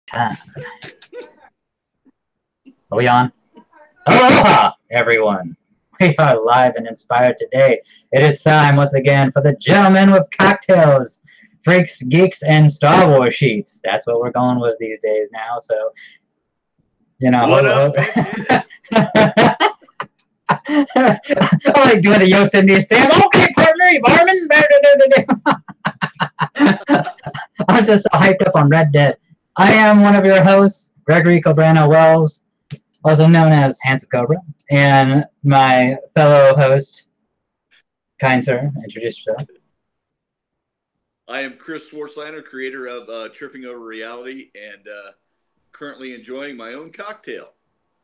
time. Are we on? Aloha, everyone. We are live and inspired today. It is time once again for the gentlemen with cocktails, freaks, geeks, and Star Wars sheets. That's what we're going with these days now. So, you know, what up, bitches? I like doing the Yosemite stamp. Okay, partner, Barman. I'm just so hyped up on Red Dead. I am one of your hosts, Gregory Cobrano Wells, also known as Handsome Cobra, and my fellow host, kind sir, introduce yourself. I am Chris Swartzlander, creator of Tripping Over Reality, and currently enjoying my own cocktail.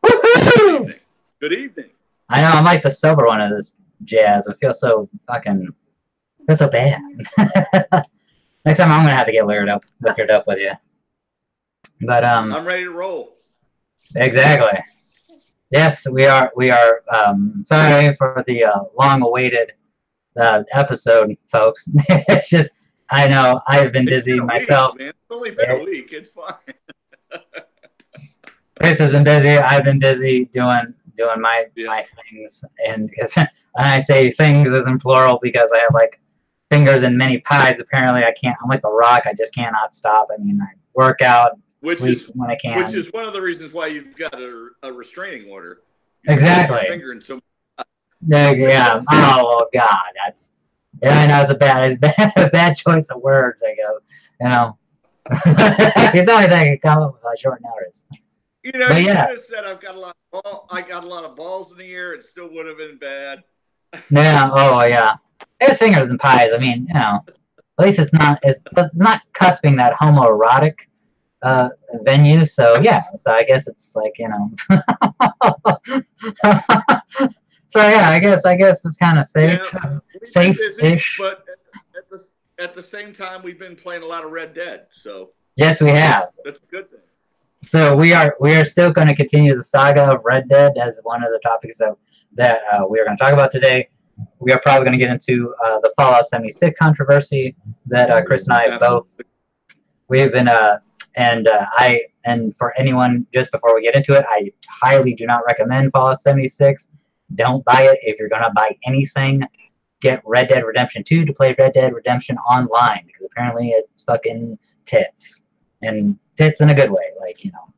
Woohoo! Good evening. Good evening. I know, I'm like the sober one of this jazz. I feel so bad. Next time I'm gonna have to get liquored up with you. But I'm ready to roll. Exactly. Yes, we are. Sorry for the long-awaited episode, folks. It's just, I know I've been busy myself. Week, man. It's only been a week. It's fine. Chris has been busy. I've been busy doing my things, and I say things as in plural because I have like fingers in many pies. Apparently, I can't. I'm like the Rock. I just cannot stop. I mean, I work out. Sleep when I can. Which is one of the reasons why you've got a restraining order. Exactly. Finger in so yeah. Oh God, I know it's a bad choice of words. I guess you know. It's the only thing I can come up with on short notice. You know, you could have said I got a lot of balls in the air. It still would have been bad. Yeah. Oh yeah. There's fingers and pies. I mean, you know, at least it's not cusping that homoerotic venue, so yeah, so I guess it's like, you know. So yeah, I guess it's kind of safe, safe-ish. But at the same time, we've been playing a lot of Red Dead, so yes, we have. That's a good thing. So we are still going to continue the saga of Red Dead as one of the topics that we are going to talk about today. We are probably going to get into the Fallout 76 controversy that Chris and I we've been and for anyone, just before we get into it, I highly do not recommend Fallout 76. Don't buy it. If you're gonna buy anything, get Red Dead Redemption 2 to play Red Dead Redemption online, because apparently it's fucking tits, and tits in a good way, like, you know.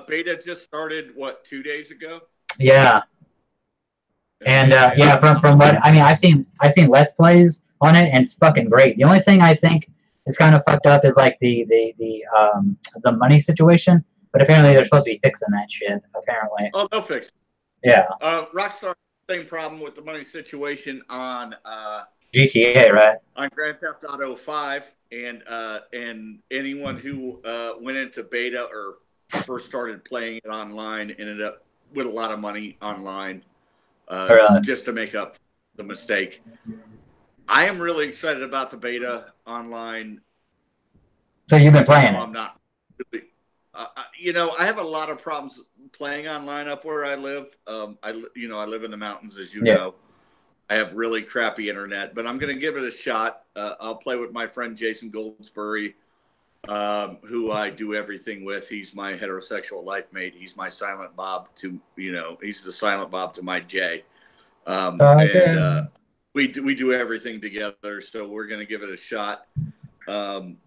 Beta just started 2 days ago. Yeah. And from what I mean, I've seen Let's Plays on it, and it's fucking great. The only thing I think is kind of fucked up is like the money situation, but apparently they're supposed to be fixing that shit. Apparently. Oh, they'll fix it. Yeah. Rockstar, same problem with the money situation on GTA, right? On Grand Theft Auto 5, and anyone who went into beta or first started playing it online ended up with a lot of money online, just to make up the mistake. I am really excited about the beta online. So you've been playing? I'm not. I have a lot of problems playing online up where I live. I live in the mountains, as you know. I have really crappy internet, but I'm going to give it a shot. I'll play with my friend Jason Goldsberry, who I do everything with. He's my heterosexual life mate. He's my silent Bob he's the silent Bob to my Jay. And we do everything together, so we're going to give it a shot, and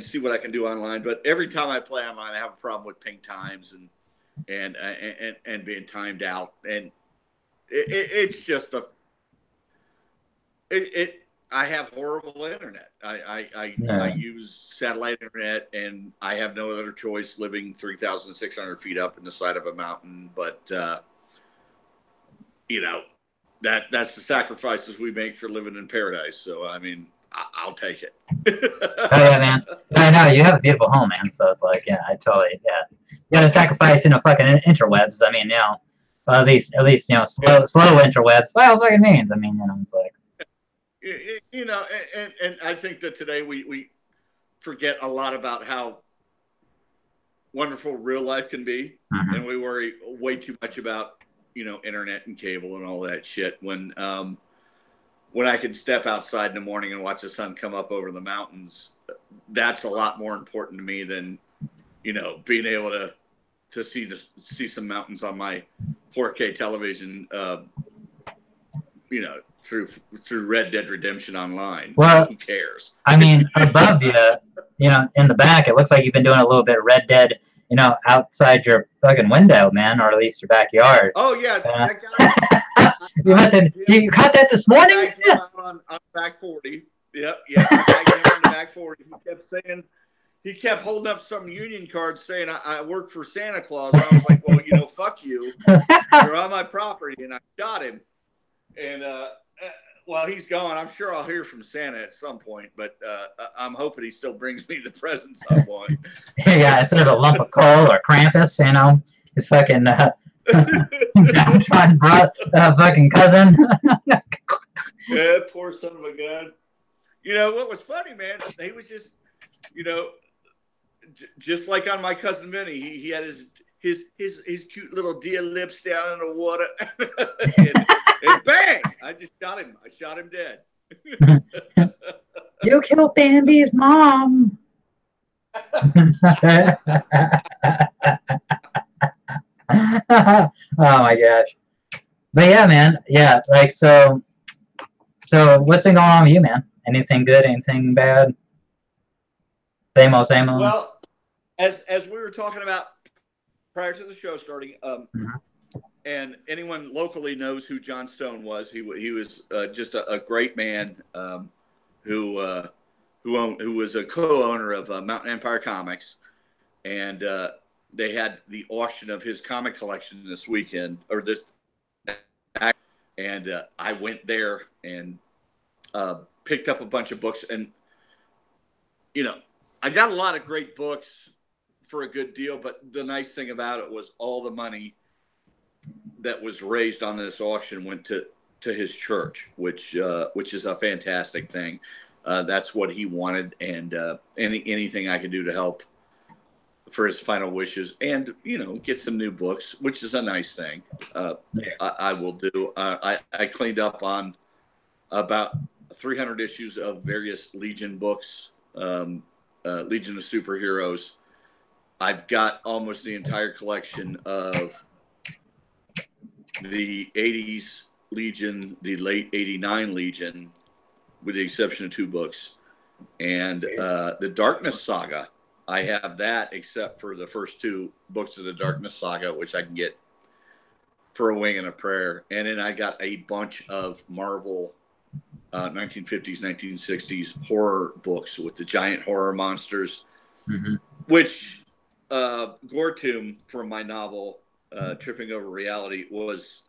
see what I can do online. But every time I play online, I have a problem with ping times and being timed out, and it's just I have horrible internet. I use satellite internet, and I have no other choice living 3,600 feet up in the side of a mountain. But that's the sacrifices we make for living in paradise. So, I mean, I'll take it. Oh, yeah, man. I know. You have a beautiful home, man. So it's like, yeah, you gotta sacrifice, fucking interwebs. I mean, at least, slow interwebs. Well, fucking means. I mean, it's like. And I think that today we forget a lot about how wonderful real life can be. Mm-hmm. And we worry way too much about, internet and cable and all that shit when when I can step outside in the morning and watch the sun come up over the mountains, that's a lot more important to me than, you know, being able to see some mountains on my 4K television, you know, through Red Dead Redemption Online. Well, who cares? I mean, above you, you know, in the back, it looks like you've been doing a little bit of Red Dead, you know, outside your fucking window, man, or at least your backyard. Oh yeah, that guy. You caught that this morning? I came out on back 40. Yep, yeah. I came on the back 40. He kept holding up some union cards saying I work for Santa Claus. And I was like, well, you know, fuck you. You're on my property, and I shot him. And while he's gone, I'm sure I'll hear from Santa at some point. But I'm hoping he still brings me the presents I want. Yeah, instead of a lump of coal or Krampus, you know, his fucking downtrodden fucking cousin. Yeah, poor son of a gun. You know what was funny, man? He was just, you know, just like on My Cousin Vinny, he had his cute little deer lips down in the water, and bang! I just shot him. I shot him dead. You killed Bambi's mom. Oh my gosh. But yeah, man. Yeah, like so what's been going on with you, man? Anything good? Anything bad? Same old, same old. Well, as we were talking about prior to the show starting, and anyone locally knows who John Stone was. He was just a great man who was a co-owner of Mountain Empire Comics, and they had the auction of his comic collection this weekend, or this, and I went there and picked up a bunch of books, and you know, I got a lot of great books for a good deal, but the nice thing about it was all the money that was raised on this auction went to his church, which is a fantastic thing. That's what he wanted, and anything I could do to help for his final wishes, and you know, get some new books, which is a nice thing. I will do. I cleaned up on about 300 issues of various Legion books, Legion of Superheroes. I've got almost the entire collection of the 80s Legion, the late 89 Legion, with the exception of 2 books. And the Darkness Saga, I have that except for the first 2 books of the Darkness Saga, which I can get for a wing and a prayer. And then I got a bunch of Marvel 1950s, 1960s horror books with the giant horror monsters, which Gortum from my novel, Tripping Over Reality, was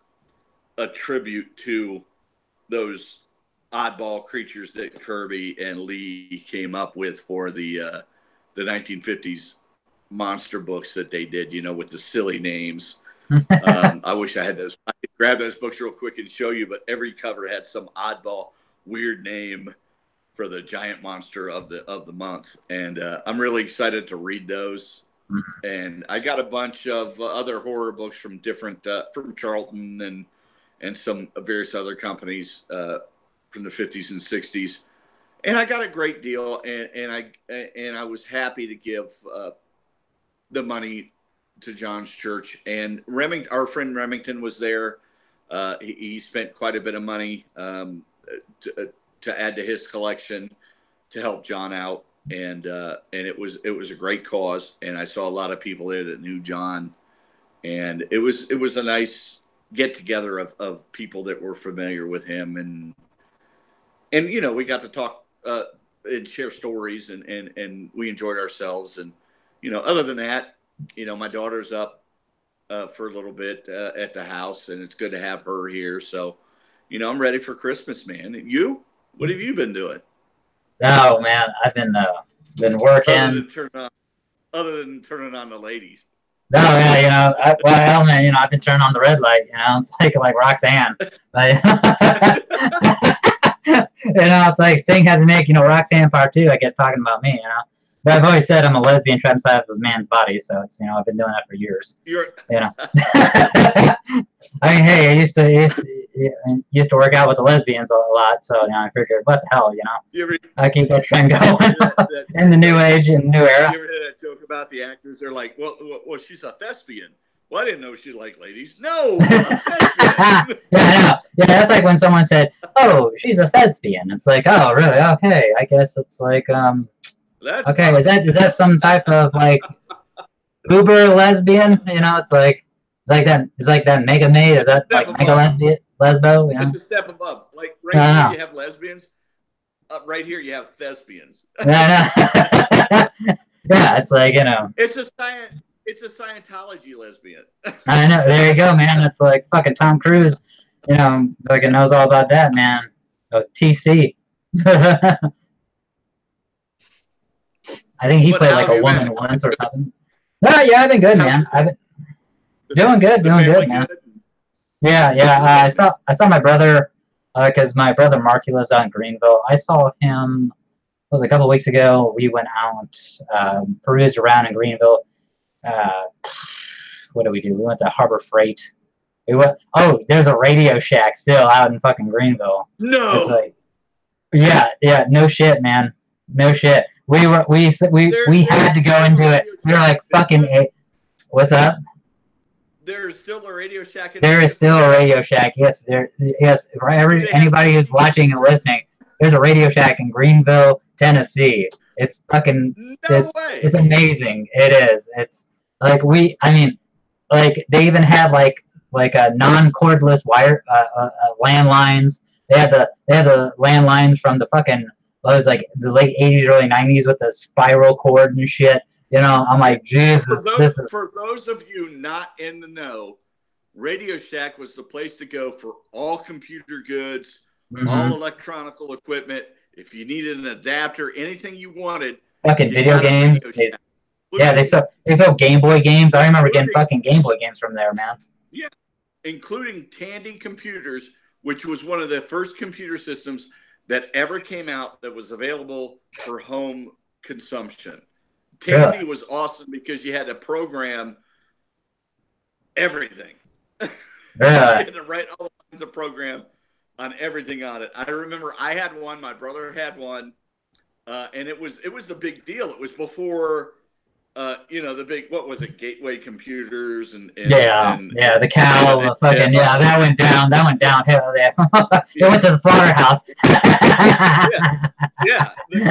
a tribute to those oddball creatures that Kirby and Lee came up with for the 1950s monster books that they did, you know, with the silly names. I wish I had those. I could grab those books real quick and show you, but every cover had some oddball, weird name for the giant monster of the month. And I'm really excited to read those. And I got a bunch of other horror books from different, from Charlton and some various other companies from the 50s and 60s. And I got a great deal, and I was happy to give the money to John's church. And our friend Remington was there. He spent quite a bit of money to add to his collection to help John out, and it was a great cause. And I saw a lot of people there that knew John, and it was a nice get together of people that were familiar with him, and you know, we got to talk and share stories, and we enjoyed ourselves. And you know, other than that, you know, my daughter's up for a little bit at the house, and it's good to have her here. So, you know, I'm ready for Christmas, man. And you, what have you been doing? Oh man, I've been working. Other than turning on the ladies. No, yeah, you know, man, you know, I've been turning on the red light. You know, it's like Roxanne. You know, it's like Sting had to make, you know, Roxanne Part 2, I guess, talking about me, you know. I've always said I'm a lesbian trapped inside of this man's body, so it's, you know, I've been doing that for years. You know. I mean, hey, I used to work out with the lesbians a lot, so, you know, I figured, what the hell, you know? I keep that trend going in the new age and new era. You ever hear that joke about the actors? They're like, well, she's a thespian. Well, I didn't know she liked ladies. No, a thespian. Yeah, I know. Yeah, that's like when someone said, "Oh, she's a thespian." It's like, oh, really? Okay, I guess it's like, okay, is that some type of like uber lesbian? You know, it's like that mega maid, or that like mega lesbo? You know? It's a step above. Like right here, you have lesbians. Right here, you have thespians. Yeah, it's like, you know. It's a Scientology lesbian. I know. There you go, man. It's like fucking Tom Cruise. You know, fucking knows all about that, man. Oh, TC. I think he played like a woman once or something. No, yeah, I've been good, man. I've been doing good, man. Yeah. I saw my brother, because my brother Mark, he lives out in Greenville. I saw him. It was a couple weeks ago. We went out, perused around in Greenville. What did we do? We went to Harbor Freight. We went. Oh, there's a Radio Shack still out in fucking Greenville. No. Like, yeah. No shit, man. No shit. We had to go into it. We were like fucking. What's up? There's still a Radio Shack. There is still a Radio Shack. Yes, Yes, for anybody who's watching and listening, there's a Radio Shack in Greenville, Tennessee. It's fucking. It's amazing. It is. It's like like they even had like a non-cordless wire landlines. They had the landlines from the fucking, what was like the late 80s, early 90s with the spiral cord and shit. You know, I'm like, Jesus. For those of you not in the know, Radio Shack was the place to go for all computer goods, all electronical equipment. If you needed an adapter, anything you wanted. Fucking video games. They sell Game Boy games. I remember getting fucking Game Boy games from there, man. Yeah, including Tandy computers, which was one of the first computer systems that ever came out that was available for home consumption. Tandy was awesome because you had to program everything. You had to write all kinds of program on everything on it. I remember I had one, my brother had one, and it was the big deal. It was before, the big, what was it, Gateway Computers and the cow, the fucking, that went downhill there. It went to the slaughterhouse. The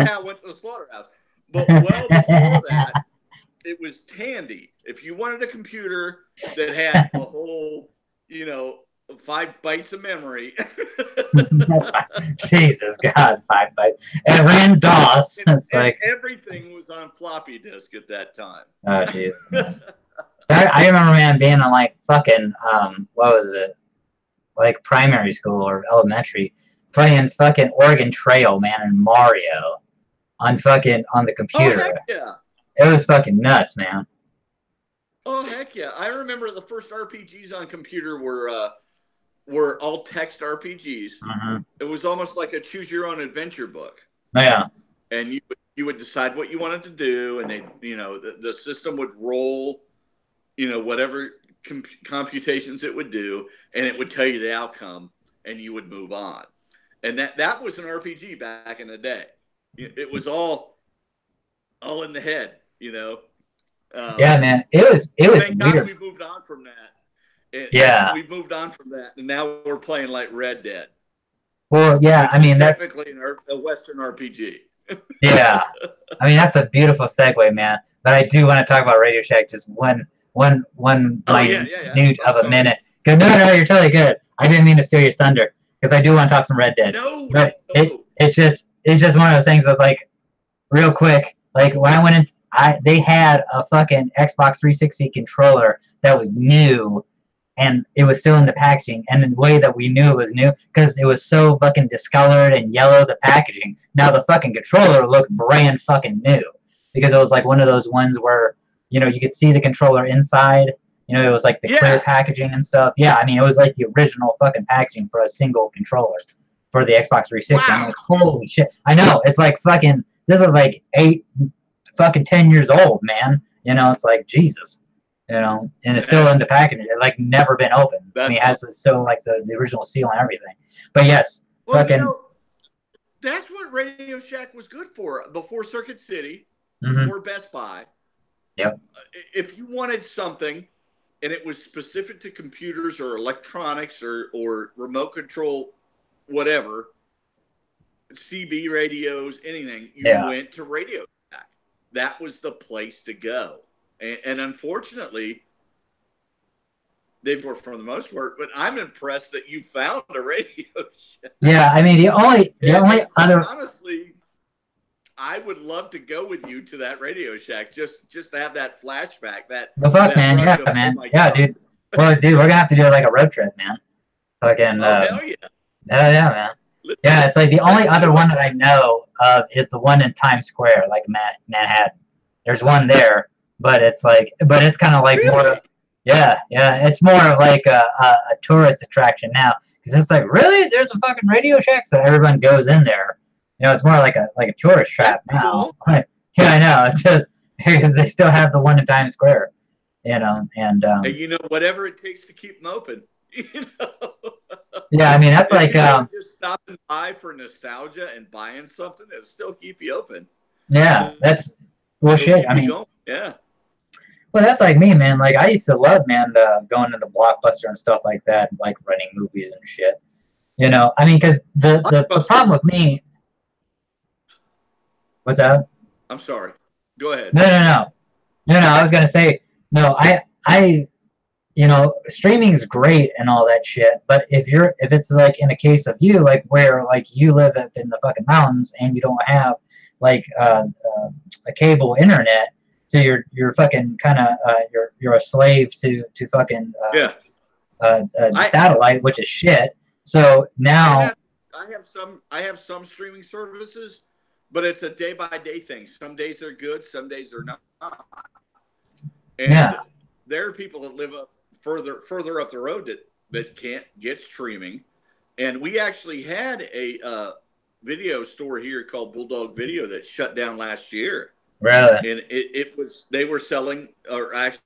cow went to the slaughterhouse. But well before that, it was Tandy. If you wanted a computer that had a whole, 5 bytes of memory. Jesus God, 5 bytes. And ran DOS. And everything was on floppy disk at that time. Oh, jeez. I remember, man, being in like fucking, what was it? Like primary school or elementary, playing fucking Oregon Trail, man, and Mario on the computer. Oh, heck yeah. It was fucking nuts, man. Oh, heck yeah. I remember the first RPGs on computer were all text RPGs. It was almost like a choose your own adventure book. Yeah. And you would decide what you wanted to do, and the system would roll, whatever computations it would do, and it would tell you the outcome, and you would move on. And that was an RPG back in the day. It was all in the head, yeah, man. It was thank weird. God we moved on from that. We moved on from that, and now we're playing like Red Dead. Well, yeah, I mean that's technically a Western RPG. Yeah, I mean that's a beautiful segue, man. But I do want to talk about Radio Shack just one minute of a minute. No, you're totally good. I didn't mean to steal your thunder because I do want to talk some Red Dead. No, it's just one of those things that's like real quick. Like when I went in, they had a fucking Xbox 360 controller that was new, and it was still in the packaging. And the way that we knew it was new, because it was so fucking discolored and yellow, the packaging. Now the fucking controller looked brand fucking new, because it was like one of those ones where, you could see the controller inside. It was like the clear packaging and stuff. Yeah, I mean, it was like the original fucking packaging for a single controller for the Xbox 360. Wow. I'm like, holy shit. I know. It's like fucking, this is like fucking 10 years old, man. You know, it's like Jesus. You know, and it's still in the package. It's like never been opened. I mean, it has still like the original seal and everything. But yes, well, fucking. You know, that's what Radio Shack was good for before Circuit City, before Best Buy. Yep. If you wanted something, and it was specific to computers or electronics or remote control, whatever, CB radios, anything, you went to Radio Shack. That was the place to go. And unfortunately, they've worked for the most part. But I'm impressed that you found a Radio Shack. Yeah, I mean the only other honestly, I would love to go with you to that Radio Shack just to have that flashback. The fuck, man, yeah, man, yeah, dude. Well, dude, we're gonna have to do like a road trip, man. Fucking. Hell yeah. Hell yeah, man. Yeah, it's like the only other one that I know of is the one in Times Square, like Manhattan. There's one there. But it's like, it's kind of like more, yeah, it's more of like a tourist attraction now, because it's like, really, there's a fucking Radio Shack, so everyone goes in there. You know, it's more like a tourist trap now. Cool. Yeah, I know. It's just because they still have the one in Times Square, you know, and you know, whatever it takes to keep them open, you know. Yeah, I mean that's like just stopping by for nostalgia and buying something, it'll still keep you open. Yeah, that's shit. I mean, yeah. Well, that's like me, man. Like, I used to love, man, going into Blockbuster and stuff like that, like renting movies and shit. You know, I mean, because the problem with me... What's that? I'm sorry. Go ahead. No, I was going to say, no, I, you know, streaming's great and all that shit, but if it's like in a case of you, like where, like, you live up in the fucking mountains and you don't have, like, a cable internet, so you're fucking kind of you're a slave to fucking satellite, which is shit. So now I have some streaming services, but it's a day by day thing. Some days they're good, some days they're not. And there are people that live up further up the road that can't get streaming. And we actually had a video store here called Bulldog Video that shut down last year. Really? And they were selling, or actually,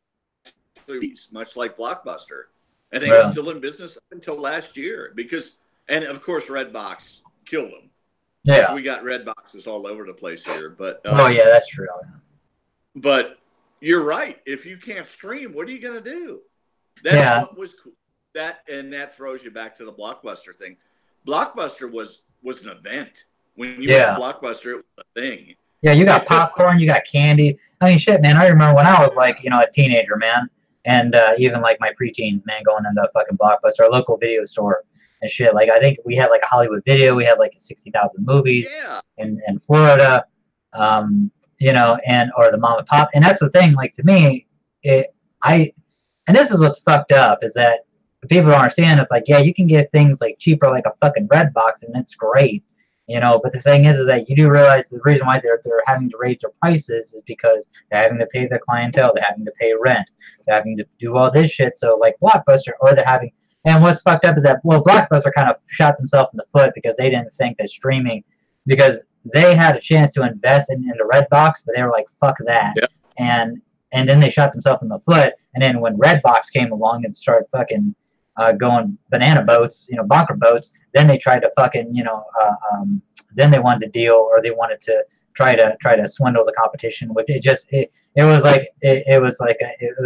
much like Blockbuster, and they were still in business up until last year and of course Redbox killed them. Yeah, so we got red boxes all over the place here. But oh yeah, that's true. But you're right. If you can't stream, what are you gonna do? That's what was cool. That throws you back to the Blockbuster thing. Blockbuster was an event. When you went to Blockbuster, it was a thing. Yeah, you got popcorn, you got candy. I mean, shit, man. I remember when I was like, you know, a teenager, man, and even like my preteens, man, going into a fucking Blockbuster, a local video store and shit. Like, I think we had like a Hollywood Video, we had like 60,000 movies in Florida, you know, or the mom and pop. And that's the thing. Like, to me, and this is what's fucked up is that people don't understand. It's like, yeah, you can get things like cheaper, like a fucking Redbox, and it's great. You know, but the thing is that you do realize the reason why they're having to raise their prices is because they're having to pay their clientele, they're having to pay rent, they're having to do all this shit. So like Blockbuster, or they're having, and what's fucked up is that, well, Blockbuster kind of shot themselves in the foot because they didn't think that streaming, because they had a chance to invest in the Redbox, but they were like, fuck that. Yep. And then they shot themselves in the foot. And then when Redbox came along and started fucking going banana boats, you know, bonker boats, then they tried to fucking, you know, then they wanted to deal, or they wanted to try to swindle the competition, which it was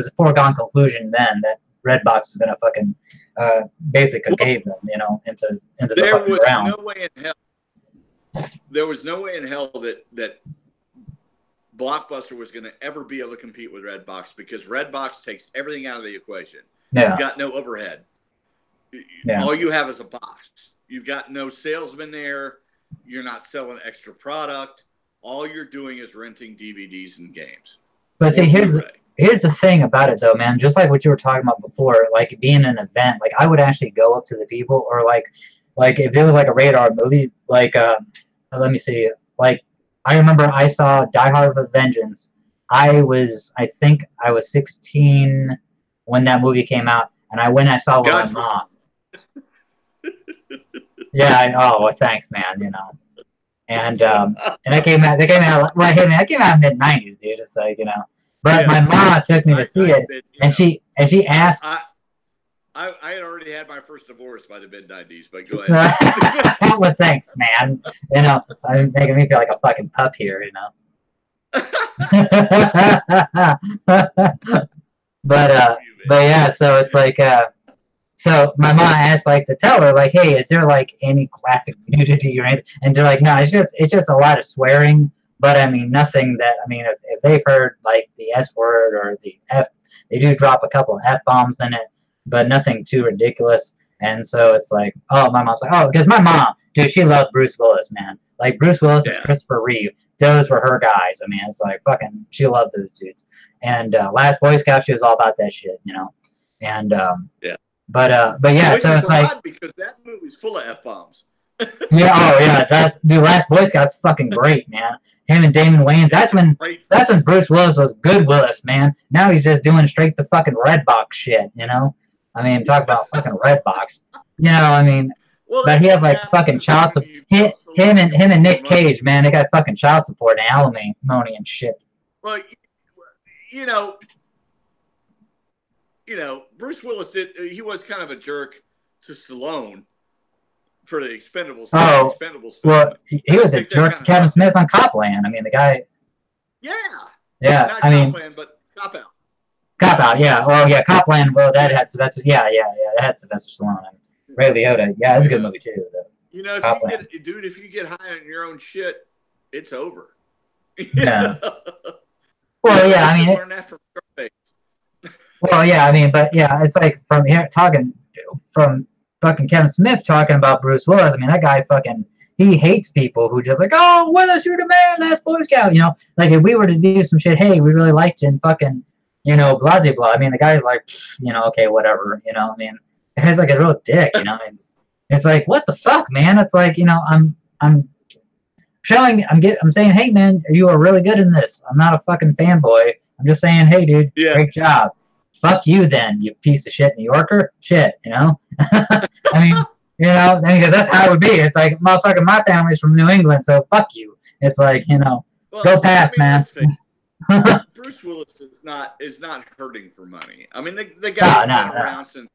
a foregone conclusion then that Redbox was gonna fucking basically cave them, you know, into the fucking ground. There was no way in hell that Blockbuster was going to ever be able to compete with Redbox, because Redbox takes everything out of the equation. Yeah. You've got no overhead. Yeah. All you have is a box. You've got no salesman there. You're not selling extra product. All you're doing is renting DVDs and games. But see, here's the thing about it, though, man. Just like what you were talking about before, like being an event, like I would actually go up to the people, or like if there was like a rated R movie, like let me see, like I remember I saw Die Hard with Vengeance. I think I was 16 when that movie came out, and I went and I saw it with my mom. Yeah, well, thanks, man. You know, and I came out. They came out. Well, hey man, I came out mid '90s, dude. It's like But Yeah. my mom took me to see it, and she asked. I had already had my first divorce by the mid '90s, but go ahead. Well, thanks, man. I'm making me feel like a fucking pup here, but yeah, so it's like so my mom asked like to tell her like, hey, is there like any graphic nudity or anything? And they're like, no, it's just a lot of swearing. But I mean, nothing that I mean, if they've heard like the S word or the F, they do drop a couple of F bombs in it, but nothing too ridiculous. And so it's like, oh, my mom's like, oh, because my mom, dude, she loved Bruce Willis, man. Like Bruce Willis and Christopher Reeve, those were her guys. I mean, it's like fucking, she loved those dudes. And Last Boy Scout, she was all about that shit, And but yeah, which so is it's like odd because that movie's full of F bombs. Yeah, oh yeah, dude. Last Boy Scout's fucking great, man. Him and Damon Wayans. That's when Bruce Willis was good Willis, man. Now he's just doing straight the fucking Redbox shit, I mean, talk about fucking Redbox. I mean, but he has like fucking child support. Him and Nick Cage, man, they got fucking child support and alimony and shit. Well, Bruce Willis he was kind of a jerk to Stallone for the Expendables. Well, he was a jerk to Kevin Smith on Copland. I mean, the guy. Yeah. Yeah, not I mean. Copland, but Cop Out. Cop Out, yeah. Well, yeah, Copland. Well, that had Sylvester. Yeah, that had Sylvester Stallone and Ray Liotta. Yeah, it's a good movie too. If you get high on your own shit, it's over. Yeah. Well, yeah, I mean. Learn that from Well, yeah, I mean, but yeah, it's like from fucking Kevin Smith talking about Bruce Willis. I mean, that guy he hates people who just like, oh, Willis, you're the man, Last Boy Scout. Like if we were to do some shit, hey, we really liked you and fucking, blah, blah, blah. I mean, the guy's like, okay, whatever. I mean, the guy's like a real dick. It's like, what the fuck, man? It's like, I'm saying, hey, man, you are really good in this. I'm not a fucking fanboy. I'm just saying, hey, dude, great job. Fuck you then, you piece of shit New Yorker. Shit, I mean, because that's how it would be. It's like, motherfucker, my family's from New England, so fuck you. It's like, go Pats, man. Bruce Willis is not hurting for money. I mean, the guy's been around since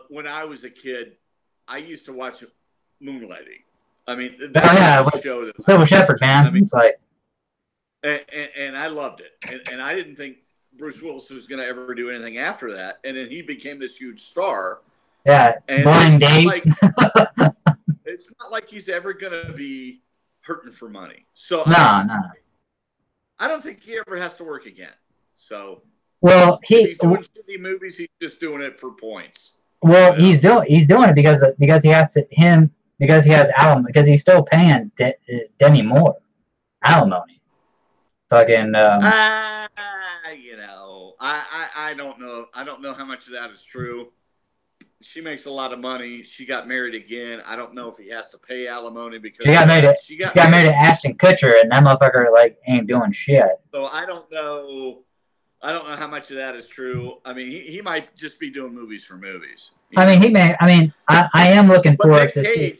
when I was a kid. I used to watch Moonlighting. I mean, that was a show that Silver Shepherd, man. I mean, it's like, and I loved it, and I didn't think Bruce Willis was going to ever do anything after that, and then he became this huge star. Yeah, and Blind Date. It's not like he's ever going to be hurting for money. So no. I don't think he ever has to work again. So well, he's doing shitty movies. He's just doing it for points. Well, he's doing it because he has alimony, because he's still paying Demi Moore alimony. Fucking. I don't know. I don't know how much of that is true. She makes a lot of money. She got married again. I don't know if he has to pay alimony because she got married to Ashton Kutcher, and that motherfucker ain't doing shit. So I don't know how much of that is true. I mean, he might just be doing movies for movies. I mean, he may. I mean, I am looking forward to see.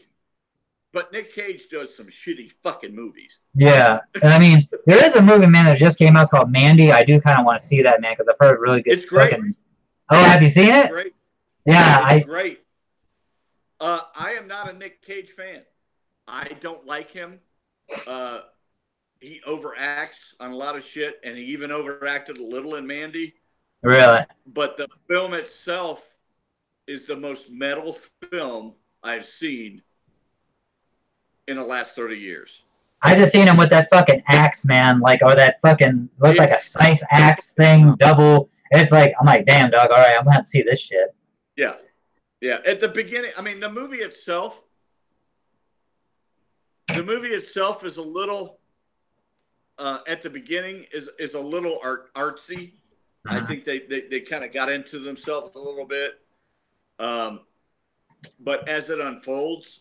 But Nick Cage does some shitty fucking movies. Yeah. I mean, there is a movie, man, that just came out. It's called Mandy. I do kind of want to see that, man, because I've heard really good. It's great. Oh, have you seen it? Great. Yeah. It's great. I am not a Nick Cage fan. I don't like him. He overacts on a lot of shit, and he even overacted a little in Mandy. Really? But the film itself is the most metal film I've seen in the last 30 years. I just seen him with that fucking axe, man, or that fucking looked like a scythe axe thing, double. It's like, I'm like, damn, dog, all right, I'm gonna have to see this shit. Yeah. At the beginning, I mean, the movie itself is a little at the beginning is a little artsy. I think they kind of got into themselves a little bit. But as it unfolds,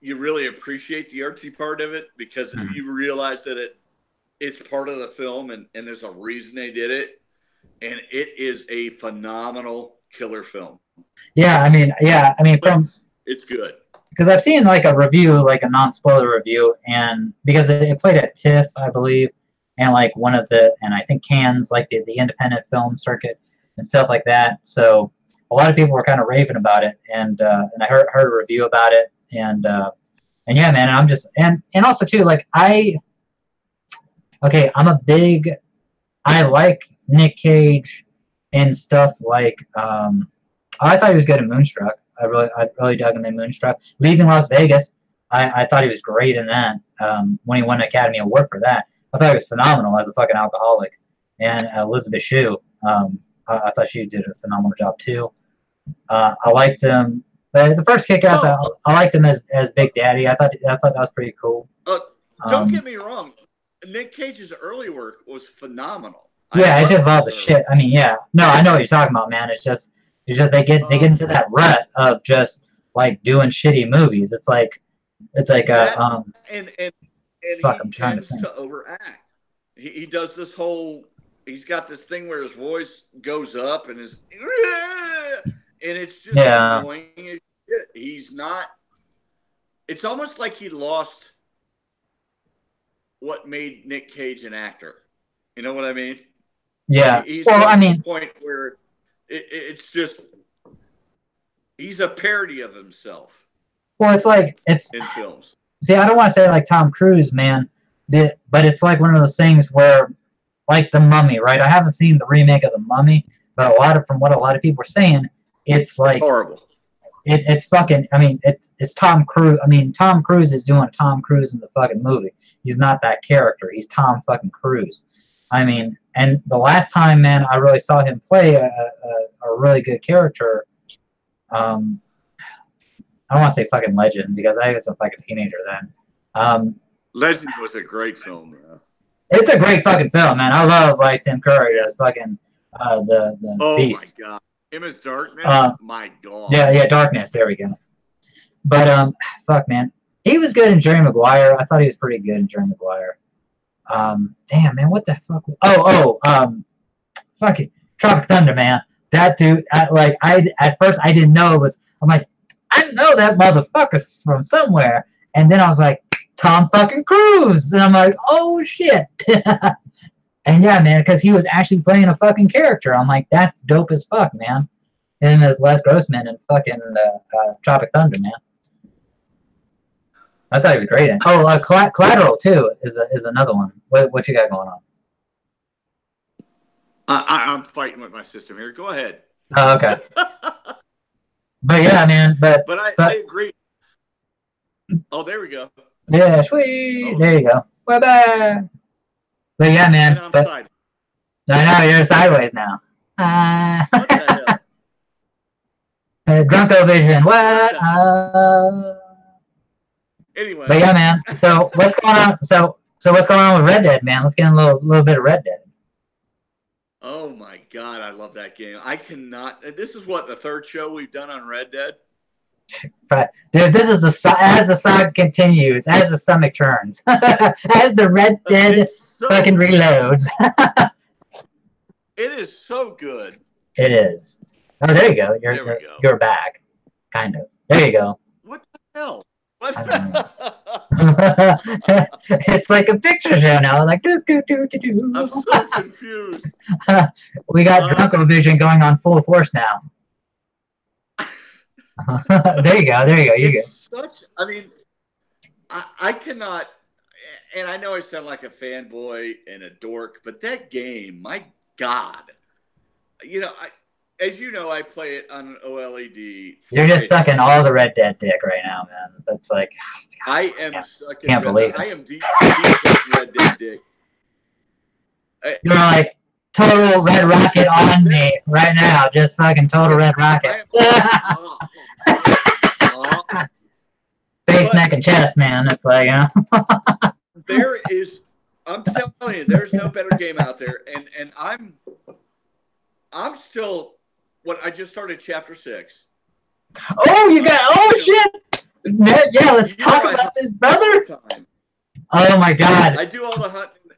you really appreciate the artsy part of it because you realize that it's part of the film and there's a reason they did it. And it is a phenomenal killer film. Yeah, I mean, it's good. because I've seen like a review, like a non-spoiler review, and because it played at TIFF, I believe, and like and I think Cannes, like the independent film circuit and stuff like that. So a lot of people were kind of raving about it, and I heard a review about it, and yeah, man, and I'm just and also too, like I like Nick Cage and stuff like I thought he was good in Moonstruck. I really dug him in Moonstruck. Leaving Las Vegas, I thought he was great in that. When he won an Academy Award for that, I thought he was phenomenal as a fucking alcoholic. And Elizabeth Shue, I thought she did a phenomenal job too. I liked him. But the first Kick-Ass, I liked him as Big Daddy. I thought that was pretty cool. Don't get me wrong. Nick Cage's early work was phenomenal. Yeah, I just love the shit. I mean, yeah. No, I know what you're talking about, man. It's just they get into that rut of just like doing shitty movies. It's like and fuck, he tends to overact. He does this whole. He's got this thing where his voice goes up and it's just annoying as shit. He's not. It's almost like he lost what made Nick Cage an actor. You know what I mean? Yeah. He's to the point where it's just he's a parody of himself. Well, it's like in films. See, I don't want to say like Tom Cruise, man, but it's like one of those things where, like The Mummy, right? I haven't seen the remake of The Mummy, but from what a lot of people are saying, it's like it's horrible. It's fucking. I mean, it's Tom Cruise. I mean, Tom Cruise is doing Tom Cruise in the fucking movie. He's not that character. He's Tom fucking Cruise. I mean, and the last time, man, I really saw him play a really good character. I don't want to say fucking Legend because I was a fucking teenager then. Legend was a great film, bro. It's a great fucking film, man. I love like Tim Curry as fucking the Beast. My god, him as Darkness. My god. Yeah, Darkness. There we go. But fuck, man, he was good in Jerry Maguire. I thought he was pretty good in Jerry Maguire. Damn, man, what the fuck? Fuck it, Tropic Thunder, man. That dude, at first I didn't know it was. I'm like, I know that motherfucker's from somewhere, and then I was like, Tom fucking Cruise, and I'm like, oh shit. And yeah, man, because he was actually playing a fucking character. I'm like, that's dope as fuck, man. Him as Les Grossman and fucking Tropic Thunder, man. I thought he was great in. Oh, Collateral too is another one. What you got going on? I'm fighting with my system here. Go ahead. Oh, okay. But yeah, man. But I agree. Oh, there we go. Yeah, sweet. Oh. There you go. Bye bye. But yeah, man. I know you're sideways now. What the hell? Drunko Vision. What? Anyway. But yeah, man. So what's going on? So what's going on with Red Dead, man? Let's get a little bit of Red Dead. Oh my god, I love that game. I cannot. This is what the third show we've done on Red Dead. Dude, this is as the saga continues, as the stomach turns, as the Red Dead fucking reloads. It is so good. It is. Oh, there you go. You're back, kind of. There you go. What the hell? What? It's like a picture show now. Like do. I'm so confused. We got Drunko Vision going on full force now. There you go. It's such. I mean, I cannot. And I know I sound like a fanboy and a dork, but that game, my god, as you know, I play it on an OLED. You're just sucking all the Red Dead dick right now, man. That's like I am sucking. Can't believe it. I am deep Red Dead dick. You're like total Red Rocket on me right now. Just fucking total Red Rocket. Face, neck, and chest, man. It's like, there is. I'm telling you, there's no better game out there, and I'm still. I just started chapter 6. Oh, you got. Oh shit. Yeah, let's talk about this, brother. Oh my god. I do all the hunting,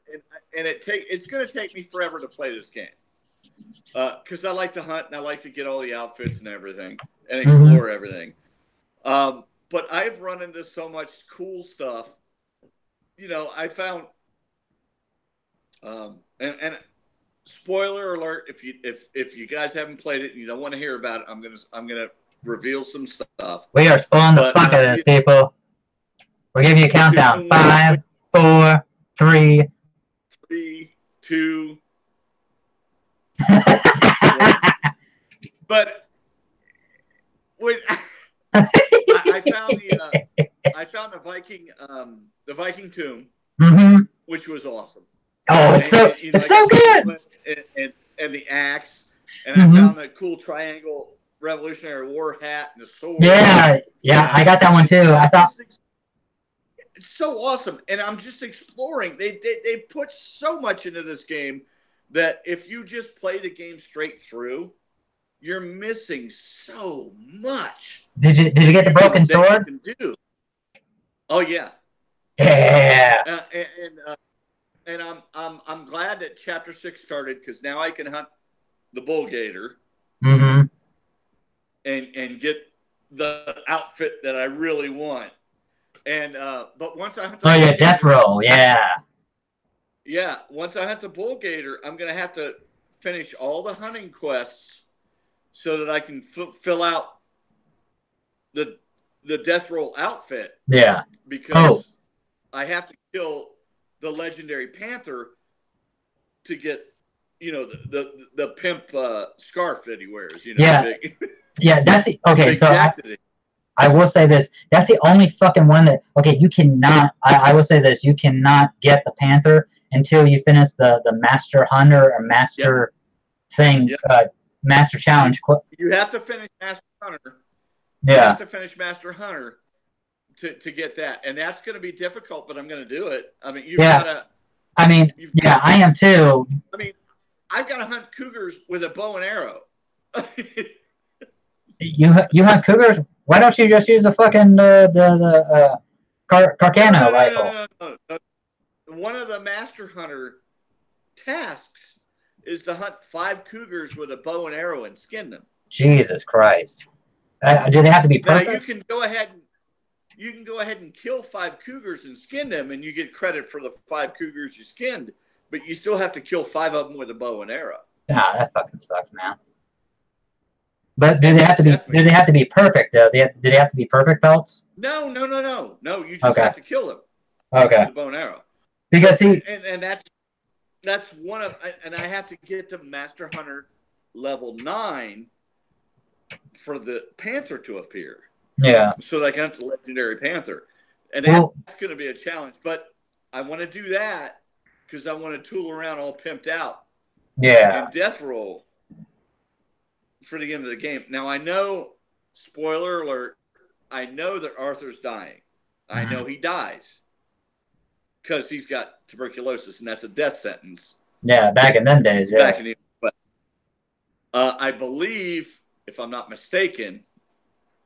and it's going to take me forever to play this game. Because I like to hunt and I like to get all the outfits and everything and explore everything. but I've run into so much cool stuff. You know, I found, and spoiler alert, if you guys haven't played it and you don't want to hear about it, I'm gonna reveal some stuff. We are spoiling the fuck out of this, people. We're giving you a countdown. 5, 4, 3, 2. But when I found the Viking tomb, which was awesome. Oh, it's so good. And the axe, and I found the cool triangle Revolutionary War hat and the sword. Yeah, I got that one too. I thought it's so awesome, and I'm just exploring. They put so much into this game that if you just play the game straight through, you're missing so much. Did you get the broken sword? You can do. Oh yeah. Yeah. And I'm glad that Chapter 6 started, because now I can hunt the bull gator. And get the outfit that I really want. And but once I hunt the death roll, yeah. Yeah, once I hunt the bull gator, I'm gonna have to finish all the hunting quests so that I can fill out the death roll outfit. Yeah. Because I have to kill the legendary panther to get, you know, the pimp scarf that he wears. You know. Yeah. Yeah, that's the so I will say this. That's the only fucking one that you cannot. I will say this. You cannot get the panther until you finish the master hunter or master thing. Master challenge. You have to finish master hunter. Yeah. You have to finish master hunter to get that, and that's going to be difficult. But I'm going to do it. I mean, you've got to. I mean, I am too. I mean, I've got to hunt cougars with a bow and arrow. You hunt cougars? Why don't you just use the fucking Carcano rifle? No. One of the master hunter tasks is to hunt 5 cougars with a bow and arrow and skin them. Jesus Christ! Do they have to be perfect? Now you can go ahead and kill 5 cougars and skin them, and you get credit for the 5 cougars you skinned. But you still have to kill 5 of them with a bow and arrow. Nah, that fucking sucks, man. But do they have to be? Do they have to be perfect though? Do they have to be perfect pelts? No. You just have to kill them. Okay. With a bow and arrow. Because and that's one of, and I have to get to Master Hunter level 9 for the Panther to appear. Yeah. So that I can hunt the legendary Panther, and that's going to be a challenge. But I want to do that because I want to tool around all pimped out. Yeah. And death roll for the end of the game. Now I know, spoiler alert, I know that Arthur's dying. I know he dies because he's got tuberculosis, and that's a death sentence. Yeah, back in them days. Yeah. Back in the, but I believe, if I'm not mistaken,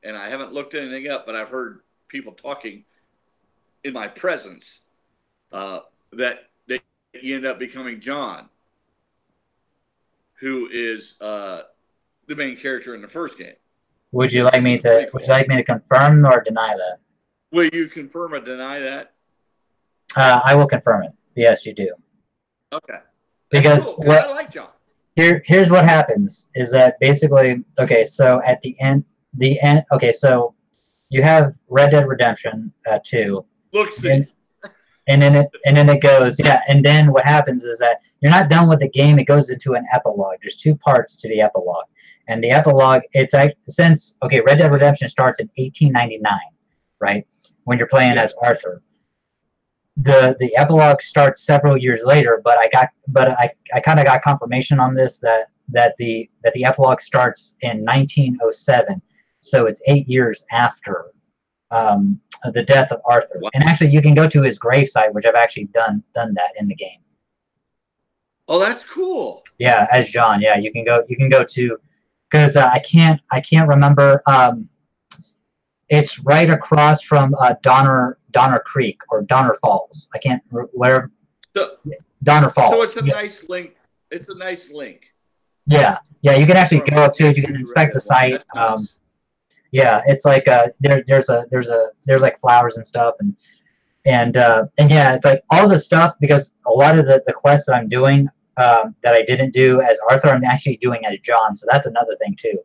and I haven't looked anything up, but I've heard people talking in my presence that you end up becoming John, who is the main character in the first game. Would you like me to confirm or deny that? Will you confirm or deny that? I will confirm it. Yes, you do. Okay. Because cool, I like John. Here's what happens is that basically, so at the end, so you have Red Dead Redemption 2. And then it goes, and then what happens is that you're not done with the game. It goes into an epilogue. There's 2 parts to the epilogue. And the epilogue, Red Dead Redemption starts in 1899, right? When you're playing as Arthur. The epilogue starts several years later, but I kind of got confirmation on this that the epilogue starts in 1907, so it's 8 years after the death of Arthur. Wow. And actually, you can go to his gravesite, which I've actually done that in the game. Oh, that's cool. Yeah, as John. Yeah, you can go to, because I can't remember. It's right across from Donner Creek or Donner Falls. I can't whatever. Donner Falls. So it's a nice link. It's a nice link. Yeah. You can actually go up to it. You can inspect the site. Nice. Yeah, it's like there's like flowers and stuff, and yeah, it's like all the stuff, because a lot of the quests that I'm doing that I didn't do as Arthur, I'm actually doing as John. So that's another thing too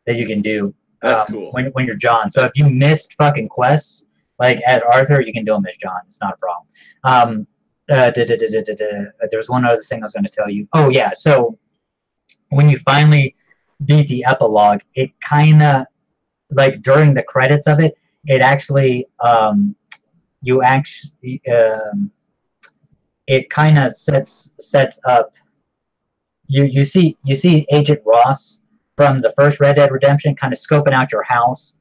that you can do That's cool. when you're John. So if you missed fucking quests like as Arthur, you can do them as John. It's not a problem. There was one other thing I was going to tell you. Oh yeah, so when you finally beat the epilogue, it kind of, like during the credits of it, it actually you actually it kind of sets up. You see Agent Ross from the first Red Dead Redemption kind of scoping out your house,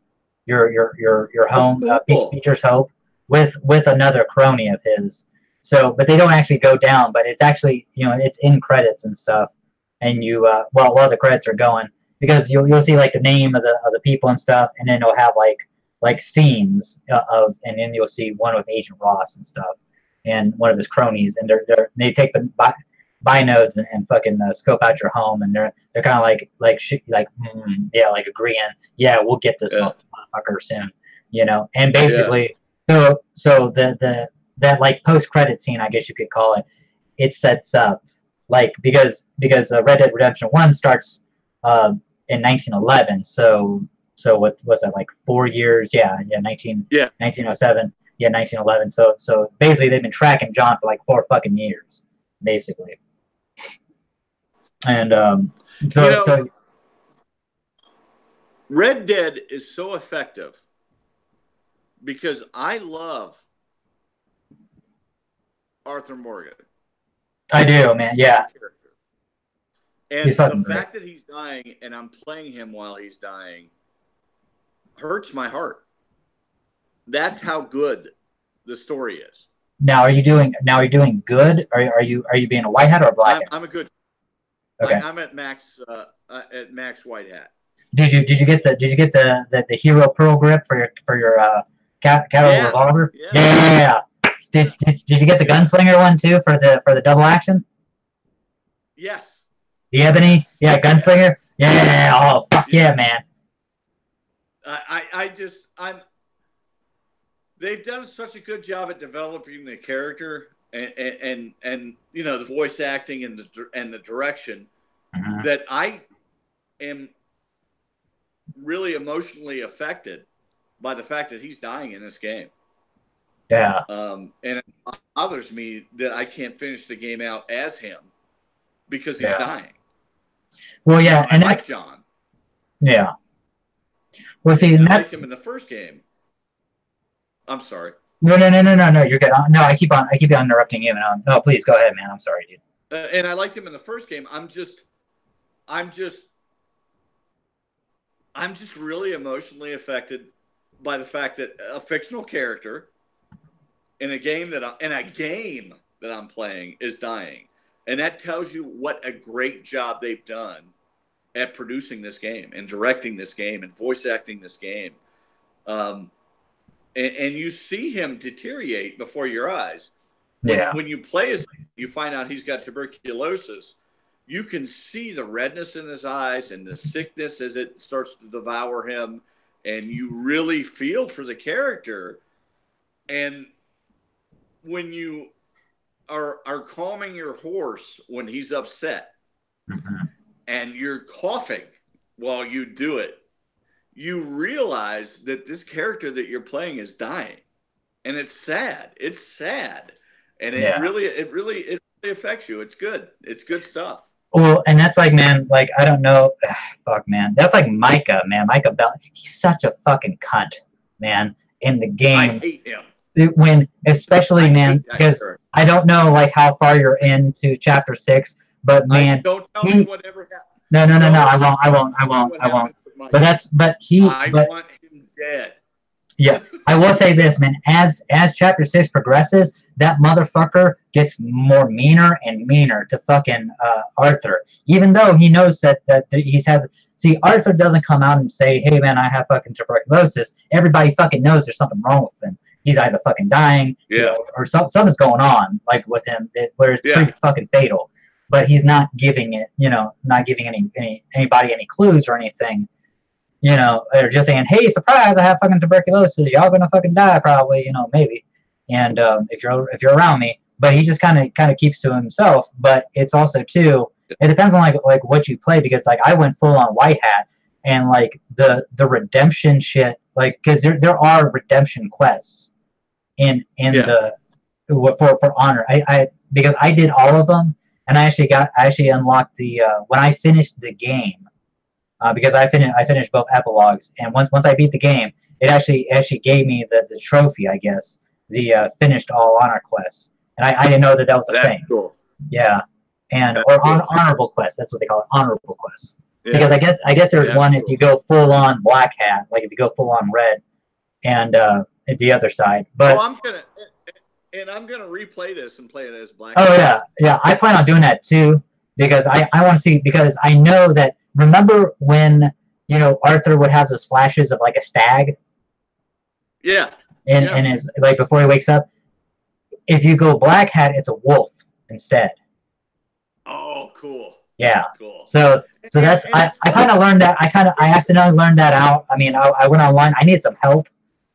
your home, cool. Beecher's Hope, with another crony of his. So, but they don't actually go down, but it's actually, it's in credits and stuff. And you while the credits are going, because you'll see like the name of the people and stuff, and then it'll have like scenes of, and then you'll see one with Agent Ross and stuff, and one of his cronies, and they take the binodes and fucking scope out your home, and they're kind of like agreeing, yeah, we'll get this motherfucker soon, and basically, so the that like post credit scene, I guess you could call it, it sets up like because Red Dead Redemption 1 starts in 1911, so what was that, like 4 years? 1907, 1911. So basically they've been tracking John for like 4 fucking years, basically. And so Red Dead is so effective because I love Arthur Morgan. I do, man. Yeah. And the fact that he's dying and I'm playing him while he's dying hurts my heart. That's how good the story is. Now, are you doing good? Are you being a white hat or a black hat? I'm a good. Okay. I'm at max white hat. Did you get the hero pearl grip for your capital revolver? Yeah. Did you get the gunslinger one too for the double action? Yes. The ebony, gunslinger. Yeah. Oh fuck yeah, man. They've done such a good job at developing the character and the voice acting and the direction that I am really emotionally affected by the fact that he's dying in this game. Yeah. And it bothers me that I can't finish the game out as him because he's dying. Well, yeah, and I like John. Yeah. Well, see, and I liked him in the first game. I'm sorry. No, you're good. No, I keep on interrupting you. No, please go ahead, man. I'm sorry, dude. And I liked him in the first game. I'm just really emotionally affected by the fact that a fictional character in a game that I'm playing is dying, and that tells you what a great job they've done at producing this game and directing this game and voice acting this game. And you see him deteriorate before your eyes. When you play as you find out he's got tuberculosis, you can see the redness in his eyes and the sickness as it starts to devour him, and you really feel for the character. And when you are calming your horse when he's upset and you're coughing while you do it, you realize that this character that you're playing is dying, and it's sad. It's sad, and it really affects you. It's good. It's good stuff. Well, and that's like, man, like I don't know, fuck, man. That's like Micah, man. Micah Bell. He's such a fucking cunt, man. In the game, I hate him. Especially, man, because I don't know like how far you're into chapter 6, but man, don't tell me whatever happened. No, I won't. But he want him dead. Yeah, I will say this, man. As chapter 6 progresses, that motherfucker gets more meaner and meaner to fucking Arthur. Even though he knows that he has. See, Arthur doesn't come out and say, "Hey, man, I have fucking tuberculosis." Everybody fucking knows there's something wrong with him. He's either fucking dying, or something's going on, like with him, where it's pretty fucking fatal. But he's not giving it, not giving anybody any clues or anything. you know, they're just saying, "Hey, surprise! I have fucking tuberculosis. Y'all gonna fucking die probably, you know, maybe." And if you're around me, but he just kind of keeps to himself. But it's also too, it depends on like what you play, because like I went full on white hat, and like the redemption shit, like because there are redemption quests in the for honor. I because I did all of them, and I actually unlocked the when I finished the game. Because I finished both epilogues, and once I beat the game, it actually gave me the trophy, I guess, the finished all honor quests, and I didn't know that was a thing. Cool. Yeah, and That's or cool. honorable quests. That's what they call it, honorable quests. Yeah. Because I guess there's one if you go full on black hat, like if you go full on red, and at the other side. But I'm gonna replay this and play it as black. Oh yeah, I plan on doing that too, because I want to see, because I know that. Remember when, you know, Arthur would have those flashes of like a stag? Yeah. And his, like before he wakes up. If you go black hat, it's a wolf instead. Oh, cool. Yeah. Cool. So that's I kind of learned that. I accidentally learned that out. I mean, I went online. I needed some help,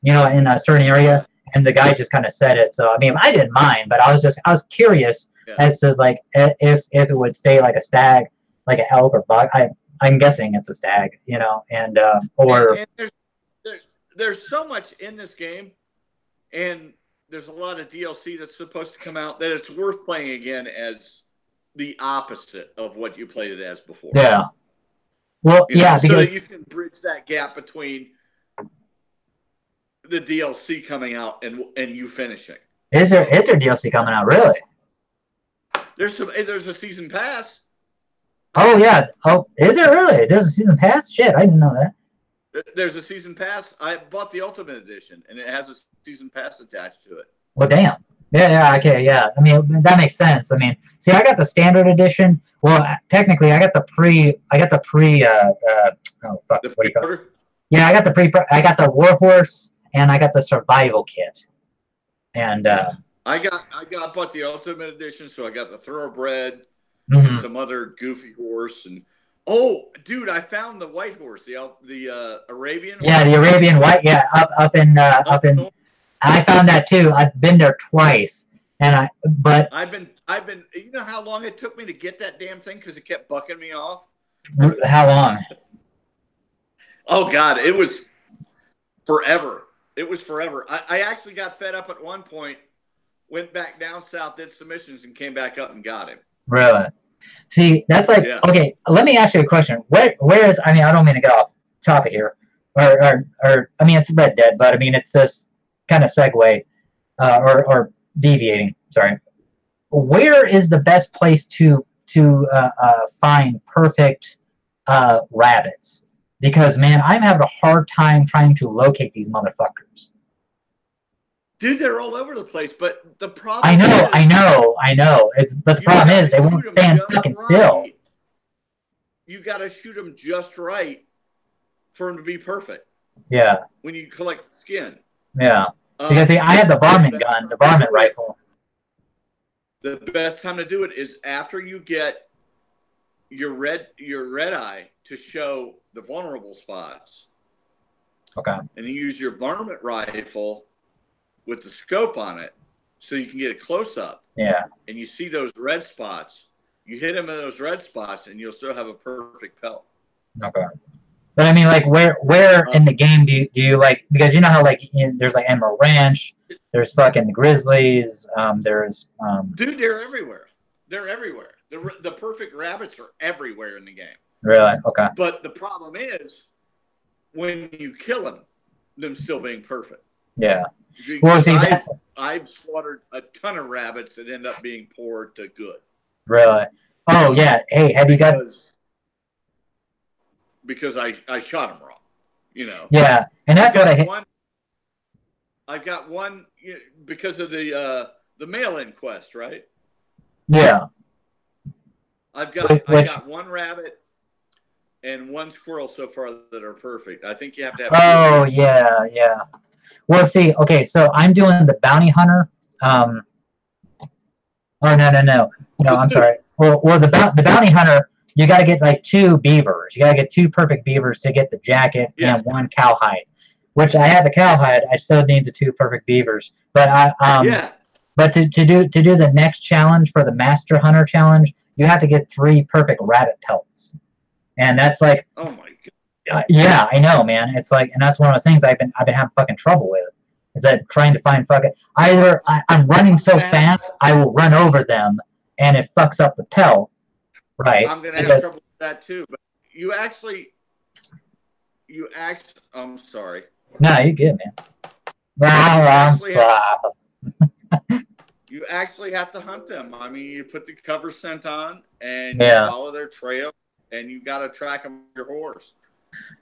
you know, in a certain area, and the guy just kind of said it. So I mean, I didn't mind, but I was curious as to like if it would stay like a stag, like an elk or buck. I'm guessing it's a stag, you know, and or and there's so much in this game, and there's a lot of DLC that's supposed to come out, that it's worth playing again as the opposite of what you played it as before. Yeah. Well, you know, yeah, so because that you can bridge that gap between the DLC coming out and you finishing. Is there DLC coming out, really? There's a season pass. Oh yeah. Oh, is there really? There's a season pass? Shit, I didn't know that. There's a season pass. I bought the Ultimate Edition, and it has a season pass attached to it. Well, damn. Yeah, okay, yeah. I mean, that makes sense. I mean, see, I got the standard edition. Well, technically, I got the pre. Oh fuck! What do you call it? Yeah, I got the Warhorse, and I got the Survival Kit. And I bought the Ultimate Edition, so I got the Thoroughbred. Mm-hmm. And some other goofy horse, and oh, dude, I found the white horse, the Arabian. Yeah, horse. The Arabian white. Yeah, up in. I found that too. I've been there twice, and I've been. You know how long it took me to get that damn thing because it kept bucking me off. How long? Oh God, it was forever. It was forever. I actually got fed up at one point. Went back down south, did submissions, and came back up and got him. Really? See, that's like, okay, let me ask you a question. Where is, I mean, I don't mean to get off topic here, or I mean, it's Red Dead, but I mean, it's this kind of segue, or deviating, sorry. Where is the best place to find perfect rabbits? Because, man, I'm having a hard time trying to locate these motherfuckers. Dude, they're all over the place, but the problem I know. But the problem is they won't stand fucking still. You got to shoot them just right for them to be perfect. Yeah. When you collect skin. Yeah. Because see, I have the varmint gun, the varmint rifle. The best time to do it is after you get your red eye to show the vulnerable spots. Okay. And you use your varmint rifle with the scope on it, so you can get a close up. Yeah. And you see those red spots. You hit them in those red spots, and you'll still have a perfect pelt. Okay. But I mean, like, where in the game do you like? Because you know how like there's like Emerald Ranch, there's fucking Grizzlies, there's Dude, they're everywhere. They're everywhere. The perfect rabbits are everywhere in the game. Really? Okay. But the problem is when you kill them still being perfect. Yeah. Well, see, I've slaughtered a ton of rabbits that end up being poor to good. Really? Oh yeah. Hey, have you got? Because I shot them wrong, you know. Yeah, and that's what I've got one because of the mail-in quest, right? Yeah. I got one rabbit and one squirrel so far that are perfect. I think you have to have. Oh yeah. Well, see, okay, so I'm doing the bounty hunter. Oh no, I'm sorry. Well, the bounty hunter. you got to get like 2 beavers. You got to get 2 perfect beavers to get the jacket and 1 cowhide. Which I have the cowhide. I still need the 2 perfect beavers. But But to do the next challenge for the Master Hunter challenge, you have to get 3 perfect rabbit pelts, and that's like, oh my god, yeah, I know, man. It's like, and that's one of those things I've been having fucking trouble with, is that trying to find fucking either I'm running so fast I will run over them, and it fucks up the pelt, right? I'm gonna have trouble with that too. But you actually, I'm sorry. No, you good, man. You actually have to hunt them. I mean, you put the cover scent on and you follow their trail, and you got to track them with your horse.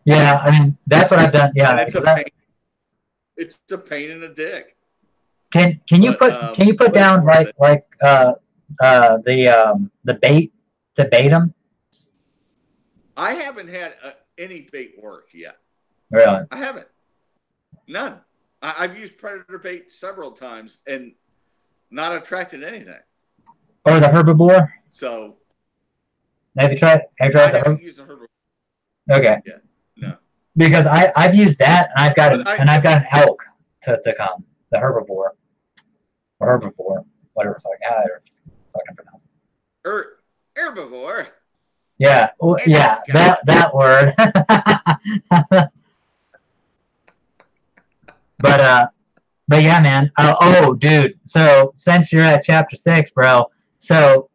Yeah, I mean, that's what I've done. Yeah, and it's a pain. It's a pain in the dick. Can you put down the bait to bait them? I haven't had any bait work yet. Really? I haven't. None. I've used predator bait several times and not attracted anything. Or the herbivore? So have you tried I haven't used the herbivore. Okay. Yeah. No. Because I've used that, and I've got an elk to come, the herbivore, or herbivore, whatever fucking pronounce it. Herbivore. Yeah, yeah, that word. But yeah, man. Oh, dude. So since you're at chapter 6, bro, so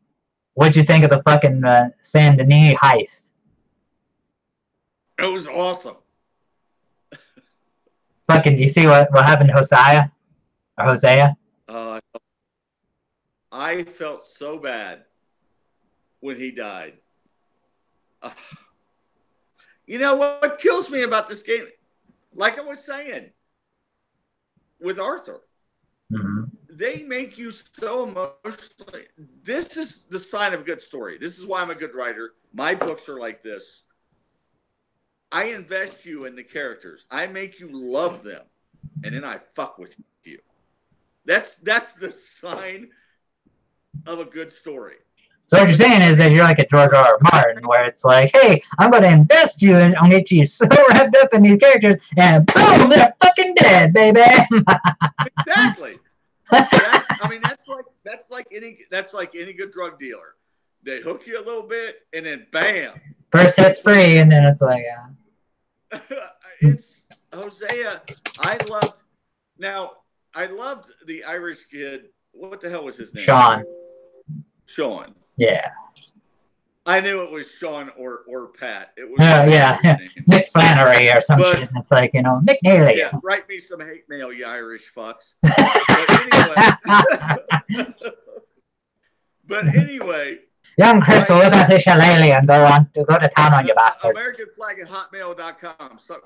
what'd you think of the fucking Saint Denis heist? It was awesome. Fucking, do you see what happened to Hosea? Or Hosea? I felt so bad when he died. You know what kills me about this game? Like I was saying, with Arthur, they make you so emotionally. This is the sign of a good story. This is why I'm a good writer. My books are like this. I invest you in the characters. I make you love them, and then I fuck with you. That's the sign of a good story. So what you're saying is that you're like a George R. Martin, where it's like, hey, I'm going to invest you, and I'll get you so wrapped up in these characters, and boom, they're fucking dead, baby. Exactly. That's like any good drug dealer. They hook you a little bit, and then bam. First hit's free, and then it's like, it's Hosea. I loved the Irish kid. What the hell was his name? Sean. Yeah. I knew it was Sean or Pat. It was yeah. Nick Flannery or some shit. It's like, Nick Neely. Yeah, write me some hate mail, you Irish fucks. But anyway. Young Chris will look at the shillelagh and go to town on you bastards. AmericanFlag@hotmail.com. So,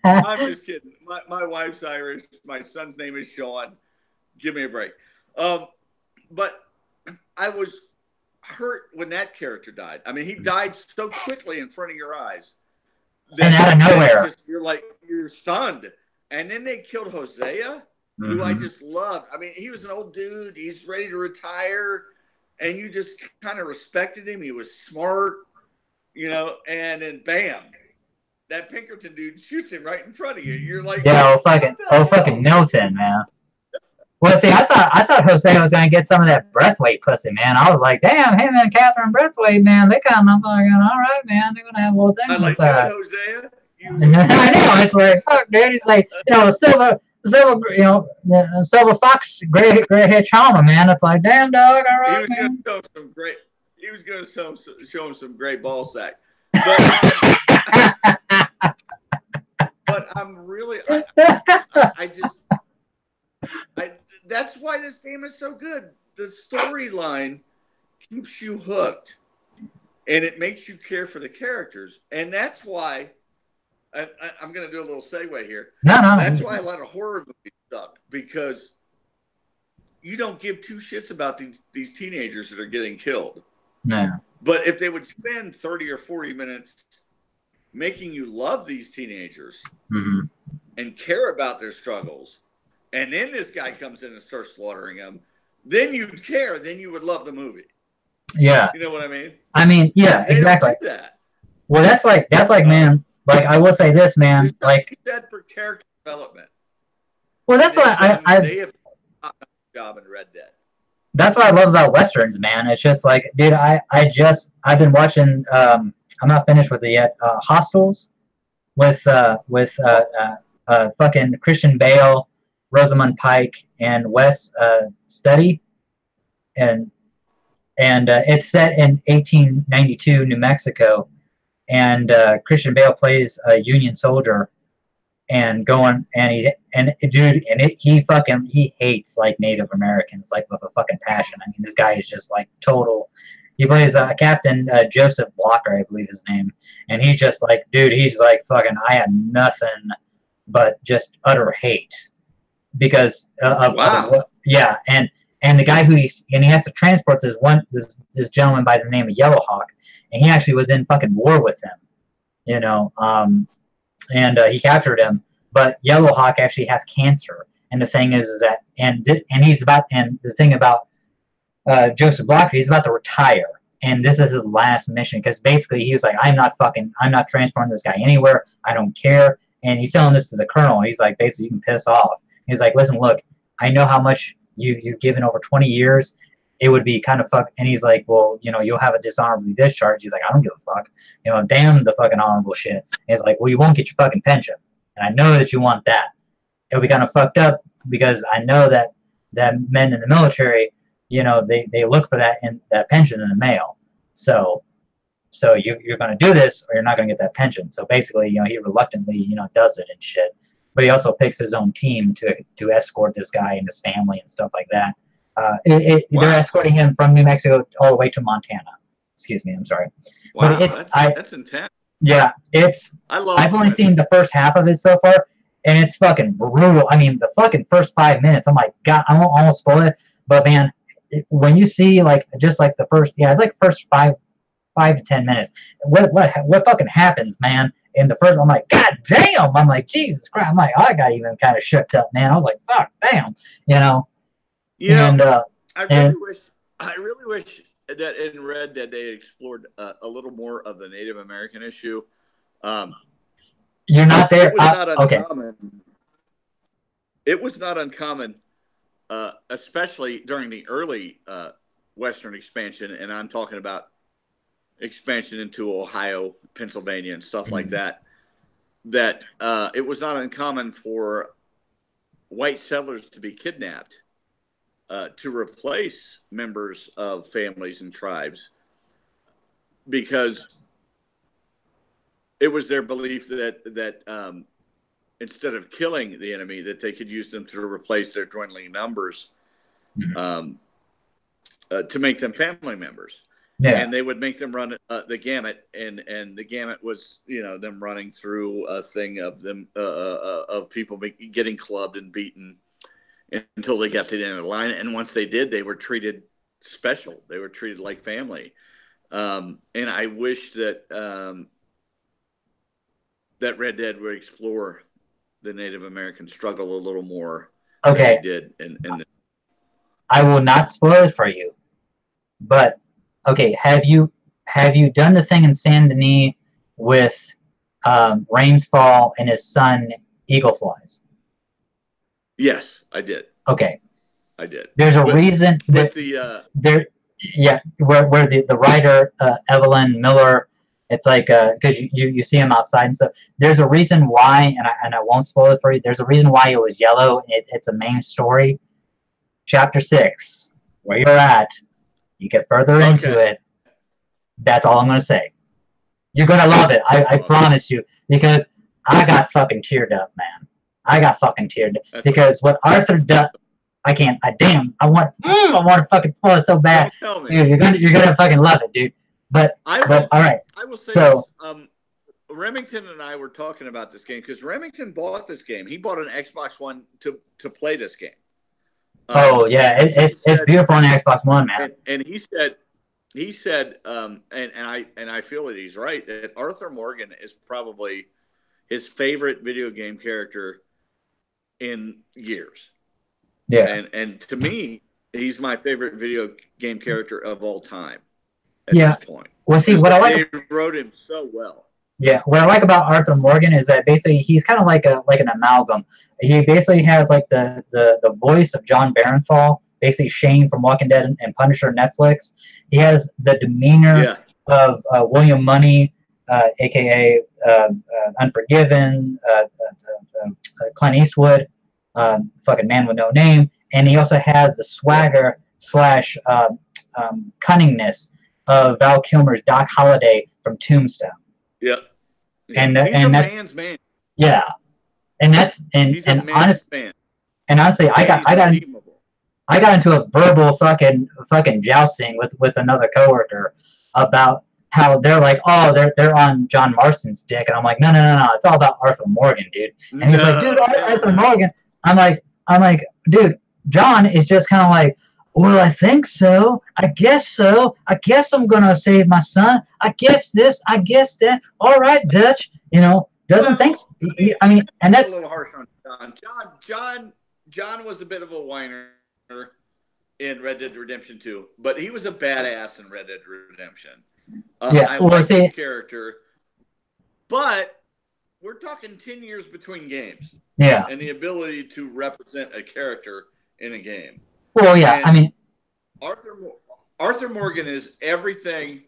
I'm just kidding. My wife's Irish. My son's name is Sean. Give me a break. But I was hurt when that character died. I mean, he died so quickly in front of your eyes. And out of nowhere. You're stunned. And then they killed Hosea, who I just loved. I mean, he was an old dude. He's ready to retire. And you just kind of respected him. He was smart, and then bam. That Pinkerton dude shoots him right in front of you. You're like, fucking Milton, man. Well, see, I thought Jose was gonna get some of that Breathwaite pussy, man. I was like, damn, him and Catherine Breathwaite, man, they kind of fucking all right, man. They're gonna have a little thing on the side. Hosea. I know. It's like, fuck, dude. He's like, silver, silver fox, gray hair charmer, man. It's like, damn, dog, all right, man. He was gonna show him some great ball sack. But I'm really, that's why this game is so good. The storyline keeps you hooked, and it makes you care for the characters, and that's why I'm going to do a little segue here. No. That's why a lot of horror movies suck, because you don't give two shits about these teenagers that are getting killed. No. But if they would spend 30 or 40 minutes making you love these teenagers and care about their struggles, and then this guy comes in and starts slaughtering them, then you'd care. Then you would love the movie. Yeah. You know what I mean? I mean, yeah, they exactly. Don't do that. Well, that's like man. Like I will say this, man. Like said for character development. Well, that's why they have done a job in Red Dead. That's what I love about westerns, man. It's just like, dude, I've been watching. I'm not finished with it yet. Hostels with fucking Christian Bale, Rosamund Pike, and Wes Studi, and it's set in 1892 New Mexico, and Christian Bale plays a Union soldier, and he hates like Native Americans like with a fucking passion. I mean, this guy is just like total. He plays Captain Joseph Blocker, I believe his name, and he's just like, dude, he's like fucking. I have nothing but just utter hate because yeah, and the guy he has to transport this gentleman by the name of Yellowhawk, and he actually was in fucking war with him, you know, and he captured him, but Yellowhawk actually has cancer, and the thing is that and the thing about Joseph Blocker, he's about to retire, and this is his last mission because basically he was like, I'm not transporting this guy anywhere, I don't care, and he's telling this to the colonel. He's like, basically, you can piss off. He's like, listen, look, I know how much you've given over 20 years. It would be kind of fuck. And he's like, well, you know, you'll have a dishonorable discharge. He's like, I don't give a fuck. You know, damn the fucking honorable shit. And he's like, well, you won't get your fucking pension. And I know that you want that. It'll be kind of fucked up because I know that men in the military, you know, they look for that pension in the mail. So you're going to do this or you're not going to get that pension. So basically, you know, he reluctantly, you know, does it and shit. But he also picks his own team to escort this guy and his family and stuff like that. They're escorting him from New Mexico all the way to Montana. Excuse me, I'm sorry. Wow, that's intense. Yeah, I've only seen the first half of it so far, and it's fucking brutal. I mean, the fucking first 5 minutes, I'm like, God, I won't spoil it, but man, when you see like just like the first, it's like first 5 to 10 minutes, what fucking happens, man? In the first, I'm like, God damn! I'm like, Jesus Christ! I'm like, I got even kind of shook up, man. I was like, fuck, damn, you know. I really wish that in Red Dead they explored a little more of the Native American issue. You're not there. It was not uncommon. Okay. It was not uncommon, especially during the early Western expansion, and I'm talking about expansion into Ohio, Pennsylvania, and stuff like that. That it was not uncommon for white settlers to be kidnapped to replace members of families and tribes, because it was their belief that instead of killing the enemy, that they could use them to replace their dwindling numbers, to make them family members. Yeah. And they would make them run the gamut, and the gamut was, you know, them running through a thing of them of people getting clubbed and beaten until they got to the end of the line. And once they did, they were treated special. They were treated like family. And I wish that that Red Dead would explore the Native American struggle a little more. Okay. Than they did. And I will not spoil it for you, but okay, have you done the thing in Saint Denis with Rainsfall and his son Eagle Flies? Yes, I did. Okay, I did. There's a reason that where the writer Evelyn Miller, it's like because you see him outside and stuff. There's a reason why, and I won't spoil it for you. There's a reason why it was yellow. It's a main story. Chapter 6, where you're at. You get further into it. That's all I'm going to say. You're going to love it. I promise you. Because I got fucking teared up, man. I got fucking teared up. Because what Arthur does, I want to fucking spoil it so bad. Dude, you're gonna fucking love it, dude. But all right. I will say this. Remington and I were talking about this game because Remington bought this game. He bought an Xbox One to play this game. It's beautiful on the Xbox One, man. And he said, and I feel that he's right, that Arthur Morgan is probably his favorite video game character in years. Yeah. And to me, he's my favorite video game character of all time at this point. Well, see, what I like, they wrote him so well. Yeah, what I like about Arthur Morgan is that basically he's kind of like an amalgam. He basically has like the voice of John Barenthal, basically Shane from Walking Dead and Punisher Netflix. He has the demeanor of William Money, aka Unforgiven, Clint Eastwood, fucking Man with No Name, and he also has the swagger slash cunningness of Val Kilmer's Doc Holliday from Tombstone. Yep. And he's and a that's, man's man. Yeah, and that's he's and a man's man. And honestly, I got into a verbal fucking jousting with another coworker about how they're like, oh, they're on John Marston's dick, and I'm like, no, it's all about Arthur Morgan, dude. And he's like, dude, Arthur Morgan. I'm like, dude, John is just kind of like, well, I think so. I guess so. I guess I'm gonna save my son. I guess this. I guess that. All right, Dutch. Doesn't think. I mean, and that's a little harsh on John. John was a bit of a whiner in Red Dead Redemption 2, but he was a badass in Red Dead Redemption. I like his character, but we're talking 10 years between games. Yeah, and the ability to represent a character in a game. Well, yeah, and I mean, Arthur Morgan is everything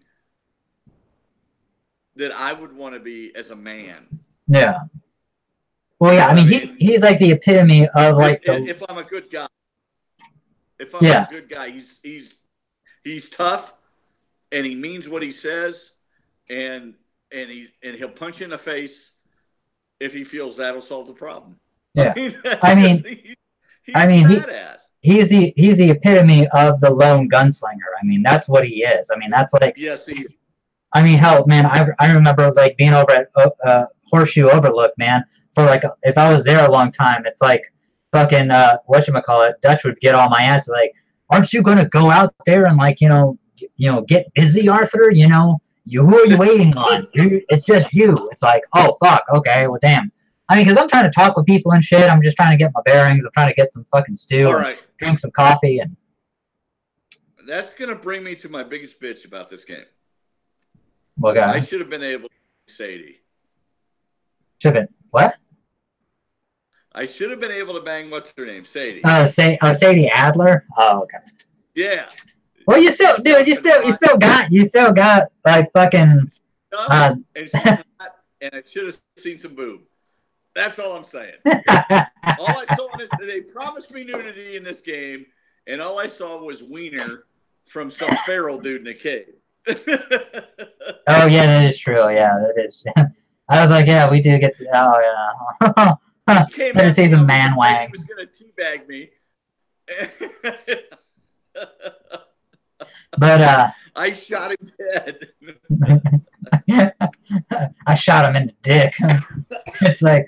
that I would want to be as a man. Yeah. Well, yeah, I mean, he's like the epitome of like if I'm a good guy. If I'm a good guy, he's tough, and he means what he says, and he'll punch you in the face if he feels that'll solve the problem. Yeah. He's badass. He's the epitome of the lone gunslinger. I mean, that's what he is. I mean, that's like. Yes, he. I mean, hell, man, I remember like being over at Horseshoe Overlook, man. For like, if I was there a long time, it's like fucking whatchamacallit, Dutch would get on my ass like, aren't you gonna go out there and like get busy, Arthur? Who are you waiting on? It's just you. It's like, oh fuck, okay, well damn. I mean, because I'm trying to talk with people and shit. I'm just trying to get my bearings. I'm trying to get some fucking stew. All right. Drink some coffee. And that's going to bring me to my biggest bitch about this game. What guy? I should have been able to Sadie. Should have been what? I should have been able to bang, what's her name? Sadie. Sadie Adler? Oh, okay. Yeah. Well, you still got like fucking. And I should have seen some boob. That's all I'm saying. All I saw is they promised me nudity in this game, and all I saw was wiener from some feral dude in a cave. Oh yeah, that is true. Yeah, that is. I was like, yeah, we do get to. Oh yeah. Came to see some man wang. He was gonna teabag me. But I shot him dead. I shot him in the dick. It's like.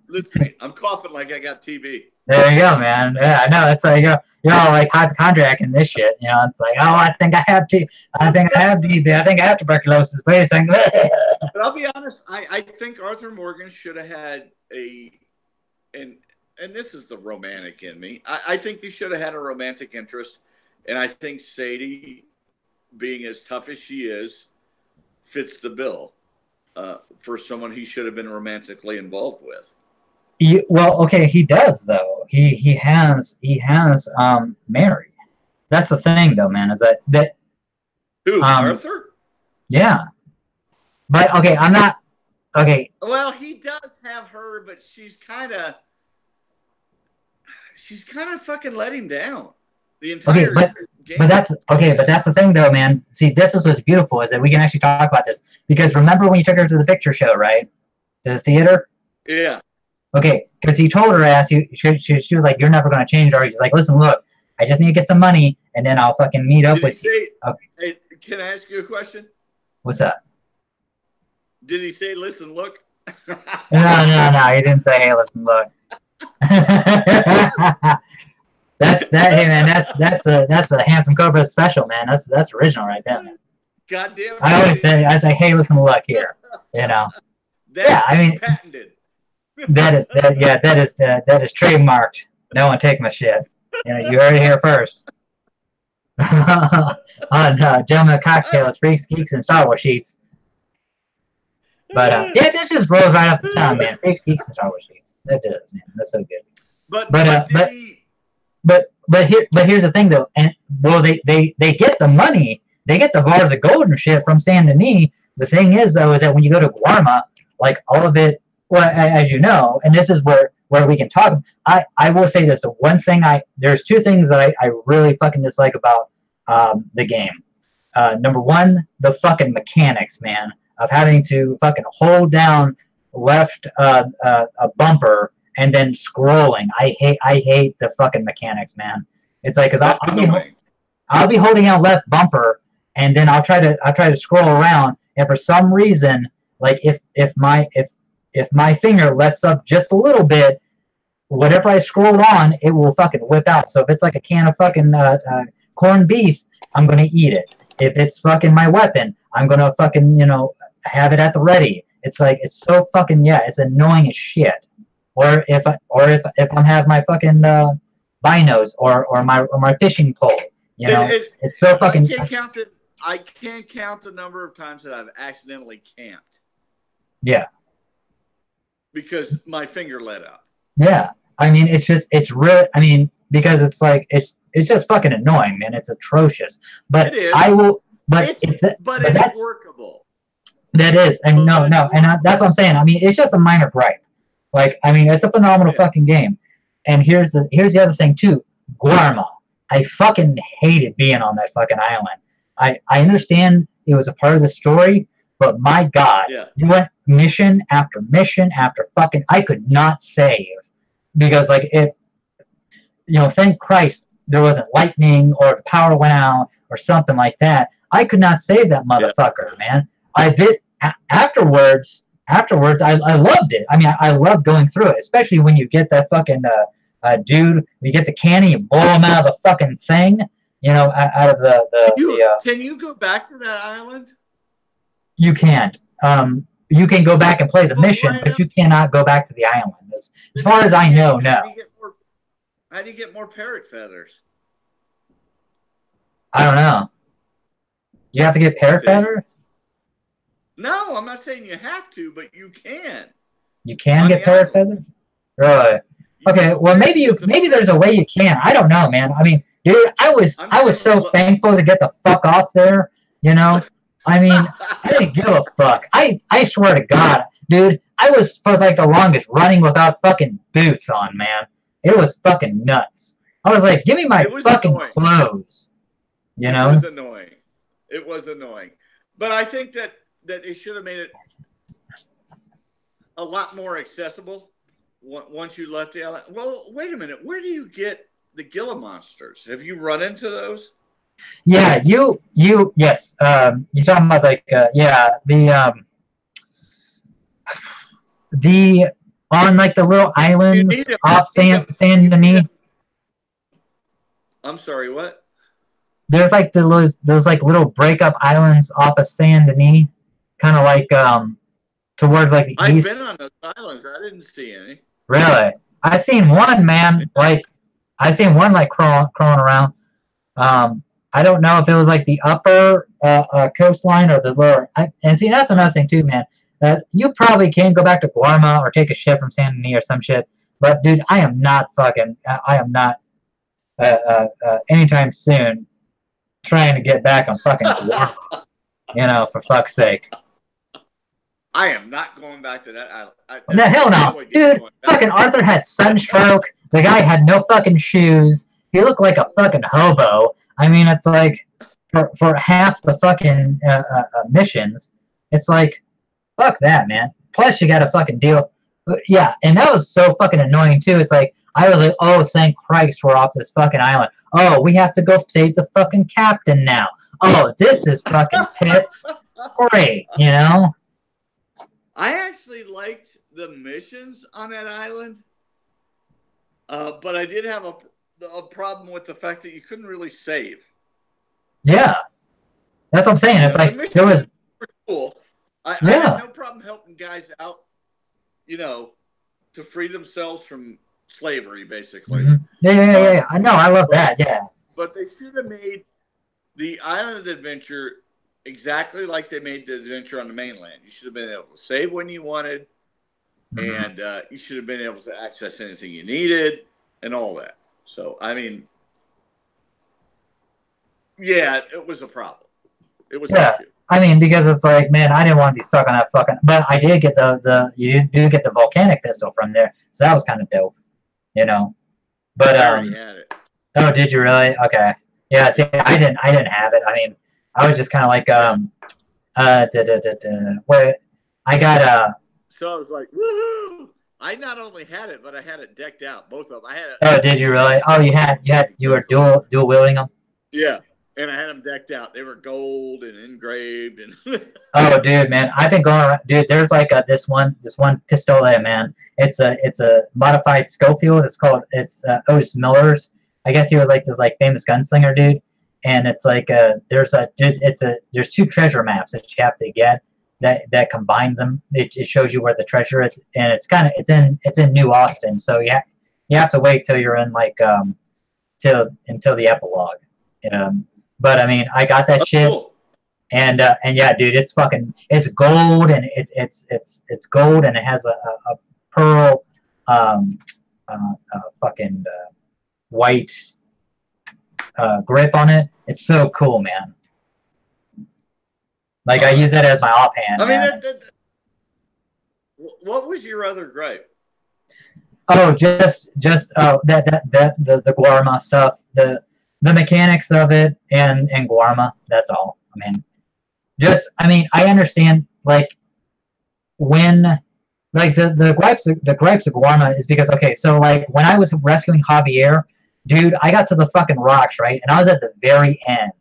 Listen, I'm coughing like I got TB. There you go, man. Yeah, I know. It's like you're all like hypochondriac in this shit. It's like, oh, I think I have TB. I think I have TB. I think I have tuberculosis. Wait a second. But I'll be honest. I think Arthur Morgan should have had and this is the romantic in me. I think he should have had a romantic interest, and I think Sadie, being as tough as she is, fits the bill. For someone he should have been romantically involved with. Well, okay, he does though. He has Mary. That's the thing, though, man. Is that who Arthur? Yeah, but okay, I'm not okay. Well, he does have her, but she's kind of fucking let him down the entire game. But that's the thing, though, man. See, this is what's beautiful is that we can actually talk about this because remember when you took her to the picture show, right? To the theater. Yeah. Okay, because he told her ass, she was like, "You're never gonna change, are you?" He's like, "Listen, look, I just need to get some money, and then I'll fucking meet up with you." Okay. Hey, can I ask you a question? What's that? Did he say, "Listen, look"? No. He didn't say, "Hey, listen, look." Hey man, that's a Handsome Cobra special, man. That's original right there, man. Goddamn. I always say, hey, listen, look here, I mean, patented. that is trademarked. No one take my shit. You know, you heard it here first. On Gentlemen of CocKtails, Freaks, Geeks, and Star Wars Sheets. But yeah, this just rolls right off the tongue, man. Freaks, Geeks, and Star Wars Sheets. That does, man. That's so good. But here's the thing though, and well, they get the money, they get the bars of gold and shit from Saint Denis. The thing is though, is that when you go to Guarma, like all of it, well, as you know, and this is where we can talk. I will say this: the one thing there's two things that I really fucking dislike about the game. Number one, the fucking mechanics, man, of having to fucking hold down left a bumper and then scrolling. I hate the fucking mechanics, man. It's like, cause I'll be holding out left bumper and then I'll try to scroll around, and for some reason, like if my finger lets up just a little bit, whatever I scrolled on, it will fucking whip out. So if it's like a can of fucking corned beef, I'm gonna eat it. If it's fucking my weapon, I'm gonna fucking, you know, have it at the ready. It's like, it's so fucking, yeah, it's annoying as shit. Or if I'm have my fucking binos or my fishing pole, you know, it's so fucking. I can't count the number of times that I've accidentally camped. Yeah. Because my finger let up. Yeah, I mean, it's real. I mean, because it's like it's just fucking annoying, man. It's atrocious. But it is. But it's workable. That is, and no, and that's what I'm saying. I mean, it's just a minor gripe. Like, I mean, it's a phenomenal fucking game. And here's the other thing too. Guarma. I fucking hated being on that fucking island. I understand it was a part of the story, but my God, you went mission after mission after fucking. I could not save because, like, thank Christ there wasn't lightning or the power went out or something like that. I could not save that motherfucker, man. I did afterwards. I loved it. I mean, I loved going through it, especially when you get that fucking dude. You get the cannon, you blow him out of the fucking thing. You know, out of can you go back to that island? You can't. You can go back and play the mission, but you cannot go back to the island. As far as I know, no. How do you get more parrot feathers? I don't know. You have to get parrot feathers? No, I'm not saying you have to, but you can. You can get parrot feathers? Really? Okay, well maybe there's a way you can. I don't know, man. I mean, dude, I was so thankful to get the fuck off there, you know? I mean, I didn't give a fuck. I swear to God, dude, I was for like the longest running without fucking boots on, man. It was fucking nuts. I was like, give me my fucking clothes. You know? It was annoying. But I think that they should have made it a lot more accessible once you left the island. Well, wait a minute. Where do you get the Gila monsters? Have you run into those? Yeah, yes. You're talking about like the on like the little islands off Saint Denis. I'm sorry, what? There's like those like little breakup islands off of Saint Denis, kind of like towards like the east. I've been on those islands. I didn't see any. Really? I seen one, man. Like I seen one like crawling around. I don't know if it was like the upper coastline or the lower. And see, that's another thing too, man. You probably can go back to Guarma or take a ship from Saint Denis or some shit. But dude, I am not anytime soon trying to get back on fucking Guarma. You know, for fuck's sake. I am not going back to that island. No, hell no. Dude, fucking Arthur had sunstroke. The guy had no fucking shoes. He looked like a fucking hobo. I mean, it's like, for half the fucking missions, it's like, fuck that, man. Plus, you gotta fucking deal. Yeah, and that was so fucking annoying, too. It's like, I was like, oh, thank Christ we're off this fucking island. Oh, we have to go save the fucking captain now. Oh, this is fucking tits. Great, you know? I actually liked the missions on that island, but I did have a problem with the fact that you couldn't really save. Yeah, that's what I'm saying. It's like there was cool. I had no problem helping guys out, you know, to free themselves from slavery, basically. Mm-hmm. Yeah. I know. I love that. Yeah. But they should have made the island adventure exactly like they made the adventure on the mainland. You should have been able to save when you wanted, and you should have been able to access anything you needed and all that. So, I mean, yeah, it was a problem. It was an issue. I mean, because it's like, man, I didn't want to be stuck on that fucking. But I did get you do get the volcanic pistol from there, so that was kind of dope, you know. But I already had it. Oh, did you really? Okay. Yeah. See, I didn't have it. I mean, I was just kind of like where I got So I was like, woohoo! I not only had it, but I had it decked out. Both of them. I had it. Oh, did you really? Oh, you were dual wielding them. Yeah. And I had them decked out. They were gold and engraved and. Oh, dude, man, I've been going around. Dude, there's like this one pistol there, man. It's a modified Schofield. It's Otis Miller's. I guess he was like this famous gunslinger dude. And it's like there's two treasure maps that you have to get that combine them. It shows you where the treasure is, and it's in New Austin. So you have to wait till you're in like until the epilogue. But I mean, I got that shit, cool. and yeah, dude, it's gold, and it's gold, and it has a pearl, fucking white grip on it. It's so cool, man. Like I use that as my offhand. I mean, what was your other gripe? Oh, just the Guarma stuff, the mechanics of it, and Guarma. That's all. I mean, I understand like when like the gripes of Guarma is because okay, so like when I was rescuing Javier, dude, I got to the fucking rocks, right, and I was at the very end.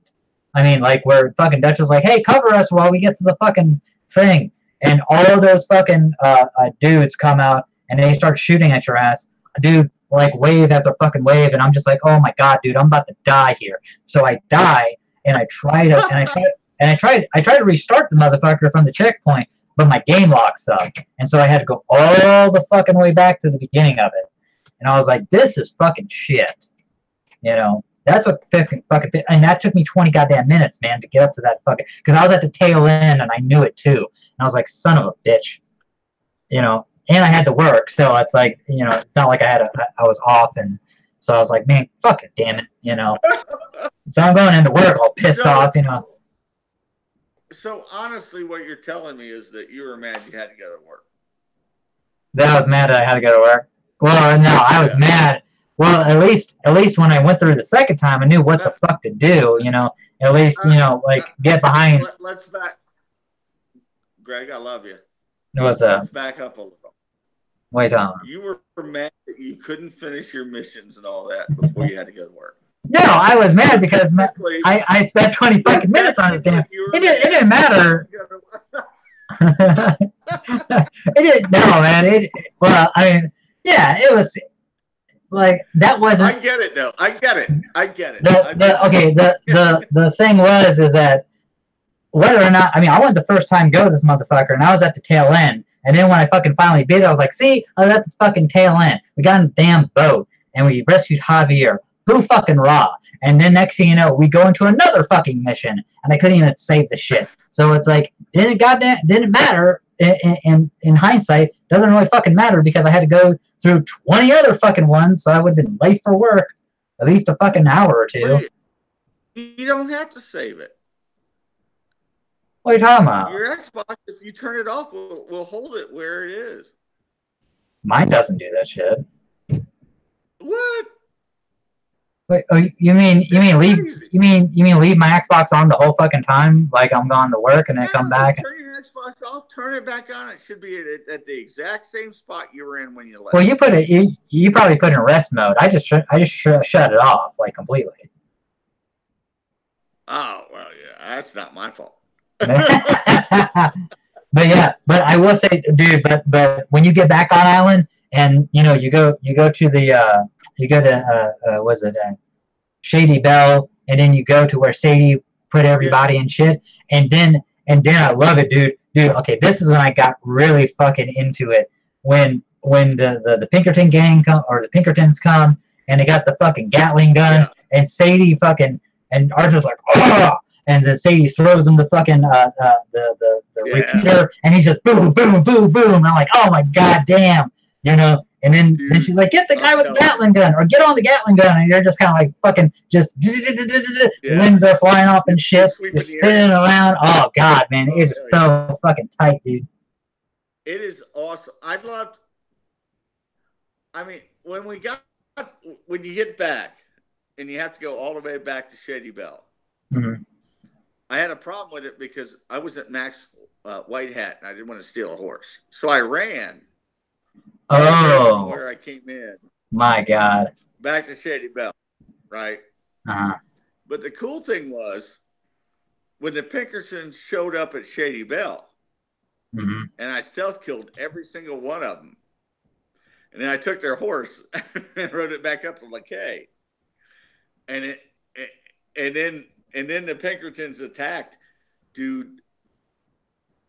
I mean, like where fucking Dutch was like, "Hey, cover us while we get to the fucking thing," and all of those fucking dudes come out and they start shooting at your ass, dude. Like wave after fucking wave, and I'm just like, oh my god, dude, I'm about to die here. So I die, and I try to restart the motherfucker from the checkpoint, but my game locks up, and so I had to go all the fucking way back to the beginning of it, and I was like, this is fucking shit, That's what fucking, and that took me 20 goddamn minutes, man, to get up to that fucking, because I was at the tail end, and I knew it too, and I was like, son of a bitch, And I had to work, so it's like, it's not like I was off, and so I was like, man, fuck it, damn it, So I'm going into work all pissed off, So honestly, what you're telling me is that you were mad you had to go to work. That I was mad that I had to go to work. Well, no, I was mad. Well, at least when I went through the second time, I knew what the fuck to do, At least, like get behind. Let's back. Greg, I love you. What's up? Let's back up a little. Wait on. You were mad that you couldn't finish your missions and all that before you had to go to work. No, I was mad because I spent 20 fucking minutes on this damn. It didn't matter. It didn't. No, man. Well, I mean, yeah, it was like that wasn't. I get it though. I get it. The thing is that whether or not, I wanted the first time go this motherfucker, and I was at the tail end. And then when I fucking finally beat it, I was like, see, I was at the fucking tail end. We got in the damn boat, and we rescued Javier. Who fucking raw? And then next thing you know, we go into another fucking mission, and I couldn't even save the shit. So it's like, didn't matter in hindsight. Doesn't really fucking matter because I had to go through 20 other fucking ones, so I would have been late for work at least a fucking hour or two. Wait, you don't have to save it. What are you talking about? Your Xbox, if you turn it off, will hold it where it is. Mine doesn't do that shit. What? Wait, oh, you mean leave my Xbox on the whole fucking time? Like I'm going to work and then come back? Turn your Xbox off, turn it back on. It should be at the exact same spot you were in when you left. Well, you probably put it in rest mode. I just shut it off like completely. Oh well, yeah, that's not my fault. But I will say, dude, but when you get back on island and you go to the was it Shady Bell, and then you go to where Sadie put everybody in shit, and then I love it, dude. Okay, this is when I got really fucking into it when the Pinkerton gang come, or the Pinkertons come, and they got the fucking Gatling gun, and Sadie fucking, and Arthur's like, oh, and then Sadie throws him the fucking the repeater, and he's just boom, boom, boom, boom. And I'm like, oh my god damn, you know. And then she's like, get the guy with the Gatling gun, or get on the Gatling gun, and you're just kind of like fucking just winds are flying off and shit. You're spinning around. Oh god, man, it is so fucking tight, dude. It is awesome. I mean, when you get back, and you have to go all the way back to Shady Belle. Mm-hmm. I had a problem with it because I was at Max White Hat, and I didn't want to steal a horse, so I ran. Oh, where I came in. My God. Back to Shady Belle, right? Uh-huh. But the cool thing was when the Pinkertons showed up at Shady Belle, mm-hmm. and I stealth killed every single one of them, and then I took their horse and rode it back up to LeKay, and then the Pinkertons attacked, dude.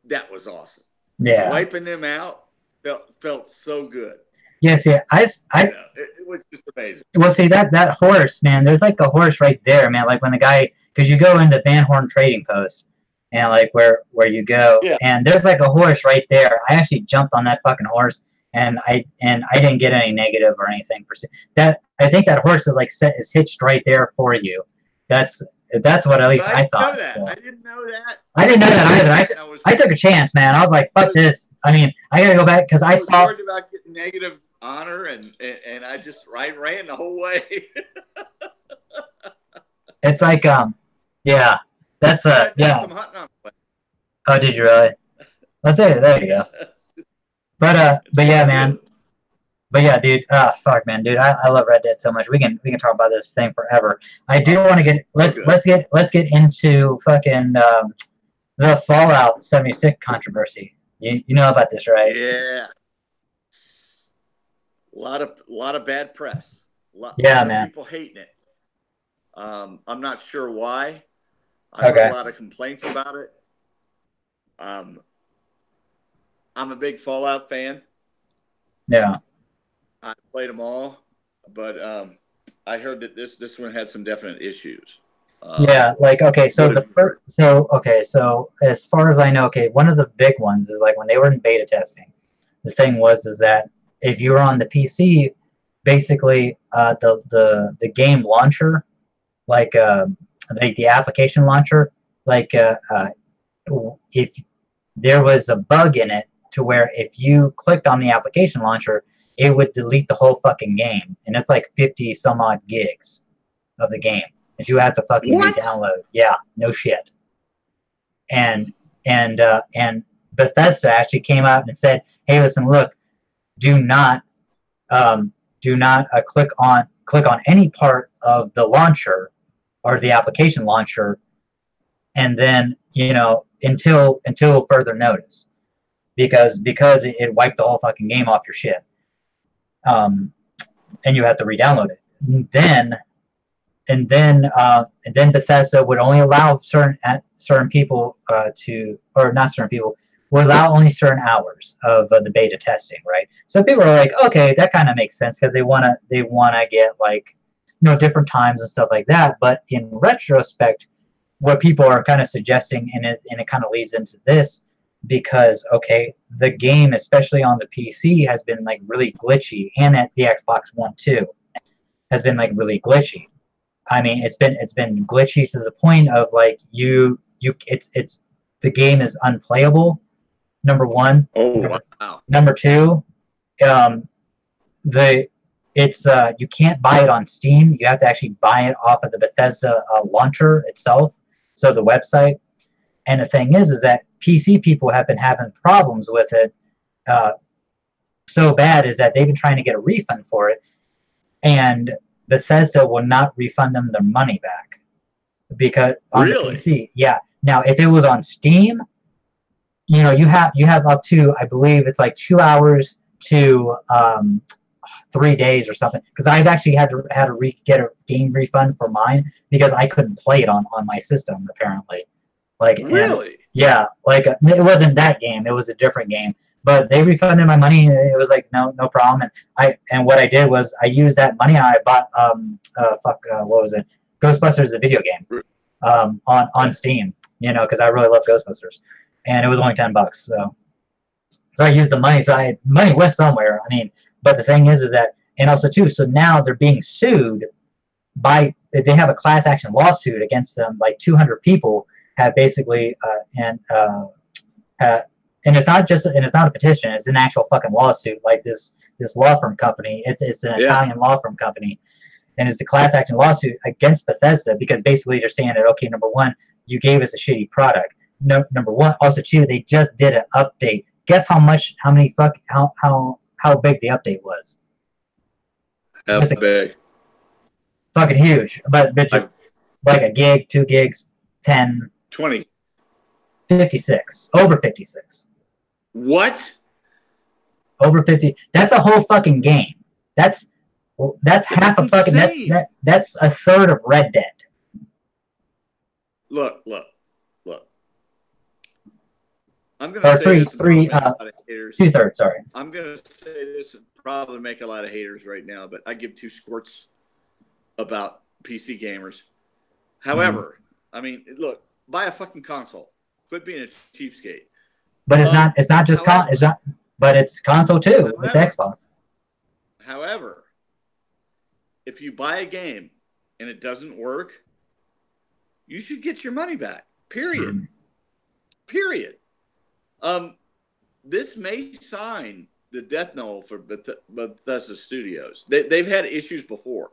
That was awesome. Yeah, wiping them out felt so good. Yes, yeah. It was just amazing. Well, see that horse, man. There's like a horse right there, man. Like when the guy, because you go into Van Horn Trading Post, and like where you go, and there's like a horse right there. I actually jumped on that fucking horse, and I didn't get any negative or anything for that. I think that horse is hitched right there for you. That's what at least I thought. So. I didn't know that. I didn't know that either. I took a chance, man. I was like, fuck this. I mean, I gotta go back because I saw. Worried about getting negative honor, and I ran the whole way. It's like yeah, that's yeah. Some hunting on the way. Oh, did you really? Let's say there you go. But yeah, man. But yeah, dude. Fuck, man, dude. I love Red Dead so much. We can talk about this thing forever. I do want to get let's get into fucking the Fallout 76 controversy. You know about this, right? Yeah. A lot of bad press. Man. Of people hating it. I'm not sure why. I've heard a lot of complaints about it. I'm a big Fallout fan. Yeah. I played them all, but I heard that this one had some definite issues. So as far as I know, one of the big ones is like when they were in beta testing, the thing was that if you were on the PC, basically the game launcher, like the application launcher, if there was a bug in it to where if you clicked on the application launcher, it would delete the whole fucking game, and it's like 50 some odd gigs of the game that you have to fucking re-download. Yeah, no shit. And Bethesda actually came out and said, "Hey, listen, look, do not click on any part of the launcher or the application launcher, and then until further notice, because it wiped the whole fucking game off your shit." And you have to re-download it. And then Bethesda would only allow certain people would allow only certain hours of the beta testing, right? So people are like, okay, that kind of makes sense because they wanna get different times and stuff like that. But in retrospect, what people are kind of suggesting, and it kind of leads into this. Because the game, especially on the PC, has been like really glitchy, and at the Xbox One too, has been like really glitchy. I mean, it's been glitchy to the point of like it's the game is unplayable. Number one. Oh wow. Number two, you can't buy it on Steam. You have to actually buy it off of the Bethesda launcher itself. So the website. And the thing is that PC people have been having problems with it so bad is that they've been trying to get a refund for it, and Bethesda will not refund them their money back because on the PC. Yeah. Now, if it was on Steam, you have up to, I believe it's like 2 hours to 3 days or something. Because I've actually had to get a game refund for mine because I couldn't play it on my system apparently. Like, really? Yeah, like it wasn't that game; it was a different game. but they refunded my money. And it was like no problem. And what I did was I used that money. I bought what was it? Ghostbusters, the video game, on Steam. You know, because I really love Ghostbusters, and it was only $10. So I used the money. So money went somewhere. I mean, but the thing is that, and also too. So now they're being sued by. They have a class action lawsuit against them. Like 200 people have basically and it's not a petition. It's an actual fucking lawsuit. Like this law firm company. It's an Italian law firm company, and it's a class action lawsuit against Bethesda because basically they're saying that okay, number one, you gave us a shitty product. No, number one, also two, they just did an update. Guess how big the update was? How big? Fucking huge, but just like a gig, 2 gigs, 10, 20, 56, over 56. What? Over 50. That's a whole fucking game. That's half a fucking. That's a third of Red Dead. Look. I'm gonna say three. 2/3. Sorry. I'm gonna say this would probably make a lot of haters right now, but I give 2 squirts about PC gamers. However, I mean, look, buy a fucking console. Quit being a cheapskate. But it's not just but it's console too. It's Xbox. However, if you buy a game and it doesn't work, you should get your money back. Period. Period. This may sign the death knell for Bethesda Studios. They've had issues before.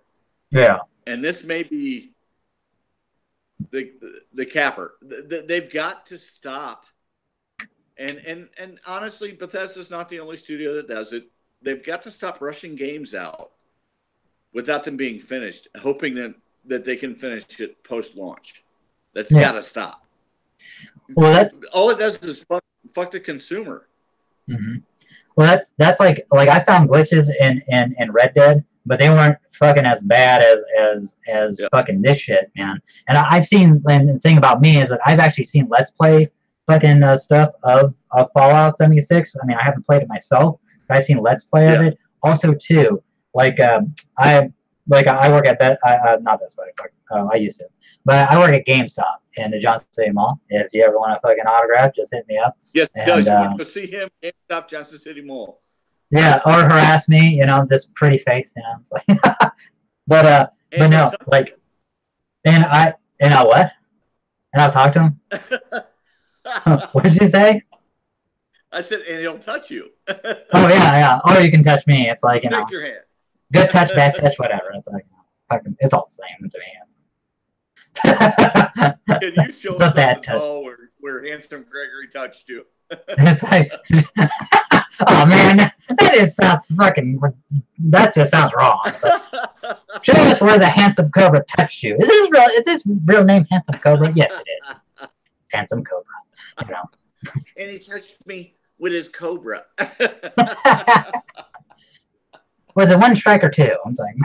Yeah. And this may be the capper. They've got to stop. And honestly, Bethesda's not the only studio that does it. They've got to stop rushing games out without them being finished, hoping that they can finish it post-launch. That's got to stop. Well, all it does is fuck the consumer. Mm-hmm. Well, that's like I found glitches in Red Dead, but they weren't fucking as bad as fucking this shit, man. And I've seen, and the thing about me is that I've actually seen Let's Play fucking stuff of Fallout 76. I mean, I haven't played it myself, but I've seen Let's Play of it. Also, too, like I work at not Best Buy, I used to, but I work at GameStop in the Johnson City Mall. If you ever want a fucking autograph, just hit me up. Yes, you want to see him GameStop Johnson City Mall. Yeah, or harass me, you know, this pretty face, you know. It's like, but no, like, and I'll what? And I'll talk to him. What did you say? I said, and he'll touch you. Oh yeah. Or you can touch me. It's like, you know, your hand. Good touch, bad touch, whatever. It's like, fucking, it's all the same to me. Can you show us the ball where Handsome Gregory touched you? It's like, oh man, that just sounds wrong. Show us where the Handsome Cobra touched you. Is this real name Handsome Cobra? Yes, it is. Handsome Cobra. You know. And he touched me with his Cobra. Was it 1 strike or 2? I'm saying.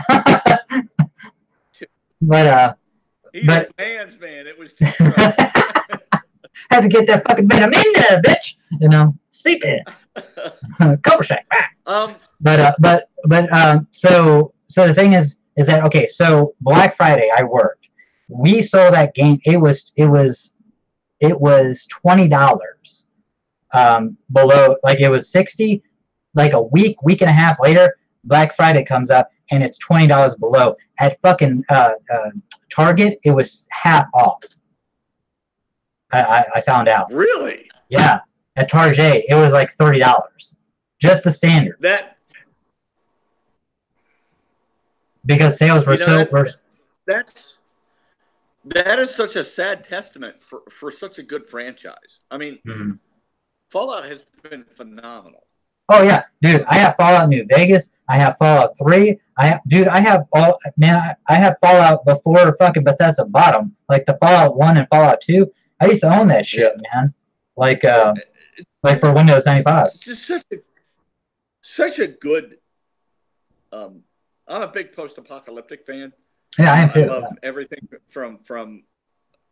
He's a man's man. It was 2 strikes. Had to get that fucking venom in there, bitch. You know, sleep in. Cobra Shack. So the thing is that okay? So Black Friday, I worked. We sold that game. It was $20 below. Like it was 60. Like a week and a half later, Black Friday comes up and it's $20 below. At fucking Target, it was half off. I found out. Really? Yeah. At Target, it was like $30. Just the standard. Because sales were that is such a sad testament for such a good franchise. I mean, Fallout has been phenomenal. Oh yeah, dude! I have Fallout New Vegas. I have Fallout 3. I have Fallout before fucking Bethesda bought them. Like the Fallout 1 and Fallout 2. I used to own that shit, man. Like for Windows 95. It's just such a good. I'm a big post-apocalyptic fan. Yeah, I am too. I love everything from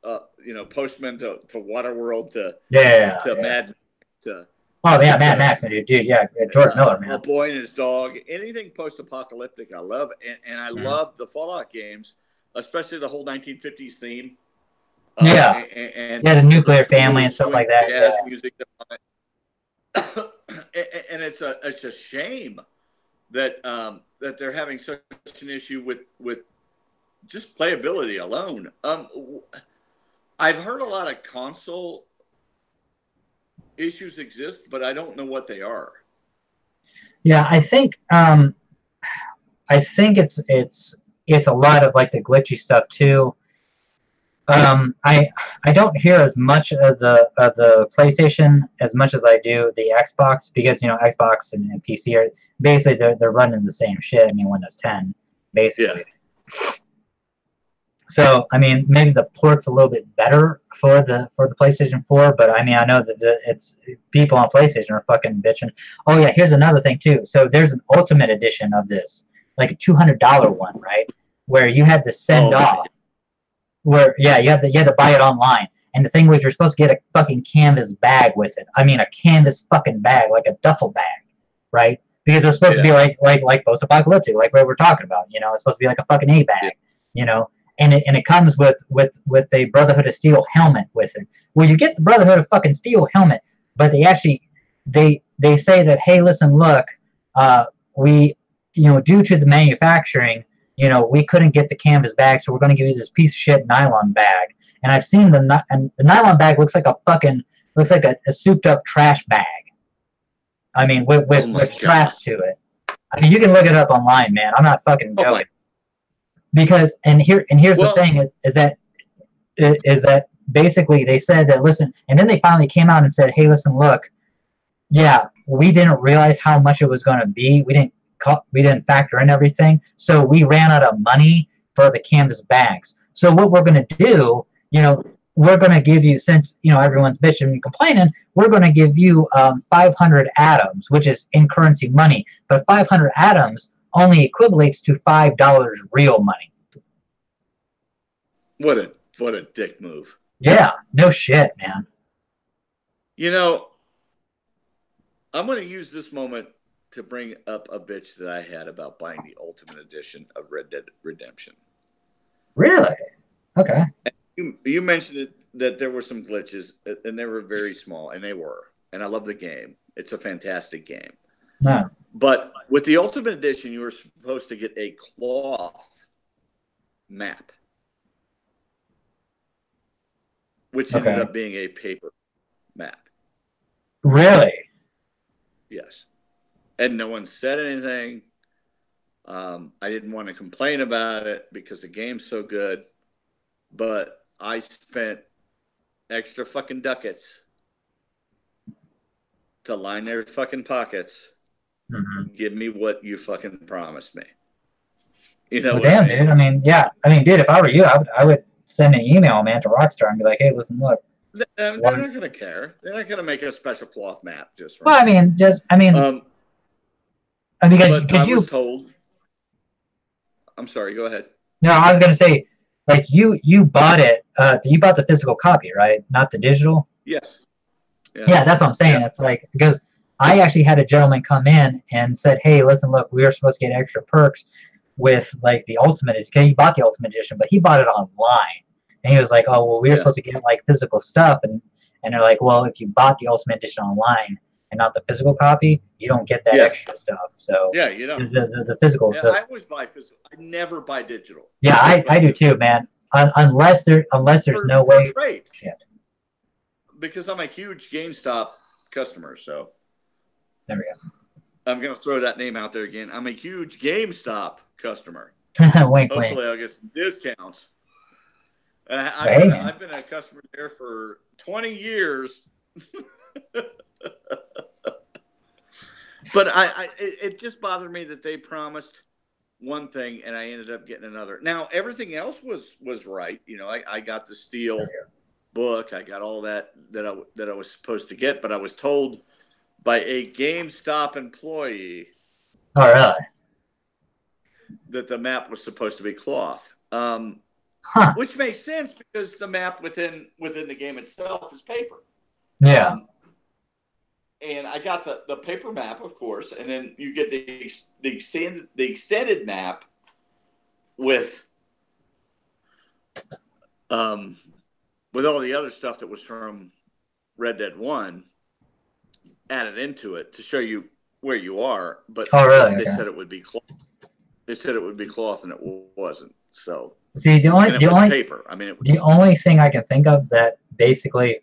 Postman to Waterworld to Mad to Oh yeah, Mad Max, dude. Yeah, George Miller, A man. Boy and His Dog, anything post-apocalyptic, I love, and I love the Fallout games, especially the whole 1950s theme. Yeah, and the nuclear family cool and stuff swing like that. jazz Yeah. music, and it's a shame that that they're having such an issue with just playability alone. I've heard a lot of console issues exist, but I don't know what they are. Yeah, I think it's a lot of like the glitchy stuff too. I don't hear as much as the PlayStation as much as I do the Xbox, because Xbox and PC are basically they're running the same shit. I mean, Windows 10 basically. Yeah. So I mean, maybe the port's a little bit better for the PlayStation 4, but I mean, I know that it's people on PlayStation are fucking bitching. Oh yeah, here's another thing too. So there's an Ultimate Edition of this, like a $200 one, right? Where you had to send off. Where you had to buy it online, and the thing was you're supposed to get a fucking canvas bag with it. I mean, a canvas fucking bag, like a duffel bag, right? Because it's supposed to be like post-apocalyptic, like what we're talking about. It's supposed to be like a fucking A bag, and it comes with a Brotherhood of Steel helmet with it. Well, you get the Brotherhood of fucking Steel helmet, but they actually they say that, hey, listen, look, we due to the manufacturing, we couldn't get the canvas bag, so we're going to give you this piece of shit nylon bag. And I've seen the nylon bag looks like a souped up trash bag. I mean, with straps to it. I mean, you can look it up online, man. I'm not fucking joking. Because here's the thing is that basically they said that, listen, and then they finally came out and said, hey, listen, look, yeah, we didn't realize how much it was going to be. We didn't factor in everything, so we ran out of money for the canvas bags. So what we're going to do, we're going to give you, since everyone's bitching and complaining, we're going to give you 500 atoms, which is in currency money, but 500 atoms only equivalates to $5 real money. What a dick move. Yeah, no shit, man. I'm going to use this moment to bring up a bitch that I had about buying the Ultimate Edition of Red Dead Redemption. Really? Okay. You mentioned it, that there were some glitches, and they were very small, and they were. And I love the game. It's a fantastic game. No. But with the Ultimate Edition, you were supposed to get a cloth map, which ended up being a paper map. Really? Yes. And no one said anything. I didn't want to complain about it because the game's so good. But I spent extra fucking ducats to line their fucking pockets. Mm-hmm. Give me what you fucking promised me. Damn, dude. I mean, yeah. I mean, dude, if I were you, I would send an email, man, to Rockstar and be like, hey, listen, look. They're not going to care. They're not going to make a special cloth map just for me. Because I was told. I'm sorry. Go ahead. No, I was going to say, like, you bought it. You bought the physical copy, right? Not the digital. Yes. Yeah, that's what I'm saying. Yeah. It's like, because I actually had a gentleman come in and said, hey, listen, look, we were supposed to get extra perks with like the Ultimate Edition. Okay, he bought the Ultimate Edition, but he bought it online. And he was like, oh, well, we were supposed to get like physical stuff. And they're like, well, if you bought the Ultimate Edition online and not the physical copy, you don't get that extra stuff. So yeah, you don't. The physical. Yeah, I always buy physical. I never buy digital. Yeah, I do too, man. Unless there's no way. Trade. Shit. Because I'm a huge GameStop customer, so. There we go. I'm going to throw that name out there again. I'm a huge GameStop customer. Wink, Hopefully wink. I'll get some discounts. I've been a customer there for 20 years. But it just bothered me that they promised one thing and I ended up getting another. Now, everything else was right. I got the Steel book. I got all that I was supposed to get, but I was told by a GameStop employee that the map was supposed to be cloth. Which makes sense because the map within the game itself is paper. Yeah. and I got the paper map, of course, and then you get the extended map with all the other stuff that was from Red Dead 1 added into it to show you where you are. But they said it would be cloth. They said it would be cloth, and it wasn't. So see, the only paper. I mean, the only thing I can think of that basically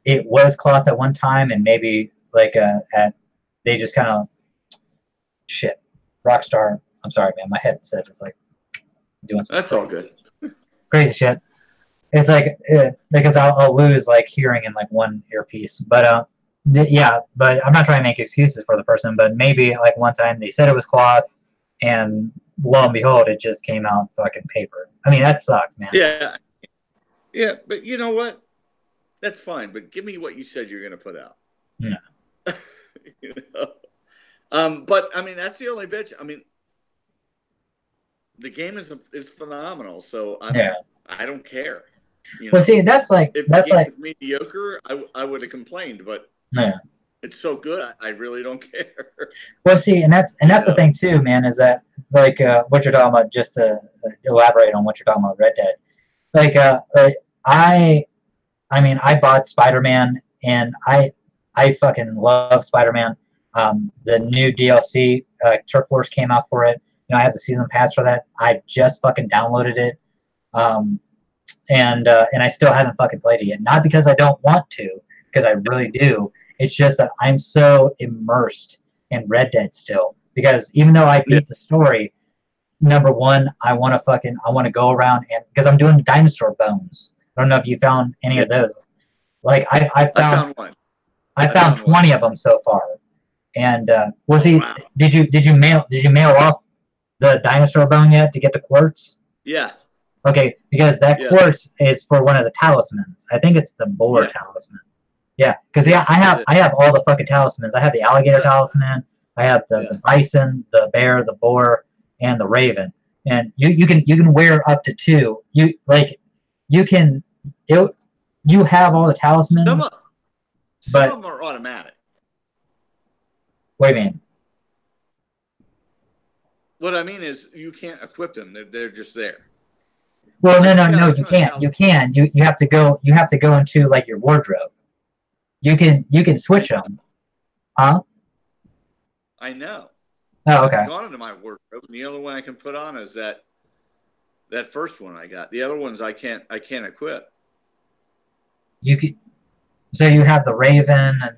it was cloth at one time, and maybe like they just kind of shit. Rockstar. I'm sorry, man. My headset is like doing some. That's all good. Crazy shit. It's like because I'll lose like hearing in like one earpiece, but yeah. But I'm not trying to make excuses for the person, but maybe like one time they said it was cloth, and lo and behold, it just came out fucking paper. I mean, that sucks, man. Yeah, yeah. But you know what? That's fine. But give me what you said you're going to put out. Yeah. You know? But I mean, that's the only bitch. I mean, the game is phenomenal. So I don't care. You know? Well, see, that's like if the game was mediocre, I would have complained. But it's so good, I really don't care. Well, see, and that's the thing too, man. Is that like what you're talking about? Just to elaborate on what you're talking about, Red Dead. Like I mean, I bought Spider-Man, and I fucking love Spider-Man. The new DLC, Turf Wars came out for it. You know, I have the season pass for that. I just fucking downloaded it, and I still haven't fucking played it yet. Not because I don't want to, because I really do. It's just that I'm so immersed in Red Dead still. Because even though I beat the story, number one, I want to go around and because I'm doing dinosaur bones. I don't know if you found any of those. Like I found one. I found 20 of them so far. And did you mail off the dinosaur bone yet to get the quartz? Yeah. Okay, because that quartz is for one of the talismans. I think it's the boar talisman. Yeah, because I have all the fucking talismans. I have the alligator talisman. I have the bison, the bear, the boar, and the raven. And you can wear up to 2. You have all the talismans. Some of them are automatic. What do you mean? What I mean is you can't equip them. They're just there. Well, no, you can't. You can. You have to go. You have to go into like your wardrobe. You can switch them. Huh? I know. Oh, okay. I've gone into my wardrobe, and the other one I can put on is that first one I got. The other ones I can't equip. So you have the raven and.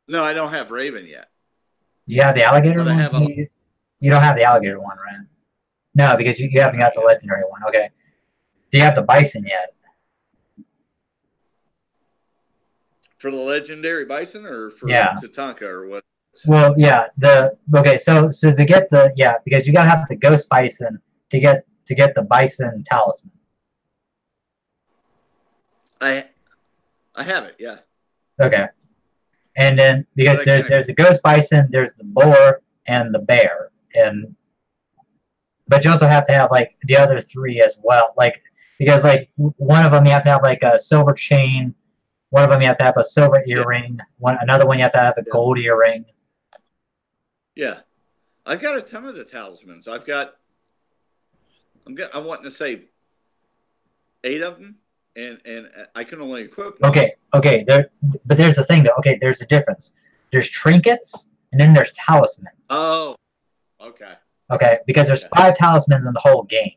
No, I don't have raven yet. You have the alligator one. You don't have the alligator one, right? No, because you haven't got the legendary one. Okay. Do you have the bison yet? For the legendary bison, or for Tatanka, or what? Well, yeah. So to get because you gotta have the ghost bison to get the bison talisman. I have it, yeah. Okay. And then because there's the ghost bison, there's the boar and the bear, but you also have to have like the other 3 as well, like because like one of them you have to have like a silver chain, one of them you have to have a silver earring, another one you have to have a gold earring. Yeah, I've got a ton of the talismans. I'm wanting to say 8 of them. And I can only equip one. Okay. But there's a thing though. Okay, there's a difference. There's trinkets and then there's talismans. Oh, okay. Okay, because there's 5 talismans in the whole game.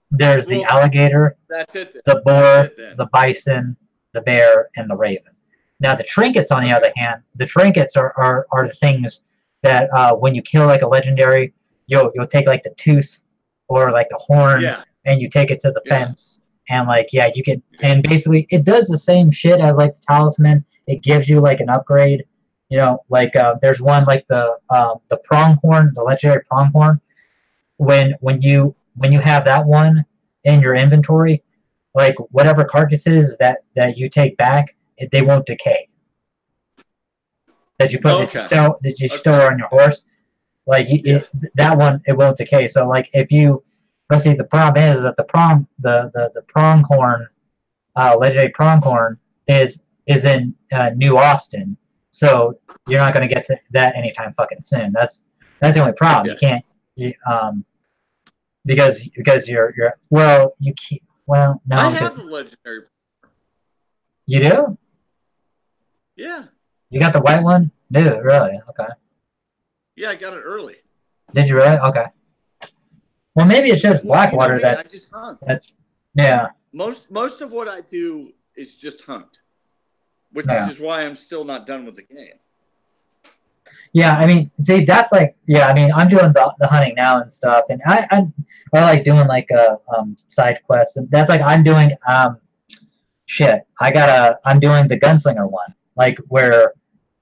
There's the alligator, that's it. The boar, the bison, the bear, and the raven. Now the trinkets, on the other hand, the trinkets are the things that when you kill like a legendary, you'll take like the tooth or like the horn, and you take it to the fence. And like you can, and basically it does the same shit as like the talisman. It gives you like an upgrade, you know. Like there's one like the pronghorn, the legendary pronghorn. When you have that one in your inventory, like whatever carcasses that you take back, they won't decay. That you put that you store on your horse, like that one, it won't decay. So like if you let's see, the problem is that the pronghorn, legendary pronghorn, is in New Austin, so you're not going to get to that anytime fucking soon. That's the only problem. Yeah. You can't because you're well you can't well no I have the legendary. You do? Yeah. You got the white one? No, really? Okay. Yeah, I got it early. Did you really? Okay. Well, maybe it's just Blackwater. I just hunt. Yeah. Most of what I do is just hunt, which is why I'm still not done with the game. Yeah, I mean, see, that's like, yeah, I mean, I'm doing the hunting now and stuff, and I like doing like side quests, and that's like I'm doing I'm doing the gunslinger one, like where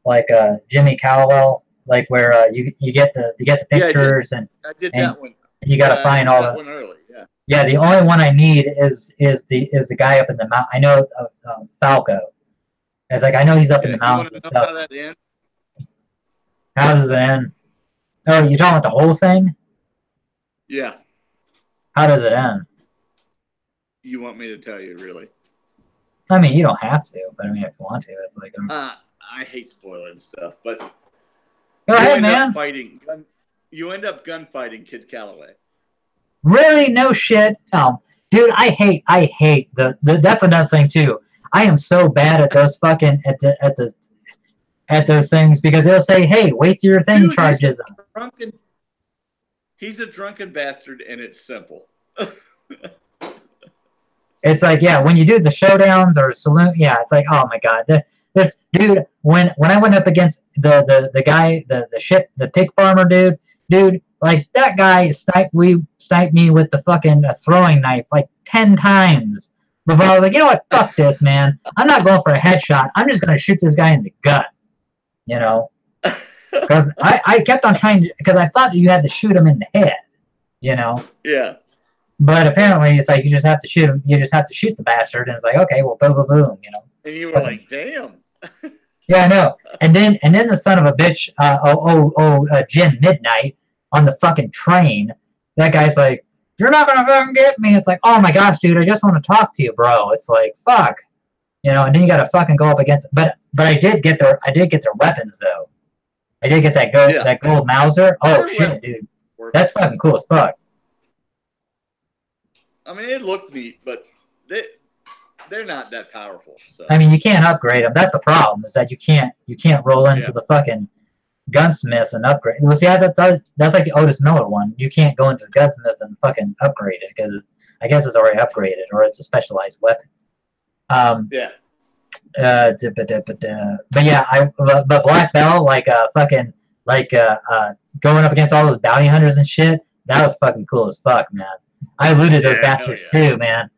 like Jimmy Callowell, like where you get the pictures and I did that one. You got to find all that one early. Yeah. Yeah, the only one I need is the guy up in the mountain. I know Falco. It's like I know he's up in the mountains and stuff. How that ends? How does it end? Oh, you talking about the whole thing? Yeah. How does it end? You want me to tell you, really? I mean, you don't have to, but I mean, if you want to, it's like. I hate spoiling stuff, but. Go ahead, man. You end up gunfighting Kid Calloway. Really? No shit. Dude, I hate the that's another thing too. I am so bad at those fucking at those things because they'll say, "Hey, wait till your thing charges." He's a drunken bastard, and it's simple. It's like, yeah, when you do the showdowns or saloon, yeah, it's like, oh my god, dude. When I went up against the guy, the pig farmer dude, like that guy sniped me with the fucking throwing knife like 10 times before I was like, you know what, fuck this, man. I'm not going for a headshot. I'm just gonna shoot this guy in the gut, you know. Because I kept on trying to, because I thought you had to shoot him in the head, you know. Yeah. But apparently, it's like you just have to shoot him. You just have to shoot the bastard, and it's like, okay, well, boom, boom, boom, you know. And you were like, damn. Yeah, I know. And then the son of a bitch, Jim Midnight on the fucking train. That guy's like, you're not gonna fucking get me. It's like, oh my gosh, dude, I just want to talk to you, bro. It's like, fuck, you know. And then you gotta fucking go up against. But I did get their weapons though. I did get that gold Mauser. Oh shit, dude, that's fucking cool as fuck. I mean, it looked neat, but they're not that powerful. So. I mean, you can't upgrade them. That's the problem, is that you can't roll into the fucking gunsmith and upgrade. Well, see, that's like the Otis Miller one. You can't go into the gunsmith and fucking upgrade it because I guess it's already upgraded or it's a specialized weapon. Yeah. But yeah, but Black Belt, like fucking going up against all those bounty hunters and shit. That was fucking cool as fuck, man. I looted those bastards too, man.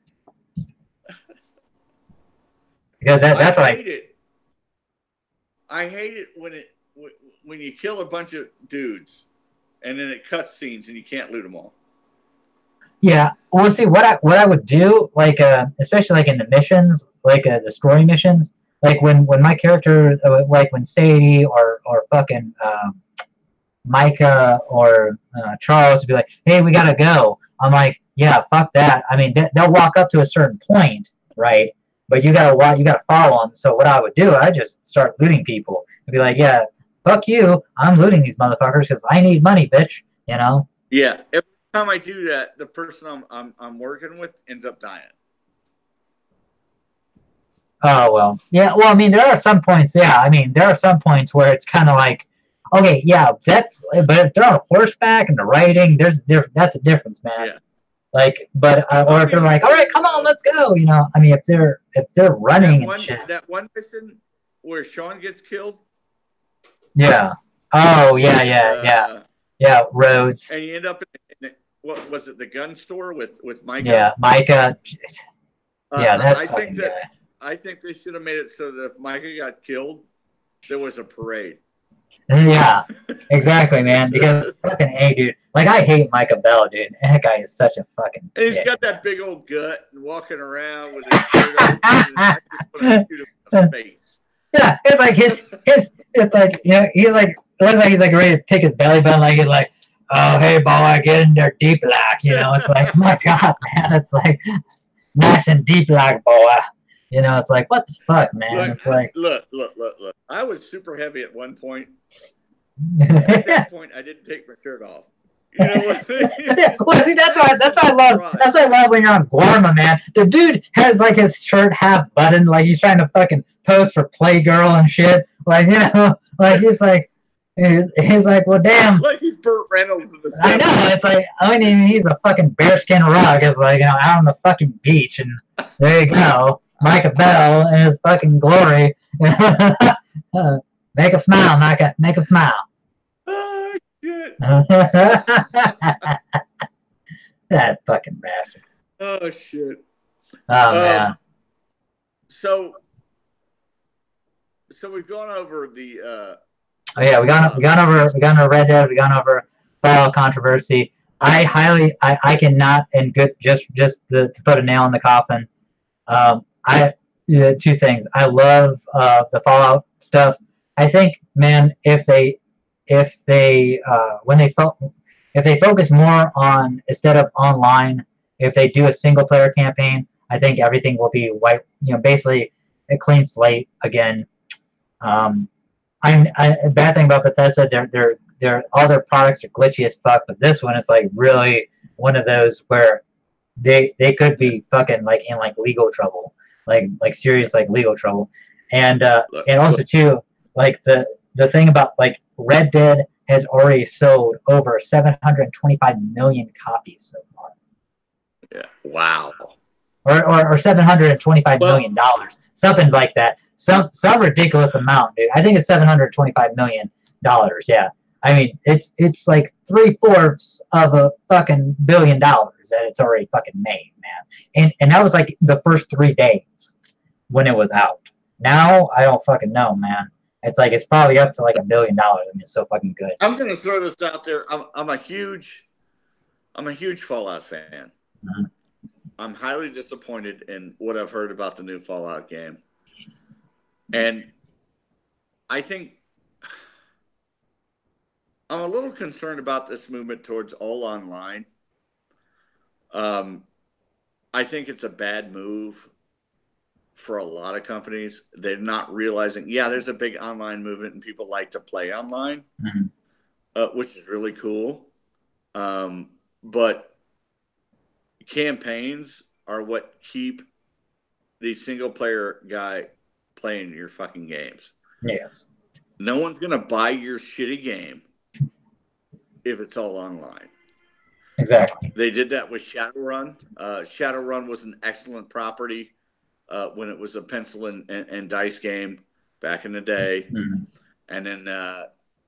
Because that's I like. hate it. I hate it when you kill a bunch of dudes, and then it cuts scenes and you can't loot them all. Yeah, well, see what I would do, like especially like in the missions, like the story missions, like when my character, like when Sadie or fucking Micah or Charles would be like, hey, we gotta go. I'm like, yeah, fuck that. I mean, they'll walk up to a certain point, right? But you gotta follow them. So what I would do, I just start looting people. I'd be like, yeah, fuck you. I'm looting these motherfuckers because I need money, bitch. You know? Yeah. Every time I do that, the person I'm working with ends up dying. Oh well, yeah. Well, I mean, there are some points. Yeah, I mean, there are some points where it's kind of like, okay, yeah, but if they're on horseback and the riding, that's a difference, man. Yeah. Like, but or if they're like, all right, come on, let's go. You know, I mean, if they're running and shit. That one mission where Sean gets killed. Yeah. Oh yeah. Rhodes. And you end up in what was it? The gun store with Micah. Yeah, Micah. Yeah, that's I think they should have made it so that if Micah got killed, there was a parade. Yeah, exactly, man. Because fucking A, dude. Like, I hate Micah Bell, dude. That guy is such a fucking. And he's got that big old gut and walking around with his shirt open. And I just want to shoot him in the face. Yeah, it's like it's like, you know, he's like, it looks like he's like ready to pick his belly button, like he's like, oh hey boy, get in there deep like, you know. It's like, my God, man, it's like nice and deep like, boy. You know, it's like, what the fuck, man? Look, It's like, look. I was super heavy at one point. At that point, I didn't take my shirt off. You know what I mean? Well, see, that's why I love. That's why I love when you're on Gorma, man. The dude has like his shirt half buttoned, like he's trying to fucking pose for Playgirl and shit. Like, you know, like he's like, well, damn. Like he's Burt Reynolds in the I know. It's like, I mean, he's a fucking bearskin rug. It's like, you know, out on the fucking beach, and there you go, Micah Bell in his fucking glory. Make a smile, Micah. Make a smile. Oh shit! That fucking bastard. Oh shit! Oh man. So we've gone over the. Oh yeah, we gone over Red Dead. We gone over Fallout controversy. I cannot, and good, just to put a nail in the coffin. Two things. I love the Fallout stuff. I think, man, if they focus more on, instead of online, if they do a single player campaign, I think everything will be white. You know, basically a clean slate again. Bad thing about Bethesda, they're all their products are glitchy as fuck, but this one is like really one of those where they could be fucking like in like legal trouble, like serious like legal trouble, and also too, like the thing about like Red Dead has already sold over 725 million copies so far. Yeah. Wow. Or $725 million, something like that. Some ridiculous amount, dude. I think it's $725 million. Yeah, I mean it's like 3/4 of a fucking $1 billion that it's already fucking made, man. And that was like the first 3 days when it was out. Now I don't fucking know, man. It's like it's probably up to like $1 billion. I mean, it's so fucking good. I'm gonna throw this out there. I'm a huge Fallout fan. Mm-hmm. I'm highly disappointed in what I've heard about the new Fallout game. And I think I'm a little concerned about this movement towards all online. I think it's a bad move for a lot of companies. They're not realizing, there's a big online movement and people like to play online, which is really cool. But campaigns are what keep the single player guy playing your fucking games. Yes. No one's going to buy your shitty game if it's all online. Exactly. They did that with Shadowrun. Shadowrun was an excellent property when it was a pencil and dice game back in the day. Mm-hmm. And then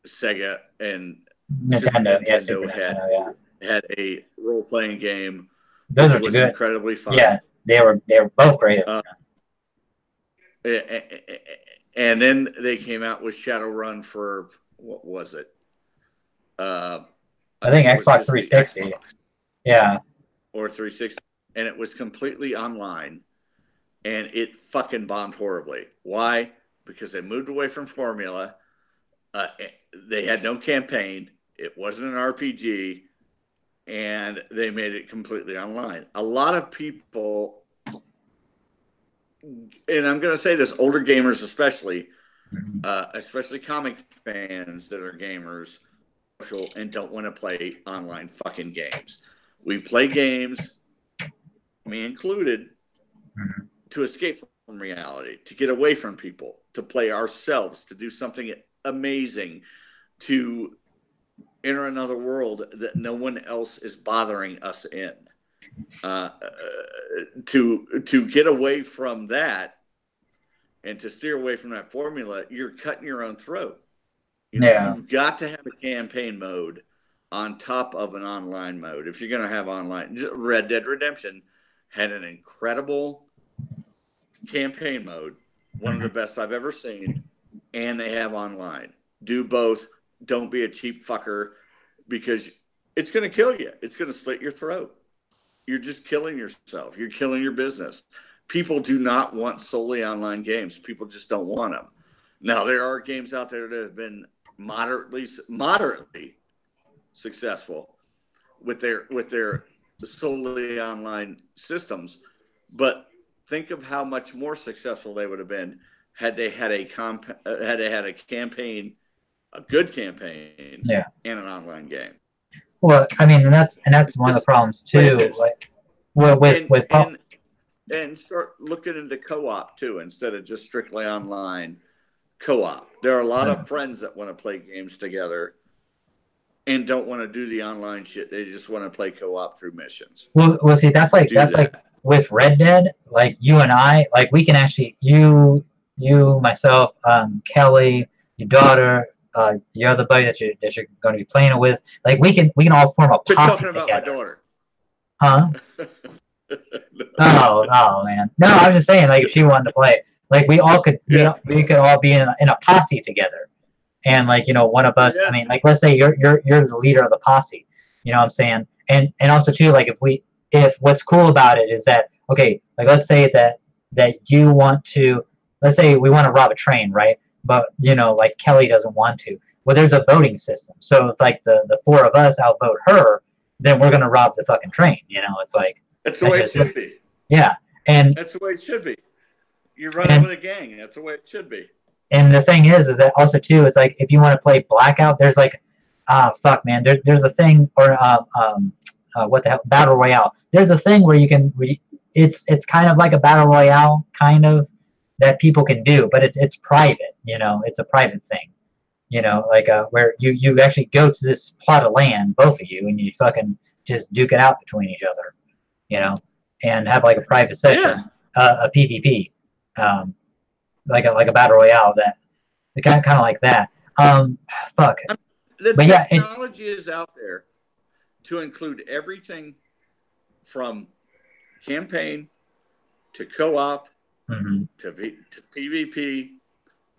Sega and Nintendo had a role-playing game. Those which was good. Incredibly fun. Yeah, they were both great. And then they came out with Shadowrun for, what was it? I think Xbox 360. Xbox. Yeah. Or 360. And it was completely online. And it fucking bombed horribly. Why? Because they moved away from formula. They had no campaign. It wasn't an RPG. And they made it completely online. A lot of people, and I'm going to say this, older gamers especially comic fans that are gamers and don't want to play online fucking games. We play games, me included, to escape from reality, to get away from people, to play ourselves, to do something amazing, to enter another world that no one else is bothering us in. To get away from that and to steer away from that formula, you're cutting your own throat. You've got to have a campaign mode on top of an online mode. If you're going to have online, Red Dead Redemption had an incredible campaign mode, one of the best I've ever seen, and they have online. Do both. Don't be a cheap fucker, because it's going to kill you. It's going to slit your throat. You're just killing yourself. You're killing your business. People do not want solely online games. People just don't want them. Now, there are games out there that have been moderately successful with their solely online systems, but think of how much more successful they would have been had they had a campaign, a good campaign, Yeah. and an online game. Well, I mean, and that's one of the problems too. Like, well, and start looking into co-op too instead of just strictly online co-op. There are a lot of friends that want to play games together and don't want to do the online shit. They just want to play co-op through missions. Well, see, that's like with Red Dead. Like you and I, like we can actually you, myself, Kelly, your daughter, your other buddy that you're going to be playing it with. Like we can all form a posse talking about together. My daughter. Huh? oh man. No, I was just saying, like if she wanted to play, like we all could, we could all be in a posse together, and like one of us. I mean, like let's say you're the leader of the posse. You know what I'm saying? And also too, like if what's cool about it is that okay, like let's say that you want to, let's say we want to rob a train, right? But like Kelly doesn't want to. Well, there's a voting system, so it's like the four of us outvote her, then we're gonna rob the fucking train. It's like that's the way it should be. Yeah, and that's the way it should be. You're running with a gang. That's the way it should be. And the thing is that also too, it's like if you want to play Blackout, there's like, fuck man, there's a thing or what the hell, Battle Royale. There's a thing where you can, it's kind of like a Battle Royale kind of that people can do, but it's private. It's a private thing. Like where you actually go to this plot of land, both of you, and you fucking just duke it out between each other. And have like a private session, a PvP, like a battle royale that kind of like that. Fuck. The technology is out there to include everything from campaign to co-op to PvP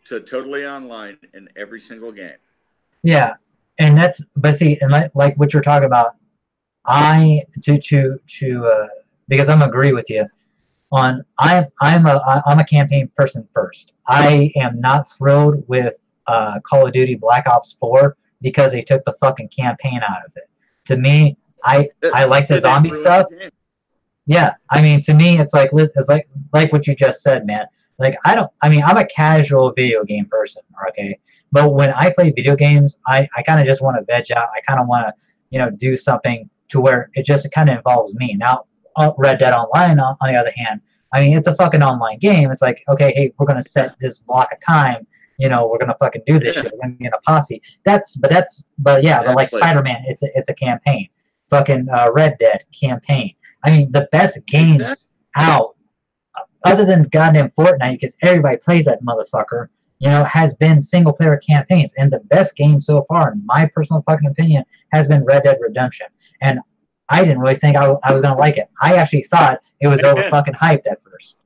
to totally online in every single game. Yeah, and but see, and like what you're talking about, because I'm agree with you on I'm a campaign person first. I am not thrilled with Call of Duty Black Ops 4 because they took the fucking campaign out of it. To me, I like the zombie stuff. Yeah, I mean, to me, it's like what you just said, man. Like I'm a casual video game person, okay? But when I play video games, I kind of just want to veg out. I kind of want to, do something to where it just kind of involves me. Now, Red Dead Online, on the other hand, I mean, it's a fucking online game. It's like, okay, hey, we're gonna set this block of time. We're gonna fucking do this shit. We're gonna be in a posse. But like Spider-Man, it's a campaign. Fucking Red Dead campaign. I mean, the best games out, other than goddamn Fortnite, because everybody plays that motherfucker, has been single-player campaigns. And the best game so far, in my personal fucking opinion, has been Red Dead Redemption. And I didn't really think I was going to like it. I actually thought it was over fucking hyped at first,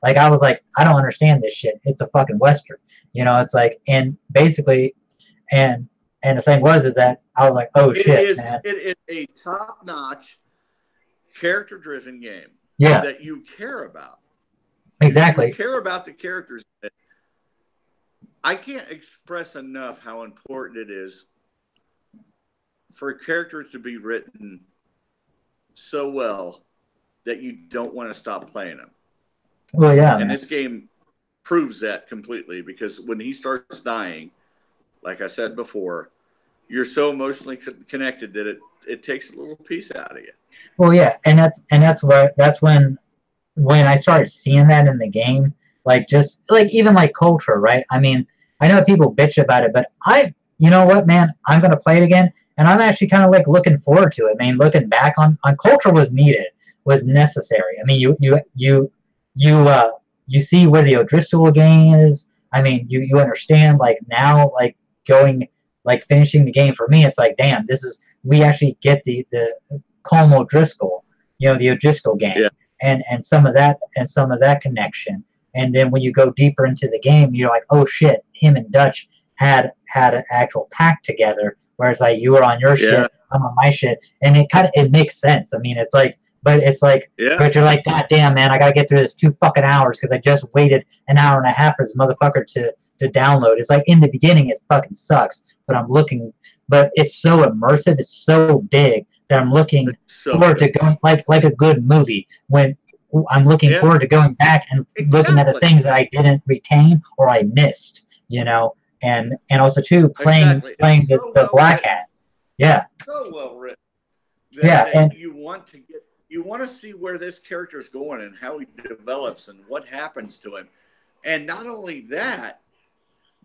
Like, I was like, I don't understand this shit. It's a fucking Western. It's like, and basically, and the thing is that I was like, oh, shit, man. It is a top-notch, character-driven game that you care about. Exactly. You care about the characters. I can't express enough how important it is for characters to be written so well that you don't want to stop playing them. Well, yeah. And this game proves that completely, because when he starts dying, like I said before, you're so emotionally connected that it takes a little piece out of you. Well, yeah, and that's when I started seeing that in the game, like just like even like Cobra, right? I mean, I know people bitch about it, but you know what, man, I'm gonna play it again, and I'm actually kind of like looking forward to it. I mean, looking back on Cobra was needed, was necessary. I mean, you see where the O'Driscoll game is. I mean, you understand like now, like going like finishing the game for me, it's like, damn, we actually get the Colm O'Driscoll, the O'Driscoll gang, and some of that connection. And then when you go deeper into the game, you're like, oh shit, him and Dutch had an actual pact together, where it's like you were on your shit, I'm on my shit, and it makes sense. I mean, it's like, but you're like, God damn, man, I gotta get through this 2 fucking hours because I just waited an hour and a half for this motherfucker to download. It's like in the beginning it fucking sucks, but it's so immersive, it's so big that I'm looking forward to going like a good movie when I'm looking forward to going back and looking at the things that I didn't retain or I missed, you know, and also too playing the Black Hat. Yeah. So well written. And you want to see where this character's going and how he develops and what happens to him. And not only that,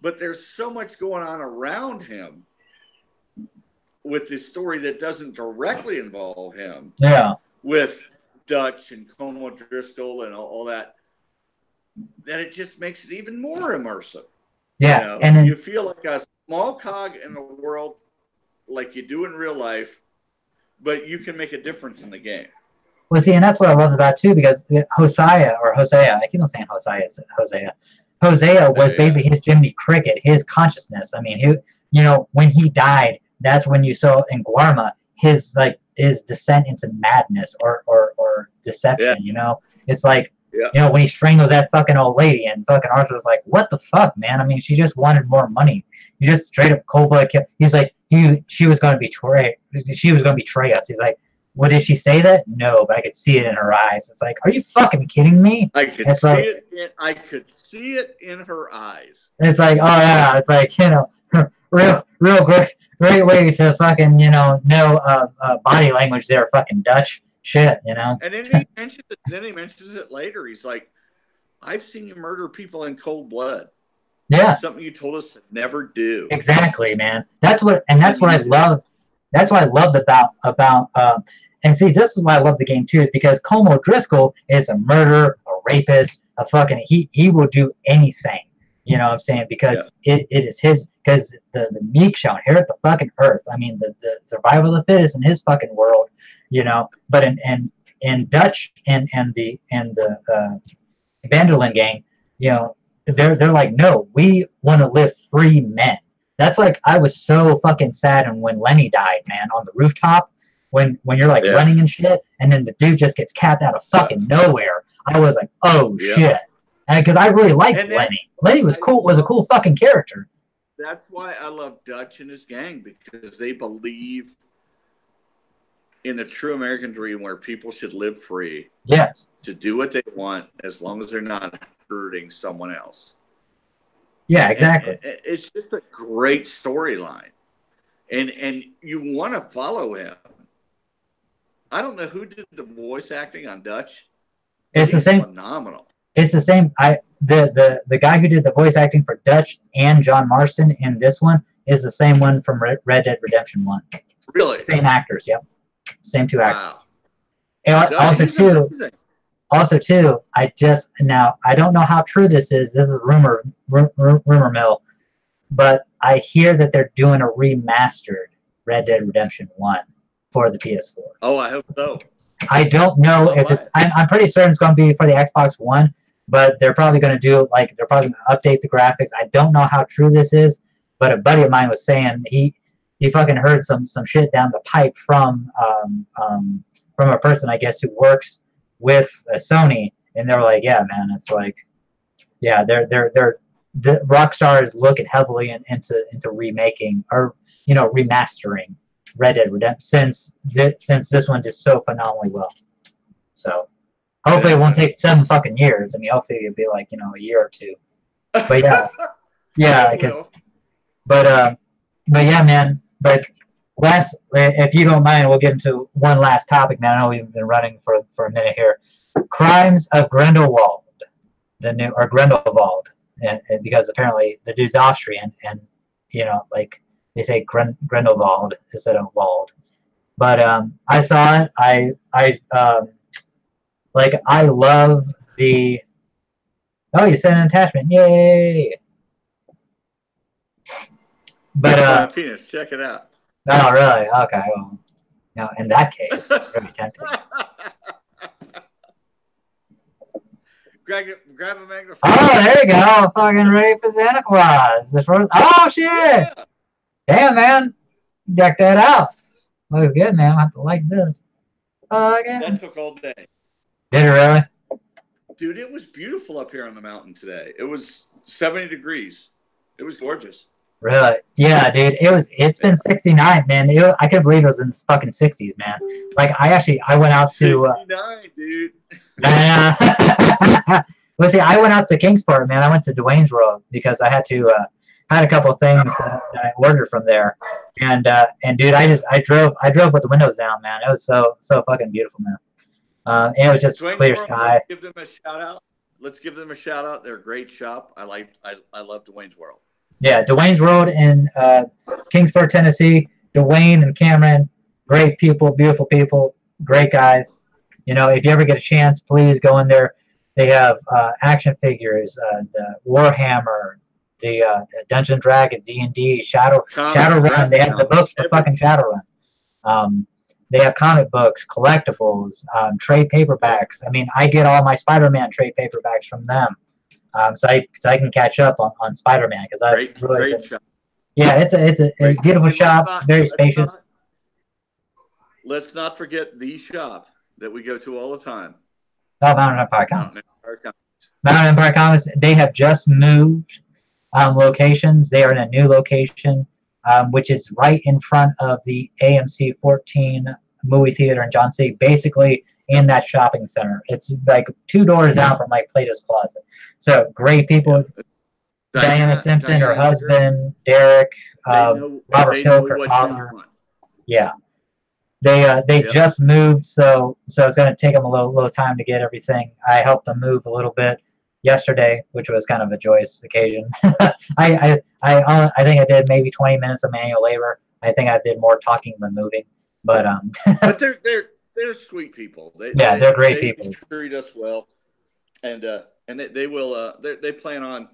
but there's so much going on around him with this story that doesn't directly involve him. Yeah. With Dutch and Como Driscoll and all that, that it just makes it even more immersive. Yeah. You know? And then, you feel like a small cog in the world like you do in real life, but you can make a difference in the game. Well, see, and that's what I love about too, because Hosea, I keep on saying Hosea, it's Hosea. Hosea was basically his Jiminy Cricket, his consciousness. I mean, you know, when he died, that's when you saw in Guarma his descent into madness or deception. You know, it's like, you know, when he strangles that fucking old lady, and fucking Arthur was like, "What the fuck, man? I mean, she just wanted more money. You just straight up Cobra killed." He's like, she was going to betray. She was going to betray us. He's like, "What did she say that?" No, but I could see it in her eyes. It's like, are you fucking kidding me? I could see it in her eyes. It's like, oh yeah, it's like, you know, real great way to fucking, you know body language there, fucking Dutch shit, you know. And then he mentions it later. He's like, "I've seen you murder people in cold blood." Yeah, something you told us to never do. Exactly, man. That's what I love. That's what I loved about and see, this is why I love the game too, is because Como Driscoll is a murderer, a rapist, a fucking he will do anything. You know what I'm saying? Because it is his, because the meek shall inherit the fucking earth. I mean, the survival of the fittest in his fucking world, you know. But in Dutch and the Vanderlyn gang, you know, they're like, no, we want to live free men. That's like, I was so fucking sad, and when Lenny died, man, on the rooftop, when you're like running and shit, and then the dude just gets capped out of fucking nowhere, I was like, oh shit. And because I really liked Lenny. Lenny was cool, was a cool fucking character. That's why I love Dutch and his gang, because they believe in the true American dream where people should live free. Yes. To do what they want as long as they're not hurting someone else. Yeah, exactly. And it's just a great storyline. And you want to follow him. I don't know who did the voice acting on Dutch. It's the same. Phenomenal. It's the same. The guy who did the voice acting for Dutch and John Marston in this one is the same one from Red Dead Redemption 1. Really? Same actors, yep. Same two actors. Wow. And also too, I don't know how true this is. This is rumor mill, but I hear that they're doing a remastered Red Dead Redemption 1 for the PS4. Oh, I hope so. I don't know if it's. I'm pretty certain it's going to be for the Xbox One, but they're probably going to do like they're probably going to update the graphics. I don't know how true this is, but a buddy of mine was saying he fucking heard some shit down the pipe from a person, I guess, who works with Sony, and they were like, yeah, man, it's like, yeah, the Rockstar is looking heavily into remaking or remastering Red Dead Redemption since this one did so phenomenally well. So hopefully it won't take 7 fucking years. I mean, hopefully it'll be like a year or 2. But yeah, but yeah, man. But if you don't mind, we'll get into one last topic, man. I know we've been running for a minute here. Crimes of Grindelwald, Grindelwald, and because apparently the dude's Austrian, and like they say Grindelwald instead of Wald. But I saw it. I love the. Oh, you sent an attachment! Yay! But my penis. Check it out. Oh, really? Okay. Well, in that case, it's very tempting. Grab a magnifying. Oh, there you go. Fucking ready for Santa Claus. Oh, shit. Yeah. Damn, man. Deck that out. Looks good, man. I have to like this. That took all day. Did it really? Dude, it was beautiful up here on the mountain today. It was 70 degrees. It was gorgeous. Really? Yeah, dude. It's been 69, man. I couldn't believe it was in the fucking 60s, man. Like I went out to 69, dude. Well, see, I went out to Kingsport, man. I went to Dwayne's World because I had to had a couple of things that I ordered from there, and dude, I drove with the windows down, man. It was so fucking beautiful, man. And it was just Dwayne's clear World, sky. let's give them a shout out. They're a great shop. I love Dwayne's World. Yeah, Dwayne's World in Kingsport, Tennessee. Dwayne and Cameron, great people, beautiful people, great guys. You know, if you ever get a chance, please go in there. They have action figures, the Warhammer, the Dungeons and Dragons, D&D, Shadowrun. They have the books for fucking Shadowrun. They have comic books, collectibles, trade paperbacks. I mean, I get all my Spider-Man trade paperbacks from them, so I can catch up on Spider-Man because I great shop. Yeah, it's a beautiful shop, very spacious. Let's not forget the shop that we go to all the time. Oh, Mountain Empire Comics. Mountain Empire Comics. They have just moved locations. They are in a new location, which is right in front of the AMC 14 movie theater in John C. Basically in that shopping center. It's like 2 doors down from like Plato's Closet. So great people. Yeah. Diana Simpson, her husband, Derek, Robert Kilk, her father. Yeah. They just moved, so it's going to take them a little time to get everything. I helped them move a little bit yesterday, which was kind of a joyous occasion. I think I did maybe 20 minutes of manual labor. I think I did more talking than moving, but but they're sweet people. They're great people. They treat us well, and they will. They plan on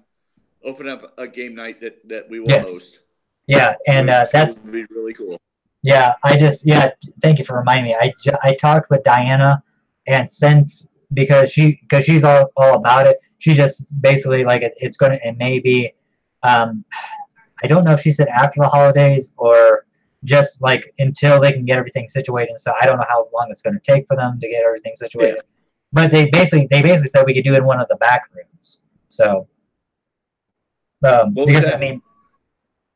opening up a game night that we will host. Yeah, and that's be really cool. Yeah, thank you for reminding me. I talked with Diana, and because she's all about it, she just basically like it may be, I don't know if she said after the holidays or just like until they can get everything situated. So I don't know how long it's going to take for them to get everything situated. Yeah. But they basically said we could do it in one of the back rooms. So because I mean.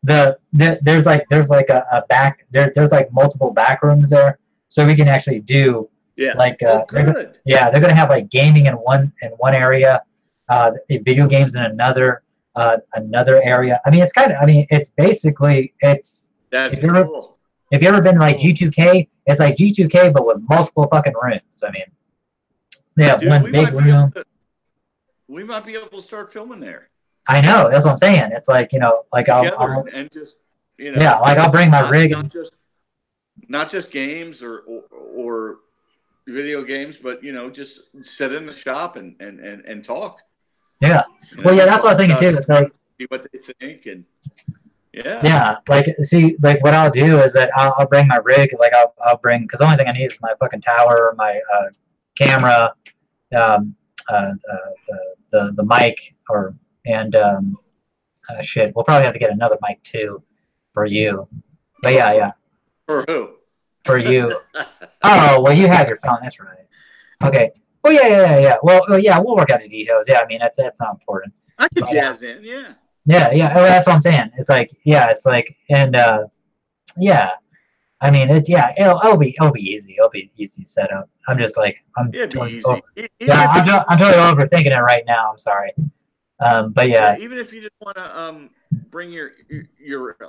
There's like a back there's like multiple back rooms there, so we can actually do like they're gonna have like gaming in one area, video games in another area. I mean it's basically that's if you ever been like G2K, it's like G2K but with multiple fucking rooms. I mean they have one big room. We might be able to start filming there. I know, that's what I'm saying. It's like, like I'll and just like I'll bring my rig not just games or video games, but just sit in the shop and talk. Yeah. Well, yeah, that's what I was thinking too. It's like see what they think and yeah. Like see, like what I'll do is that I'll bring my rig. Like I'll bring because the only thing I need is my fucking tower, my camera, the mic and shit. We'll probably have to get another mic too for you. But yeah. For who? For you. Oh, well, you have your phone. That's right. Okay. Well, yeah. Well, yeah, we'll work out the details. Yeah, I mean, that's not important. I could jazz in, yeah. Yeah. Oh, that's what I'm saying. It's like, and yeah. I mean, it'll be easy. It'll be easy setup. I'm just like, I'm totally overthinking it right now. I'm sorry. But yeah. Even if you just want to bring your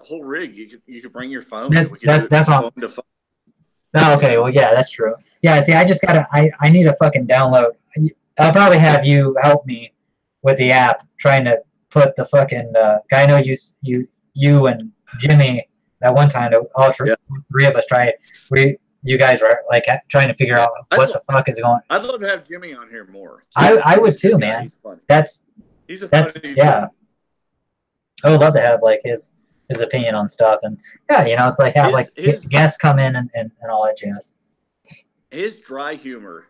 whole rig, you could bring your phone. That's what I'm. Oh, okay. Well, yeah, that's true. Yeah. See, I just gotta. I need a fucking download. I'll probably have you help me with the app, trying to put the fucking. I know you and Jimmy that one time. All three of us tried. You guys were like trying to figure out what the fuck is going. I'd love to have Jimmy on here more. I would too, man. He's a funny yeah. I would love to have like his opinion on stuff, and it's like have his guests come in and all that jazz. His dry humor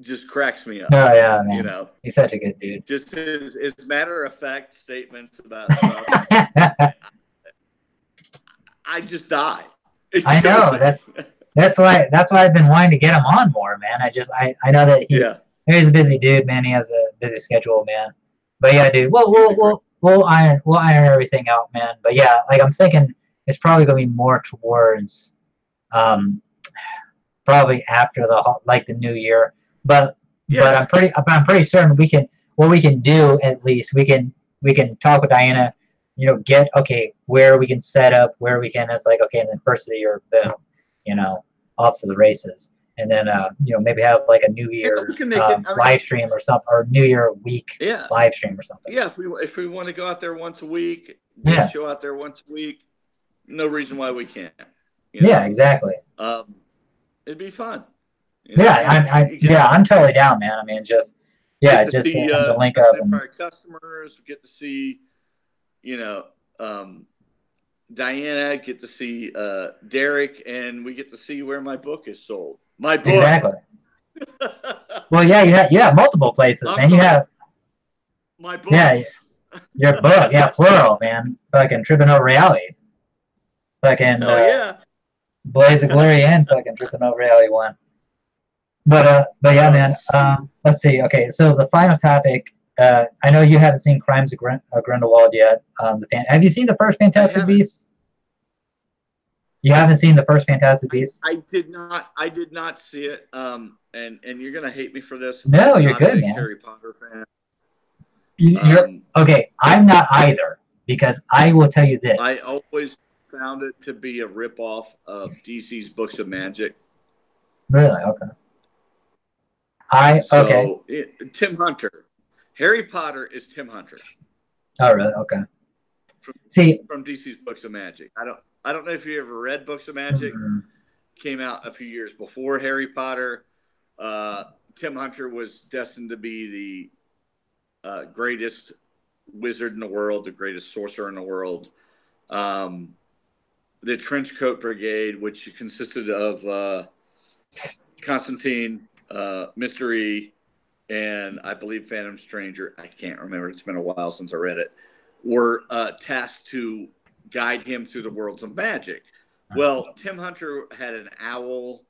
just cracks me up. Oh yeah, man. He's such a good dude. Just his matter of fact statements about stuff. I just die. I know that's why I've been wanting to get him on more, man. I know that he's a busy dude, man. He has a busy schedule, man. But yeah, dude, we'll iron everything out, man. But yeah, like I'm thinking it's probably gonna be more towards probably after the new year. but Yeah. I'm pretty certain what we can do at least we can talk with Diana, get where we can set up, where we can. It's like okay, and then first of the year, boom, off to the races, and then maybe have like a New Year we can make it, live stream or something, or New Year week live stream or something. Yeah, if we want to go out there once a week, get a show out there once a week, no reason why we can't. Yeah, exactly. It'd be fun. I'm totally down, man. I mean, just see, to link up and our customers, get to see, Diana, get to see Derek, and we get to see where my book is sold. My book. Exactly. Well, you have multiple places, man. You have my books. Yeah, your book, plural, man. Fucking Tripping Over Reality. Fucking Blaze of Glory and fucking Tripping Over Reality 1. But yeah, man. Let's see. Okay, so the final topic. I know you haven't seen Crimes of Grindelwald yet. Have you seen the first Fantastic Beasts? You haven't seen the first Fantastic Beasts? I did not see it. And you're gonna hate me for this. No, you're good, man. Harry Potter fan. Okay. I'm not either, because I will tell you this. I always found it to be a ripoff of DC's Books of Magic. Really? Okay. Tim Hunter. Harry Potter is Tim Hunter. Oh, really? Okay. From DC's Books of Magic. I don't know if you ever read Books of Magic. Mm-hmm. Came out a few years before Harry Potter. Tim Hunter was destined to be the greatest wizard in the world, the greatest sorcerer in the world. The Trenchcoat Brigade, which consisted of Constantine, Mystery, and I believe Phantom Stranger, I can't remember, it's been a while since I read it, were tasked to guide him through the worlds of magic. Well, Tim Hunter had an owl,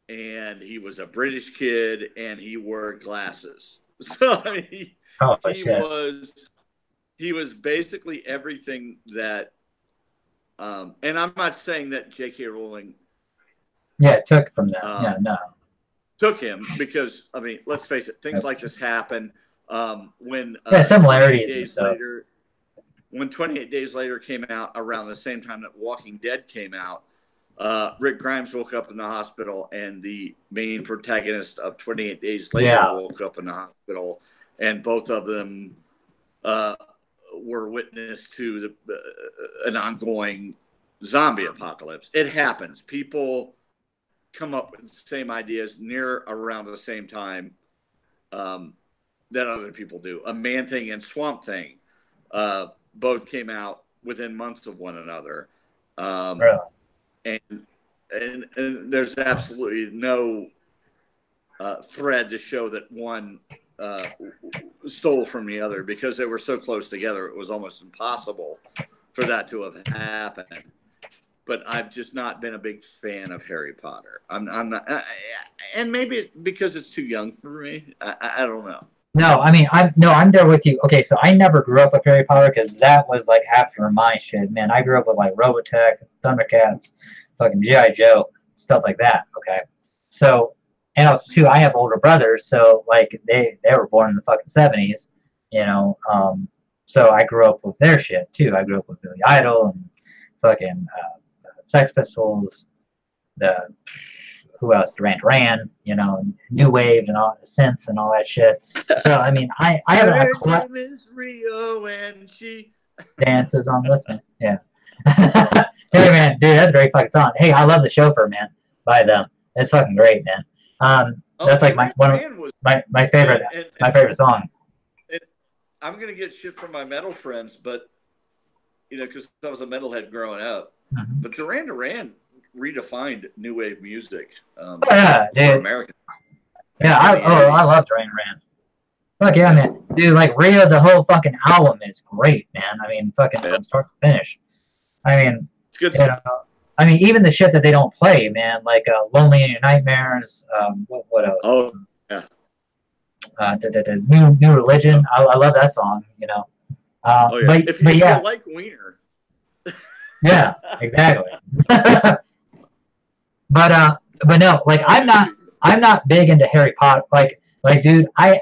and he was a British kid, and he wore glasses. So he was basically everything that, and I'm not saying that J.K. Rowling took from that. Took him, because I mean, let's face it, things like this happen. When similarities when 28 Days Later came out around the same time that Walking Dead came out, Rick Grimes woke up in the hospital, and the main protagonist of 28 Days Later woke up in the hospital, and both of them were witness to an ongoing zombie apocalypse. It happens. People come up with the same ideas near around the same time that other people do. A Man-Thing and Swamp Thing both came out within months of one another. And there's absolutely no thread to show that one stole from the other, because they were so close together. It was almost impossible for that to have happened. But I've just not been a big fan of Harry Potter. I'm not, and maybe it's because it's too young for me. I don't know. No, I mean, I'm there with you. Okay, so I never grew up with Harry Potter, because that was like after my shit, man. I grew up with like Robotech, Thundercats, fucking G.I. Joe, stuff like that. Okay, so, and also too, I have older brothers, so like they were born in the fucking 70s, so I grew up with their shit too. I grew up with Billy Idol and fucking Sex Pistols, who else? Duran Duran, New Wave and all the synths and all that shit. So I mean, I haven't had Miss Rio and she dances on this one. Yeah. Hey man, dude, that's a great fucking song. Hey, I love The Chauffeur, man, by them. It's fucking great, man. That's like my favorite song. I'm gonna get shit from my metal friends, but because I was a metalhead growing up. Mm-hmm. But Duran Duran redefined new wave music. Dude. For American. Yeah, I love Duran Duran. Fuck yeah, man. Dude, like Rio, the whole fucking album is great, man. I mean, fucking from start to finish. I mean, it's good. I mean, even the shit that they don't play, man, like "Lonely in Your Nightmares." What else? Oh, yeah. New Religion. I love that song. If you like Wiener. Yeah, exactly. But no, like I'm I'm not big into Harry Potter. Like, dude, I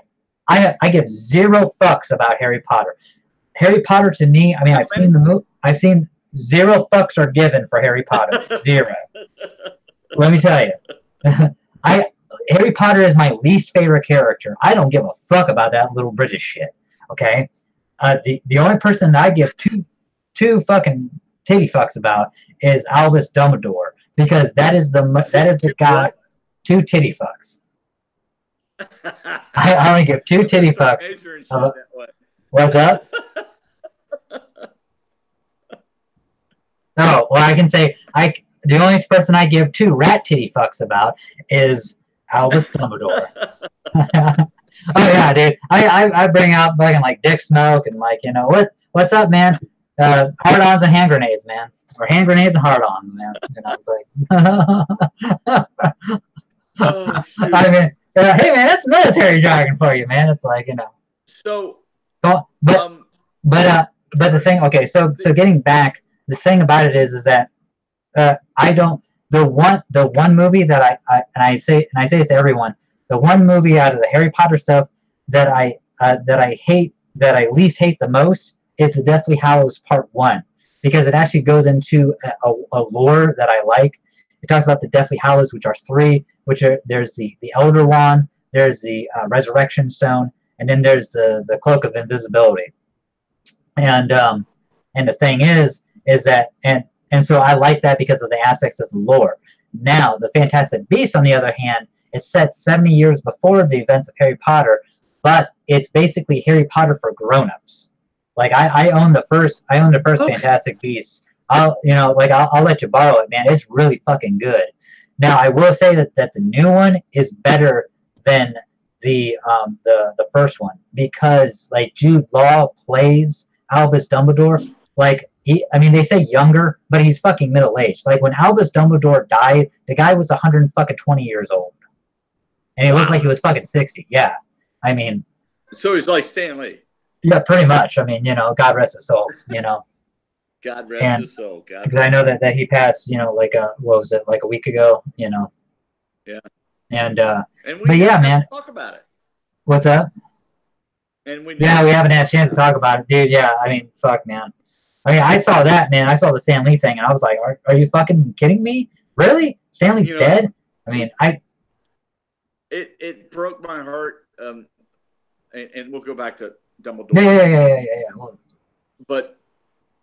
give zero fucks about Harry Potter. Harry Potter to me, I mean, I've seen the movie. I've seen zero fucks are given for Harry Potter. Zero. Let me tell you, Harry Potter is my least favorite character. I don't give a fuck about that little British shit. Okay, the only person that I give two fucking titty fucks about is Albus Dumbledore, because that is the guy. What? 2 titty fucks. I only give 2 titty fucks. What's up? Oh, well, I can say the only person I give 2 rat titty fucks about is Albus Dumbledore. Oh yeah, dude. I bring out fucking like Dick Smoke and like, you know, what's up, man? Hard-ons and hand grenades, man. Or hand grenades and hard-on, man. You know, it's like Oh, shoot. I mean, hey man, that's military jargon for you, man. It's like, you know. So, but the thing, okay, so getting back, the thing about it is that I don't, the one movie that I say this to everyone, the one movie out of the Harry Potter stuff that I least hate the most, it's Deathly Hallows Part 1, because it actually goes into a lore that I like. It talks about the Deathly Hallows, which are 3, there's the Elder Wand, there's the Resurrection Stone, and then there's the Cloak of Invisibility. And the thing is that and so I like that because of the aspects of the lore. Now, the Fantastic Beasts, on the other hand, it's set 70 years before the events of Harry Potter, but it's basically Harry Potter for grown-ups. Like I own the first okay. Fantastic Beasts. I'll let you borrow it, man. It's really fucking good. Now, I will say that the new one is better than the first one, because like Jude Law plays Albus Dumbledore. Like they say younger, but he's fucking middle aged. Like when Albus Dumbledore died, the guy was 120 years old, and he looked like he was fucking 60. Yeah, I mean. So he's like Stan Lee. Yeah, pretty much. I mean, you know, God rest his soul. You know. God rest his soul. Because I know that he passed, you know, like what was it, like a week ago, you know. Yeah. And but yeah, man. Talk about it. What's up? And we haven't had a chance to talk about it, dude. Yeah, I mean, fuck, man. I mean, I saw that, man. I saw the Stan Lee thing, and I was like, are you fucking kidding me? Really? Stan Lee's dead? I mean, It broke my heart. And we'll go back to Dumbledore. Yeah. But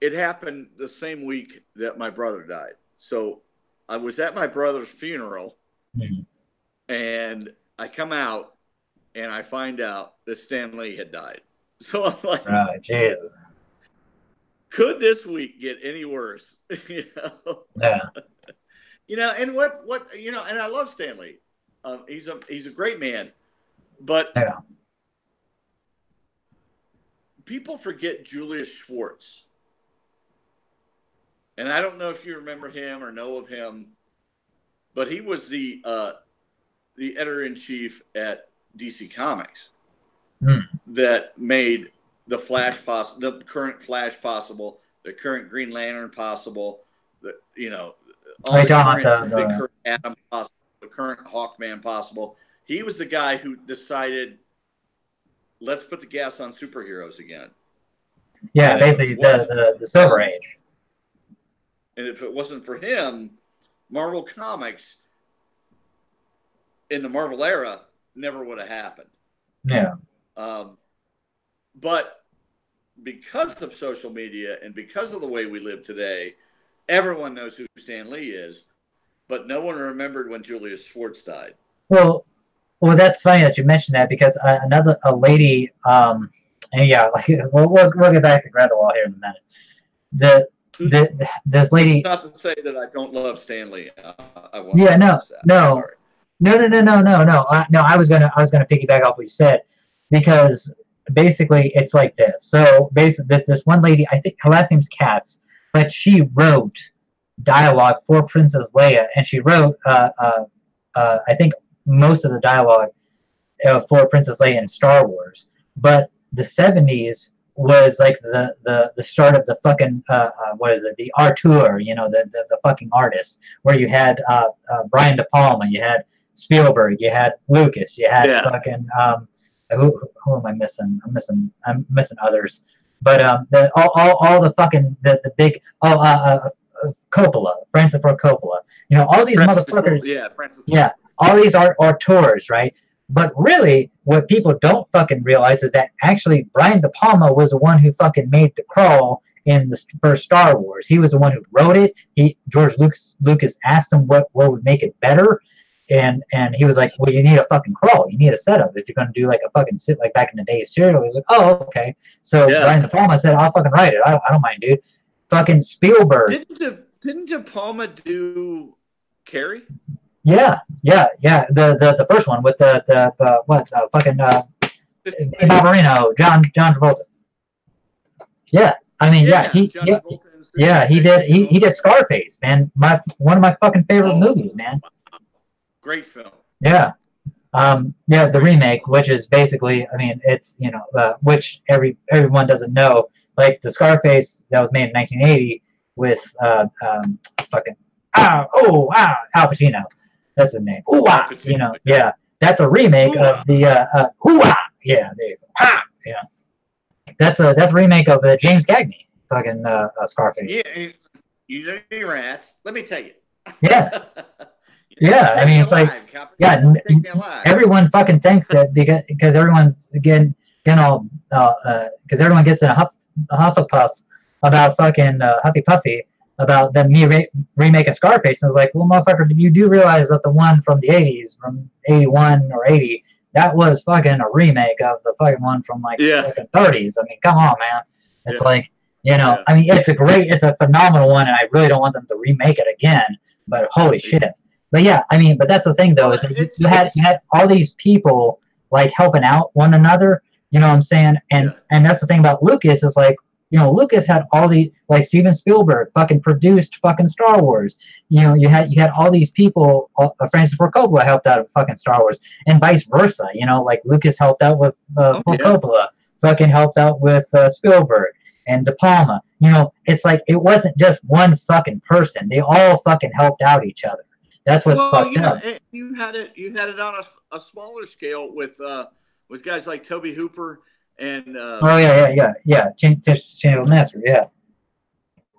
it happened the same week that my brother died. So I was at my brother's funeral, and I come out, and I find out that Stan Lee had died. So I'm like, oh, Jesus. Could this week get any worse? You know? Yeah. You know, and what you know, and I love Stan Lee. He's a great man, but yeah. People forget Julius Schwartz. And I don't know if you remember him or know of him, but he was the editor-in-chief at DC Comics that made the the current Flash possible, the current Green Lantern possible, the current Atom possible, the current Hawkman possible. He was the guy who decided, let's put the gas on superheroes again. Yeah, and basically the Silver Age. And if it wasn't for him, Marvel Comics in the Marvel era never would have happened. Yeah. But because of social media and because of the way we live today, everyone knows who Stan Lee is, but no one remembered when Julius Schwartz died. Well, that's funny that you mentioned that, because a lady, and yeah, like we'll get back to Grindelwald here in a minute. This lady. Not to say that I don't love Stan Lee. No. I was gonna piggyback off what you said, because basically it's like this. So basically, this one lady, I think her last name's Katz, but she wrote dialogue for Princess Leia, and she wrote I think most of the dialogue for Princess Leia in Star Wars. But the 70s was like the start of the fucking the auteur, you know, the fucking artist, where you had Brian De Palma, you had Spielberg, you had Lucas, you had Yeah. fucking who am I missing? I'm missing others. But all the fucking the big Coppola, Francis Ford Coppola. You know, all these motherfuckers. Francis. Yeah, all these are tours, right? But really, what people don't fucking realize is that actually Brian De Palma was the one who fucking made the crawl in the first Star Wars. He was the one who wrote it. George Lucas asked him what would make it better, and he was like, well, you need a fucking crawl. You need a setup if you're going to do like a fucking sit like back in the day serial. He's like, oh, okay. So Brian De Palma said, I'll fucking write it. I don't mind, dude. Fucking Spielberg. Didn't De Palma do Carrie? Yeah. The first one with the fucking Barbarino, John Travolta. Yeah, I mean, he did Scarface, man. One of my fucking favorite movies, man. Great film. Yeah. The remake, which is basically, I mean, it's, you know, which everyone doesn't know, like the Scarface that was made in 1980 with fucking Al Pacino. That's the name. You know, yeah. That's a remake of the yeah, there you go. Yeah. That's a remake of James Cagney fucking Scarface. Yeah, you dirty rats. Let me tell you. Yeah. Yeah, I mean, it's like, everyone fucking thinks that because everyone's getting all, because everyone gets in a huff about fucking Huffy Puffy about them remaking Scarface. And it's like, well, motherfucker, you do realize that the one from the 80s, from 81 or 80, that was fucking a remake of the fucking one from like fucking 30s. I mean, come on, man. It's like, you know, I mean, it's a phenomenal one, and I really don't want them to remake it again, but holy shit. But yeah, I mean, but that's the thing though, is you had all these people like helping out one another, you know what I'm saying? And that's the thing about Lucas is like, you know, Lucas had all the, like Steven Spielberg fucking produced fucking Star Wars. You know, you had all these people, Francis Ford Coppola helped out with fucking Star Wars, and vice versa. You know, like Lucas helped out with Coppola, fucking helped out with Spielberg and De Palma. You know, it's like it wasn't just one fucking person. They all fucking helped out each other. That's what's fucked up. You had it on a smaller scale with guys like Toby Hooper and Chain of Master, yeah.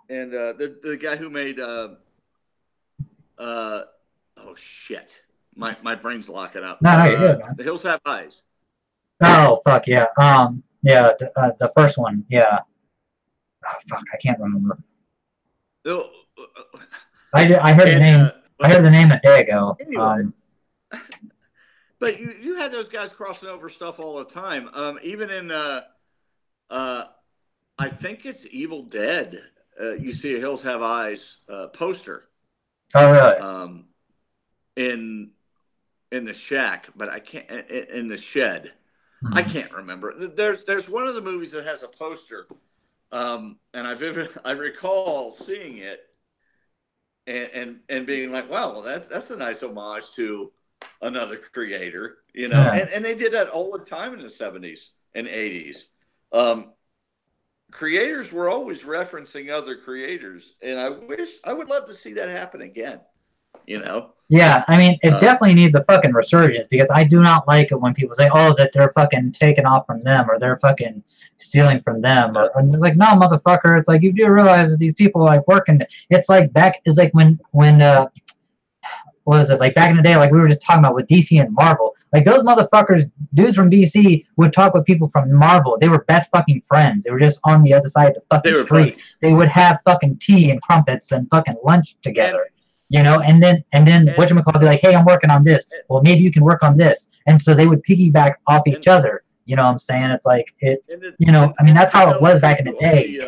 And the guy who made oh shit, my brain's locking up. No, you're good, man. The Hills Have Eyes. Oh fuck yeah, the first one, yeah. Oh fuck, I can't remember. I heard the name. I heard the name a day ago. Anyway, but you had those guys crossing over stuff all the time. Even in, I think it's Evil Dead. You see a Hills Have Eyes poster. Oh really? In the shack, but I can't. In the shed, I can't remember. There's one of the movies that has a poster, and I recall seeing it. And being like, wow, well, that's a nice homage to another creator, you know. Yeah. And they did that all the time in the 70s and 80s. Creators were always referencing other creators, and I would love to see that happen again, you know. Yeah, I mean, it definitely needs a fucking resurgence, because I do not like it when people say, oh, that they're fucking taking off from them, or they're fucking stealing from them, or like, no, motherfucker, it's like, you do realize that these people like working, it's like when what was it, like back in the day, like we were just talking about with DC and Marvel, like those motherfuckers, dudes from DC would talk with people from Marvel. They were best fucking friends. They were just on the other side of the fucking street. They would have fucking tea and crumpets and fucking lunch together. You know, and then whatchamacallit be like, hey, I'm working on this. Well, maybe you can work on this. And so they would piggyback off each other. You know what I'm saying? It's like, you know, I mean, that's how it was back in the day.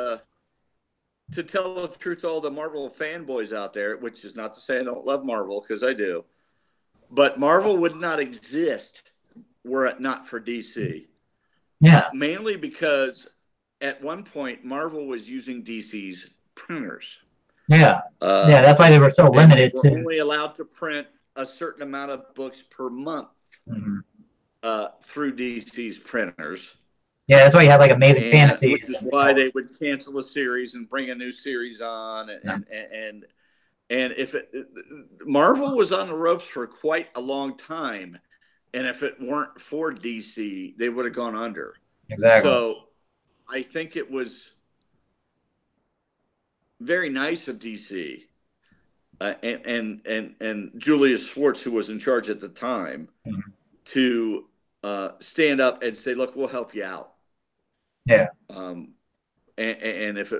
To tell the truth to all the Marvel fanboys out there, which is not to say I don't love Marvel, because I do, but Marvel would not exist were it not for DC. Yeah. Mainly because at one point, Marvel was using DC's printers. Yeah, that's why they were so limited. They were only allowed to print a certain amount of books per month through DC's printers. Yeah, that's why you have like Amazing Fantasy, which is why they would cancel a series and bring a new series on, And Marvel was on the ropes for quite a long time, and if it weren't for DC, they would have gone under. Exactly. So I think it was very nice of DC and Julius Schwartz, who was in charge at the time, to stand up and say, "Look, we'll help you out." Yeah. And if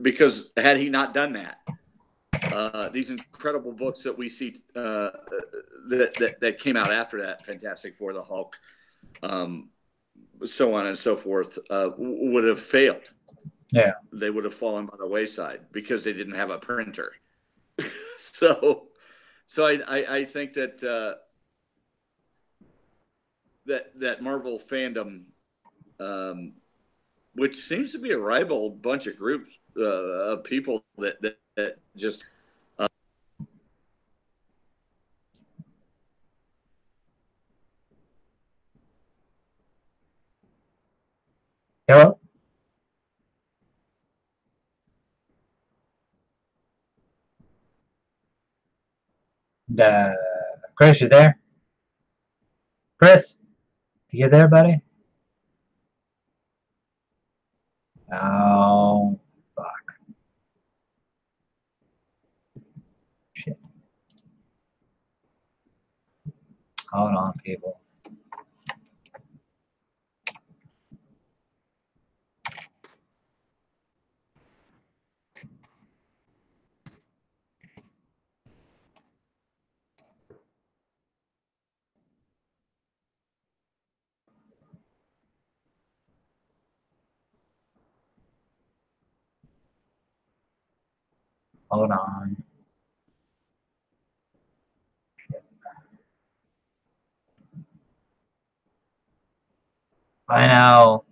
because had he not done that, these incredible books that we see that came out after that, Fantastic Four, the Hulk, so on and so forth, would have failed. Yeah, they would have fallen by the wayside because they didn't have a printer. so I think that that Marvel fandom, which seems to be a rival bunch of groups of people that just. Hello? Chris, you there? Chris? You there, buddy? Oh, fuck. Shit. Hold on, people. Hold on. I know.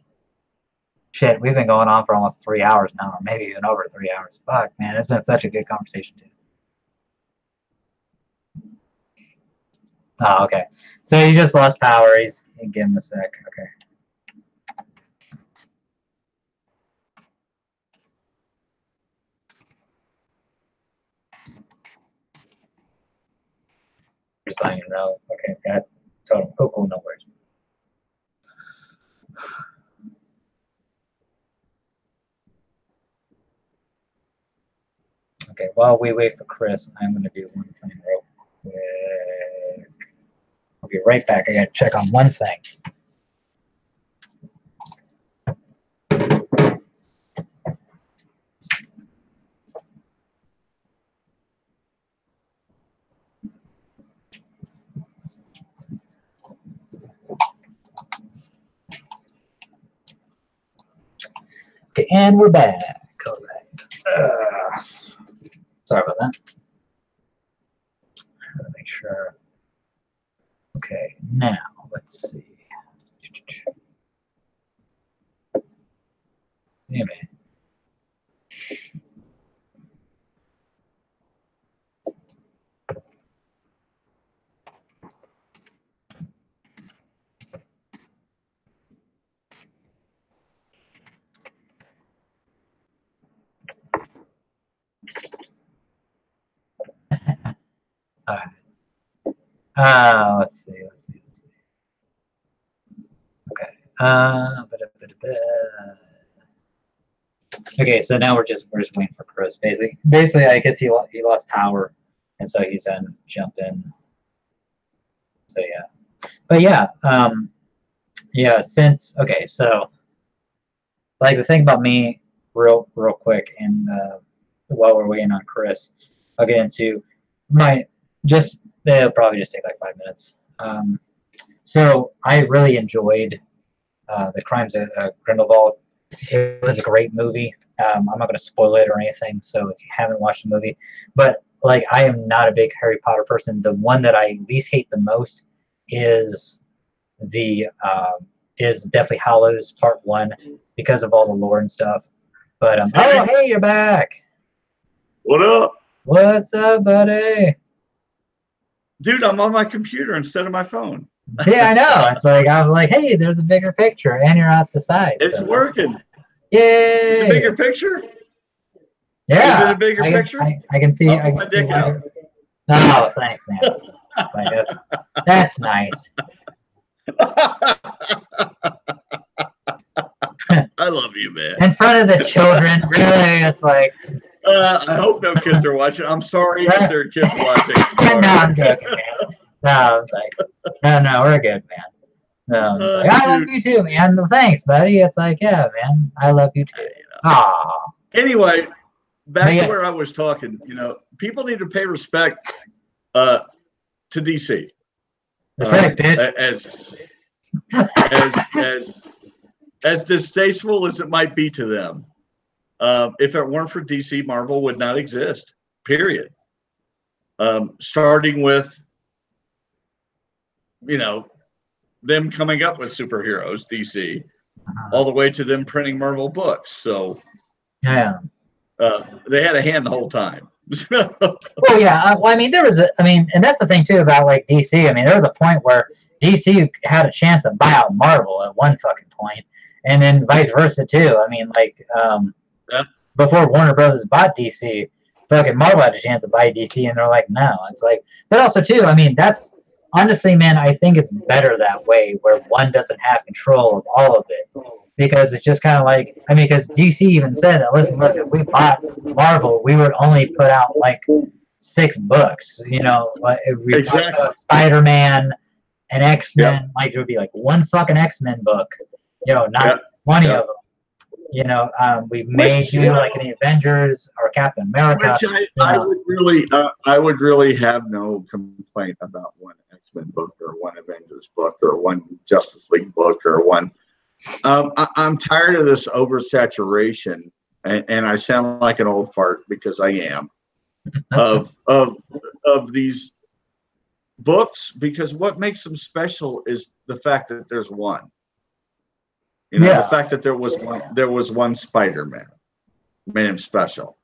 Shit, we've been going on for almost 3 hours now, or maybe even over 3 hours. Fuck, man, it's been such a good conversation, too. Oh, okay. So he just lost power. Give him a sec. Okay. You're signing no. Okay, that's total. Cool, no worries. Okay, while we wait for Chris, I'm going to do one thing real quick. I'll be right back. I got to check on one thing. Okay, and we're back. Correct. Sorry about that. I gotta make sure. Okay, now let's see. Yeah, man. All right. Let's see. Okay. Okay, so now we're just waiting for Chris. Basically, I guess he lost power, and so he's then jumped in. So yeah, but yeah. Okay, so like the thing about me, real quick, and while we're waiting on Chris, I'll get into they'll probably just take like 5 minutes. So I really enjoyed the Crimes of Grindelwald. It was a great movie. I'm not going to spoil it or anything, so if you haven't watched the movie, but like I am not a big Harry Potter person. The one that I least hate the most is is Deathly Hallows Part 1 because of all the lore and stuff. But oh hey, you're back. What up? What's up, buddy? Dude, I'm on my computer instead of my phone. Yeah, I know. It's like I was like, hey, there's a bigger picture, and you're off the side. It's working. Yay! It's a bigger picture. Yeah. Is it a bigger picture? I can see. I'll I put my can see dick out. Oh, thanks, man. Like, that's nice. I love you, man. In front of the children, really, it's like. I hope no kids are watching. I'm sorry if there are kids watching. No, I'm joking, man. No, I was like, no, we're good, man. No, it's like, I love you too, man. Well, thanks, buddy. It's like, yeah, man, I love you too. Aww. Anyway, back to where I was talking. You know, people need to pay respect to DC. That's right, bitch. As distasteful as it might be to them, if it weren't for DC, Marvel would not exist. Period. Starting with, you know, them coming up with superheroes, DC, all the way to them printing Marvel books. So, yeah, they had a hand the whole time. Well, yeah. Well, I mean, and that's the thing too about like DC. I mean, there was a point where DC had a chance to buy out Marvel at one fucking point, and then vice versa too. I mean, like, before Warner Brothers bought DC, fucking Marvel had a chance to buy DC, and they're like, no. It's like, but also too, I mean, that's honestly, man, I think it's better that way, where one doesn't have control of all of it. Because it's just kind of like, I mean, because DC even said that, listen, look, if we bought Marvel, we would only put out like 6 books, you know, like if we bought Spider-Man and X-Men, like it would be like 1 fucking X-Men book, you know, not 20 of them. You know, we may do like an Avengers or Captain America. Which I would really have no complaint about 1 X-Men book or 1 Avengers book or 1 Justice League book or 1. I'm tired of this oversaturation, and I sound like an old fart because I am, of these books, because what makes them special is the fact that there's one. You know, the fact that there was one Spider-Man made him special.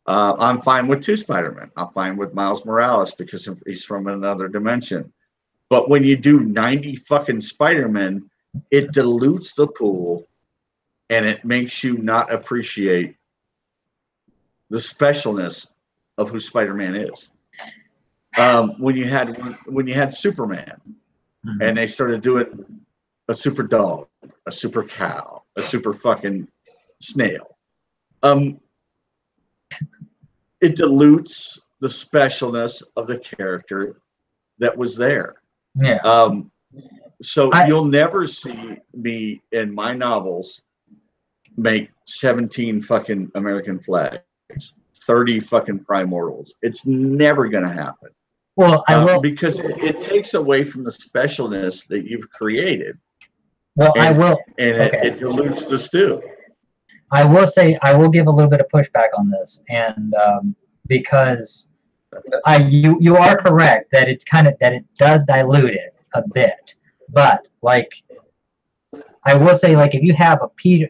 I'm fine with 2 Spider-Men. I'm fine with Miles Morales because he's from another dimension. But when you do 90 fucking Spider-Men, it dilutes the pool, and it makes you not appreciate the specialness of who Spider-Man is. When you had Superman, and they started doing a super dog, a super cow, a super fucking snail, it dilutes the specialness of the character that was there. Yeah. So you'll never see me in my novels make 17 fucking American flags, 30 fucking primordials. It's never going to happen. Well, I will, because it takes away from the specialness that you've created. Well, I will, and it dilutes the stew. I will say, I will give a little bit of pushback on this, and because you are correct that it does dilute it a bit. But, like, I will say, like, if you have a Peter,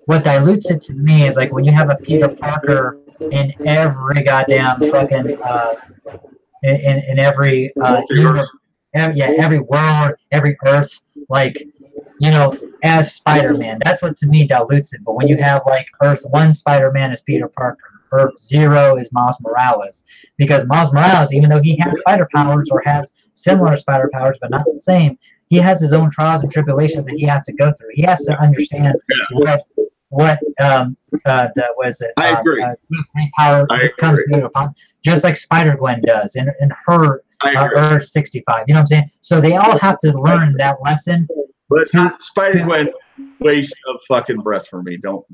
what dilutes it to me is, like, when you have a Peter Parker in every goddamn fucking, in every, every world, every Earth, like, you know, as Spider-Man, that's what, to me, dilutes it. But when you have, like, Earth 1 Spider-Man is Peter Parker, Earth 0 is Miles Morales, because Miles Morales, even though he has spider powers or has similar spider powers, but not the same, he has his own trials and tribulations that he has to go through. He has to understand what was it? I agree. Power comes to, just like Spider-Gwen does in her Earth 65. You know what I'm saying? So they all have to learn that lesson. But Spider-Gwen waste of fucking breath for me. Don't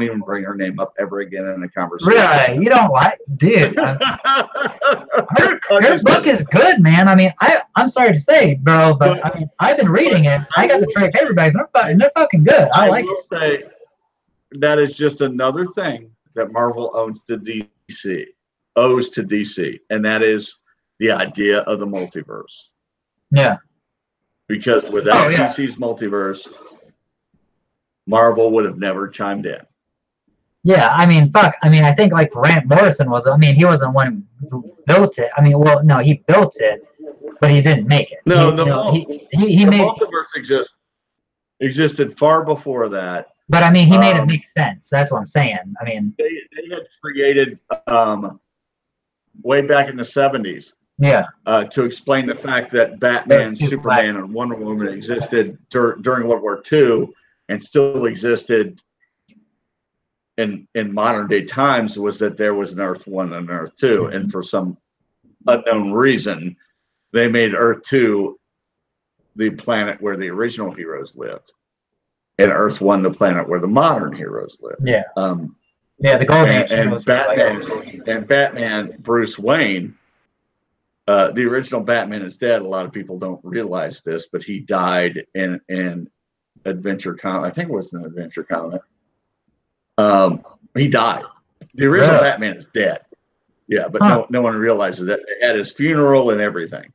even bring her name up ever again in a conversation. Really? You don't like, dude? Her book is good, man. I mean, I'm sorry to say, bro, but I mean, I've been reading it. I got the trade paperbacks, and they're fucking good. I like it. Say that is just another thing that Marvel owes to DC, and that is the idea of the multiverse. Yeah. Because without DC's multiverse, Marvel would have never chimed in. Yeah, I mean, fuck. I mean, I think like Grant Morrison was. I mean, he wasn't the one who built it. I mean, well, no, he built it, but he didn't make it. No, he made multiverse existed far before that. But I mean, he made it make sense. That's what I'm saying. I mean, they had created way back in the 70s. Yeah. To explain the fact that Batman, Superman, and Wonder Woman existed during World War II and still existed in modern day times, was that there was an Earth 1 and an Earth 2. And for some unknown reason, they made Earth 2 the planet where the original heroes lived, and Earth 1 the planet where the modern heroes lived. Yeah. The Golden Age. And Batman, Bruce Wayne, the original Batman is dead. A lot of people don't realize this, but he died in Adventure Comic. I think it was an Adventure Comic. He died. The original Batman is dead. Yeah, but no one realizes that. They had his funeral and everything.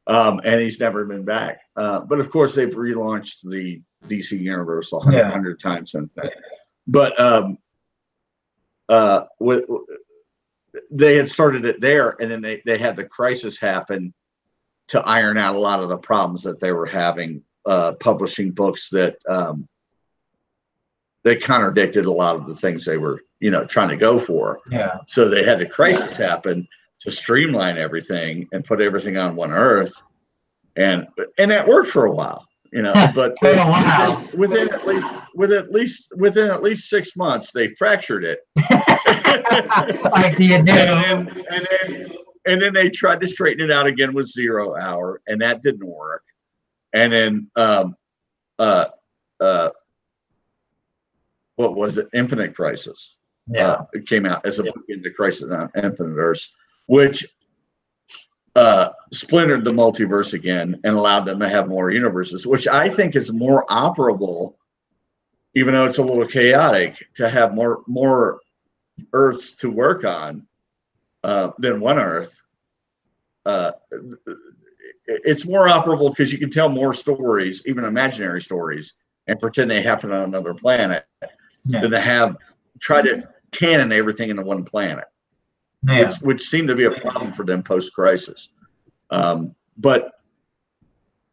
And he's never been back. But of course, they've relaunched the DC Universe 100 times since then. But they had started it there, and then they had the crisis happen to iron out a lot of the problems that they were having publishing books that they contradicted a lot of the things they were trying to go for. Yeah. So they had the crisis happen to streamline everything and put everything on one Earth, and that worked for a while, but within at least 6 months they fractured it. Like and then they tried to straighten it out again with 0 Hour, and that didn't work. And then what was it? Infinite Crisis. Yeah. It came out as a book into Crisis on Infinite Earths, which splintered the multiverse again and allowed them to have more universes, which I think is more operable, even though it's a little chaotic, to have more Earths to work on than one Earth. It's more operable because you can tell more stories, even imaginary stories, and pretend they happen on another planet than to try to canon everything into one planet, which seemed to be a problem for them post-crisis. But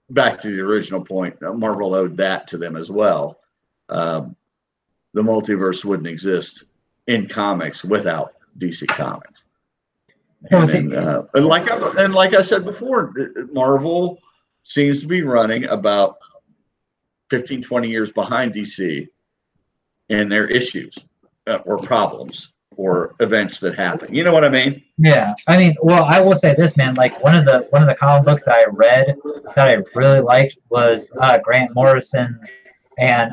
back to the original point, Marvel owed that to them as well. The multiverse wouldn't exist in comics without DC Comics. And like I said before, Marvel seems to be running about 15, 20 years behind DC in their issues or problems or events that happen. You know what I mean? Yeah. I mean, well, I will say this, man. Like one of the comic books that I read that I really liked was Grant Morrison and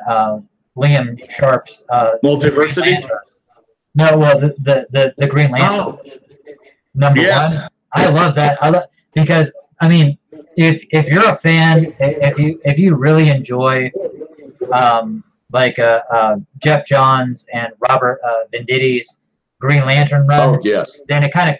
Liam Sharp's Multiversity. No, well, the Green Lantern number one. I love that. Because I mean, if you're a fan, if you really enjoy Jeff Johns and Robert Venditti's Green Lantern run, then it kind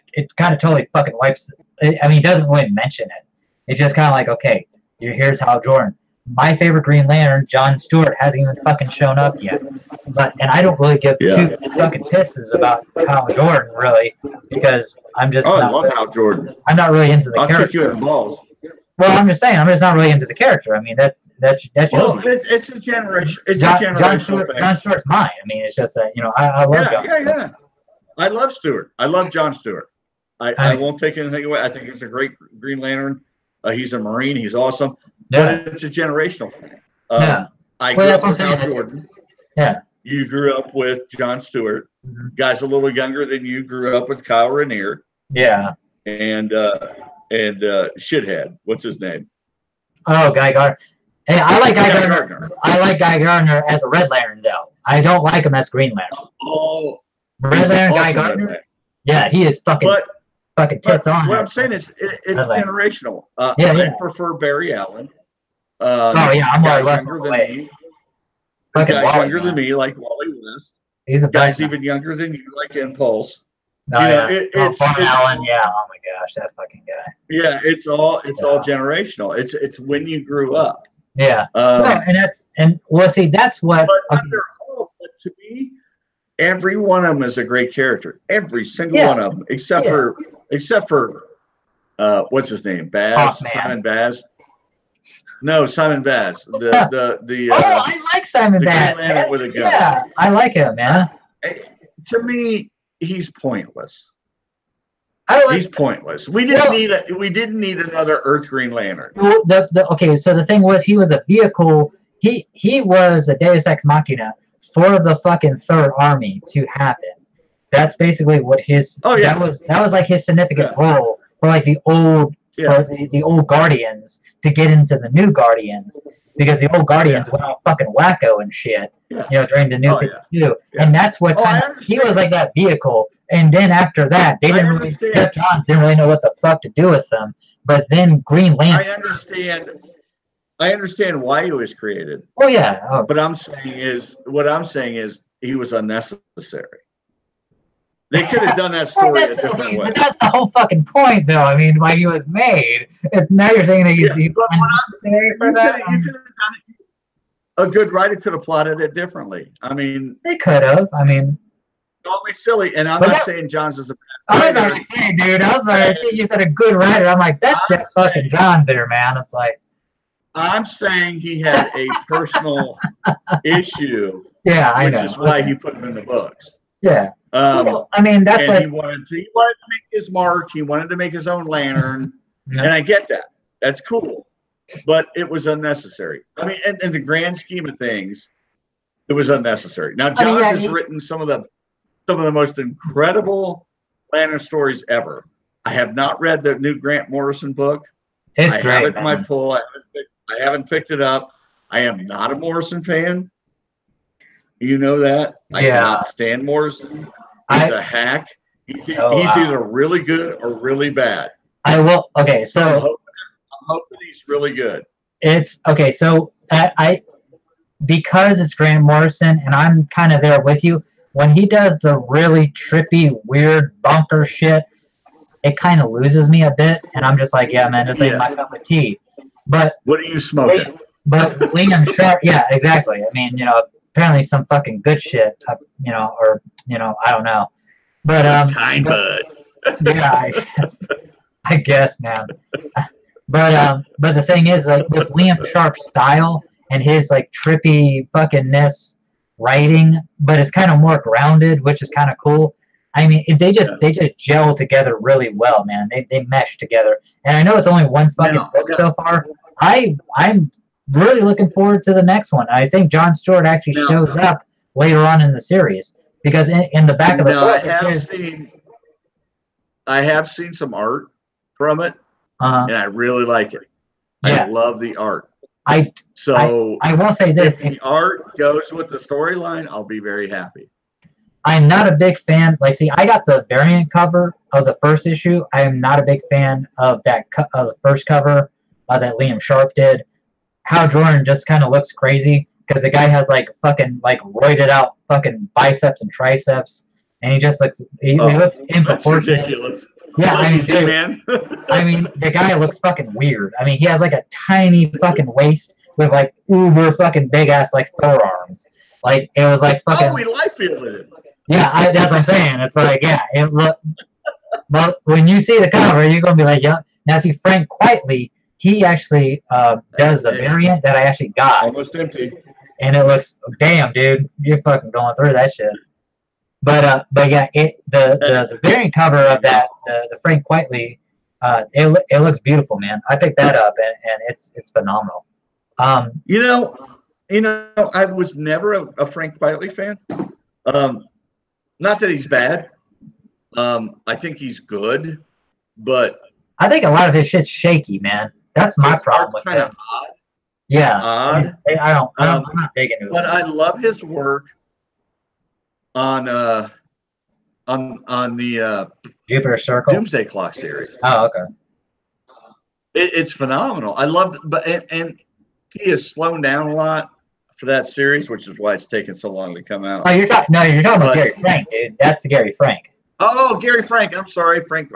of totally fucking wipes. I mean, it doesn't really mention it. It's just kind of like, okay, here's Hal Jordan. My favorite Green Lantern, John Stewart, hasn't even fucking shown up yet. And I don't really give two fucking pisses about Hal Jordan, really, because I'm just. I love Hal Jordan. I'm not really into the character. I'll kick you in the balls. Well, I'm just saying, I'm just not really into the character. I mean, it's a generation. It's a generational thing. John Stewart's mine. I mean, it's just that I love John. Yeah. I love Stewart. I love John Stewart. I won't take anything away. I think he's a great Green Lantern. He's a Marine. He's awesome. Yeah. But it's a generational thing. I grew up with Hal Jordan. Yeah. You grew up with John Stewart. Mm-hmm. Guys a little younger than you grew up with Kyle Raniere. Yeah. And shithead. What's his name? Oh, Guy Gardner. Hey, I like Guy Gardner. I like Guy Gardner as a Red Lantern, though. I don't like him as Green Lantern. Oh, Red Lantern, Guy Gardner. Yeah, he is fucking tits on. What I'm saying is, it's generational. I prefer Barry Allen. I'm guys younger than me. Guys younger than me, like Wally West. He's a guys even younger than you, like Impulse. It's Allen. Yeah. Oh my gosh, that fucking guy. Yeah, it's all generational. It's when you grew up. Yeah. That's what. But to me, every one of them is a great character. Every single one of them, except for what's his name, Baz, Simon Baz. No, Simon Bass. The oh, I like Simon Bass. Green Lantern with a gun. Yeah, I like him, man. To me, he's pointless. He's pointless. We didn't need another Earth Green Lantern. Okay, so the thing was, he was a vehicle. He was a Deus Ex Machina for the fucking Third Army to happen. That's basically what his. Oh yeah. That was like his significant role for like the old the old Guardians to get into the new Guardians, because the old Guardians went all fucking wacko and shit. You know, during the New 52, and that's what he was like, that vehicle. And then after that, they didn't really. Jeff Johns didn't really know what the fuck to do with them. But then Green Lantern. I understand why he was created. Oh yeah. Oh. But what I'm saying is he was unnecessary. They could have done that story a different way. But that's the whole fucking point, though. I mean, why he was made. It's now you're saying that he's unnecessary for that. You could have done it. A good writer could have plotted it differently. I mean, they could have. I mean, don't be silly. And I'm not saying Johns is a bad writer. I was about to say, dude. I was about to say, you said a good writer. I'm like, that's just fucking Johns there, man. It's like. I'm saying he had a personal issue. Yeah, I know. Which is why he put him in the books. Yeah. Well, I mean, that's like he wanted to make his mark. He wanted to make his own lantern, and I get that. That's cool, but it was unnecessary. I mean, in the grand scheme of things, it was unnecessary. Now, Johns has written some of the most incredible lantern stories ever. I have not read the new Grant Morrison book. It's I great, have it in my pull. I haven't picked it up. I am not a Morrison fan. You know that. I cannot stand Morrison. He's a hack. He's either really good or really bad. I will. Okay, so I'm hoping he's really good. It's okay. So because it's Grant Morrison, and I'm kind of there with you. When he does the really trippy, weird, bunker shit, it kind of loses me a bit, and I'm just like, yeah, man, this ain't my cup of tea. But what are you smoking? But Liam Sharp, yeah, exactly. I mean, apparently some fucking good shit, or I don't know. But yeah, I guess, man. But the thing is, like, with Liam Sharp's style and his like trippy fuckingness writing, but it's kind of more grounded, which is kind of cool. I mean, they just gel together really well, man. They mesh together, and I know it's only one fucking book so far. I'm really looking forward to the next one. I think John Stewart actually shows up later on in the series, because in the back of the book, I have seen some art from it, and I really like it. I love the art. I will say this: if the art goes with the storyline, I'll be very happy. I'm not a big fan. Like, see, I got the variant cover of the first issue. I am not a big fan of that of the first cover that Liam Sharp did. Hal Jordan just kind of looks crazy because the guy has like fucking like roided out fucking biceps and triceps, and he just looks looks improportionate. That's ridiculous. Yeah, I mean, dude, man. I mean, the guy looks fucking weird. I mean, he has like a tiny fucking waist with like uber fucking big ass like forearms. Like, it was like fucking. Oh, we like feeling it. Yeah, that's what I'm saying. It's like, yeah, it look. But when you see the cover, you're gonna be like, yeah. Now see, Frank Quitely, he actually does the variant that I actually got. Almost empty. And it looks, damn, dude, you're fucking going through that shit. But yeah, the variant cover of that, the Frank Quitely, it looks beautiful, man. I picked that up, and it's phenomenal. You know, I was never a Frank Quitely fan. Not that he's bad. I think he's good, but I think a lot of his shit's shaky, man. That's my problem with kind it. of odd. Yeah, odd. I'm not big into it. But I love his work on the Jupiter Circle Doomsday Clock series. Oh, okay. It's phenomenal. I love it, but and he has slowed down a lot for that series, which is why it's taken so long to come out. Oh, you're talking about Gary Frank, dude. That's Gary Frank. Oh, Gary Frank. I'm sorry, Frank.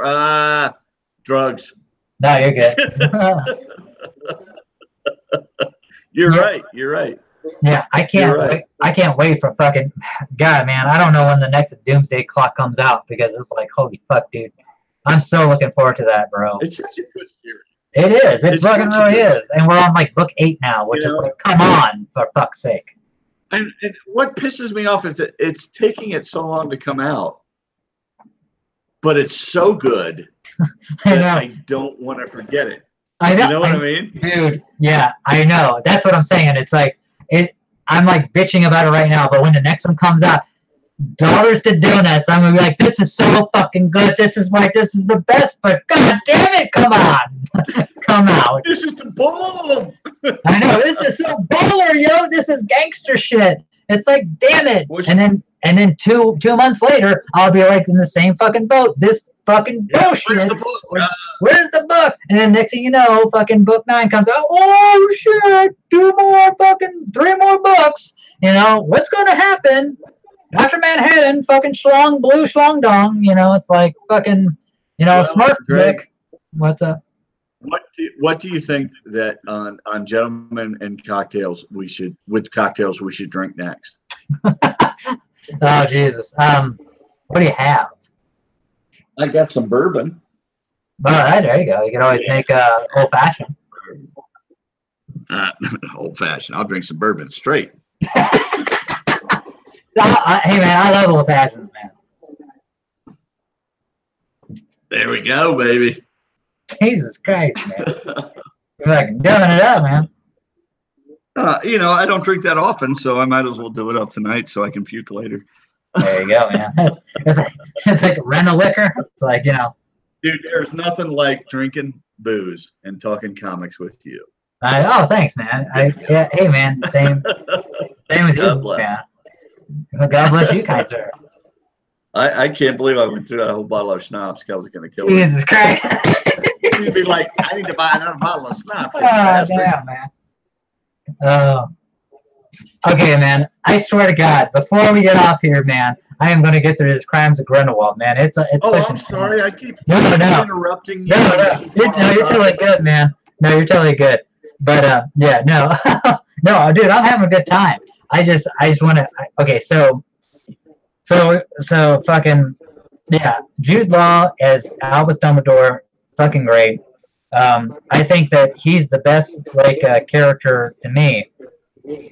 Drugs. No, you're good. You're right. You're right. Yeah, I can't wait. I can't wait for fucking God, man. I don't know when the next Doomsday Clock comes out, because it's like, holy fuck, dude. I'm so looking forward to that, bro. It's such a good series. It is. It It's fucking such a really good is. And we're on like book 8 now, which is like, come on, for fuck's sake. And what pisses me off is that it's taking it so long to come out, but it's so good that I don't want to forget it. I know. You know what I mean? Dude, yeah, I know. That's what I'm saying. It's like, I'm like bitching about it right now, but when the next one comes out, dollars to donuts, I'm gonna be like, this is so fucking good. This is the best, but god damn it, come on. Come out. This is the bomb. I know, this is so baller, yo. This is gangster shit. It's like, damn it. And then two months later, I'll be like in the same fucking boat. This fucking bullshit. Where's the book? Where's the book? And then next thing you know, fucking book 9 comes out. Oh shit, 3 more books. You know, what's gonna happen? Dr. Manhattan, fucking schlong blue schlong dong. You know, it's like fucking, you know, Smurf Dick. What's up? What do you think that on Gentlemen and Cocktails we should drink next? Oh Jesus. What do you have? I got some bourbon. All right, there you go. You can always make old fashioned. Old fashioned. I'll drink some bourbon straight. Hey man, I love old fashions, man. There we go, baby. Jesus Christ, man. You're like doing it up, man. You know, I don't drink that often, so I might as well do it up tonight so I can puke later. There you go, man. It's like rent a liquor. It's like, you know. Dude, there's nothing like drinking booze and talking comics with you. Oh, thanks, man. Yeah, hey, man. Same with you, man. God bless you, kind sir. I can't believe I went through that whole bottle of schnapps because I was going to kill you. Jesus Christ. You'd be like, I need to buy another bottle of schnapps. Oh, damn, man. Okay, man. I swear to God, before we get off here, man, I am going to get through this Crimes of Grindelwald, man. It's I'm sorry. I keep interrupting you. No, you're totally good, man. No, you're totally good. But, yeah, no. No, dude, I'm having a good time. I just want to, okay, so fucking, yeah, Jude Law as Albus Dumbledore, fucking great. I think that he's the best, like, character to me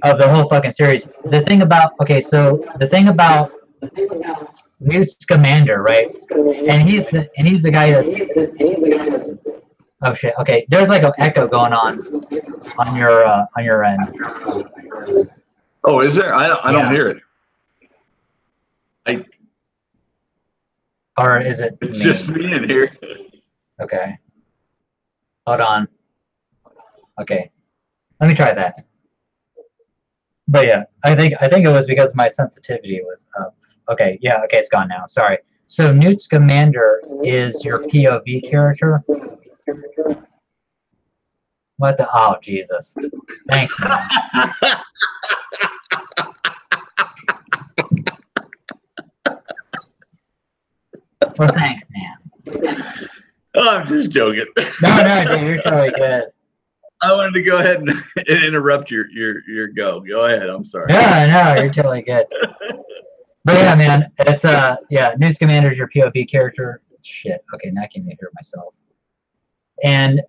of the whole fucking series. The thing about Newt Scamander, right? And he's the guy that's, oh shit, okay, there's like an echo going on your end. Oh, is there? I don't hear it. Or is it It's me? just me in here. Okay. Hold on. Okay. Let me try that. But yeah, I think it was because my sensitivity was up. Okay, yeah, okay, it's gone now. Sorry. So Newt Scamander is your POV character. What the? Oh, Jesus. Thanks, man. Well, thanks, man. Oh, I'm just joking. No, dude, you're totally good. I wanted to go ahead and interrupt your go. Go ahead. I'm sorry. No, you're totally good. But yeah, man, it's yeah, Newt Scamander's your POV character. Shit. Okay, now I can't even hear myself. And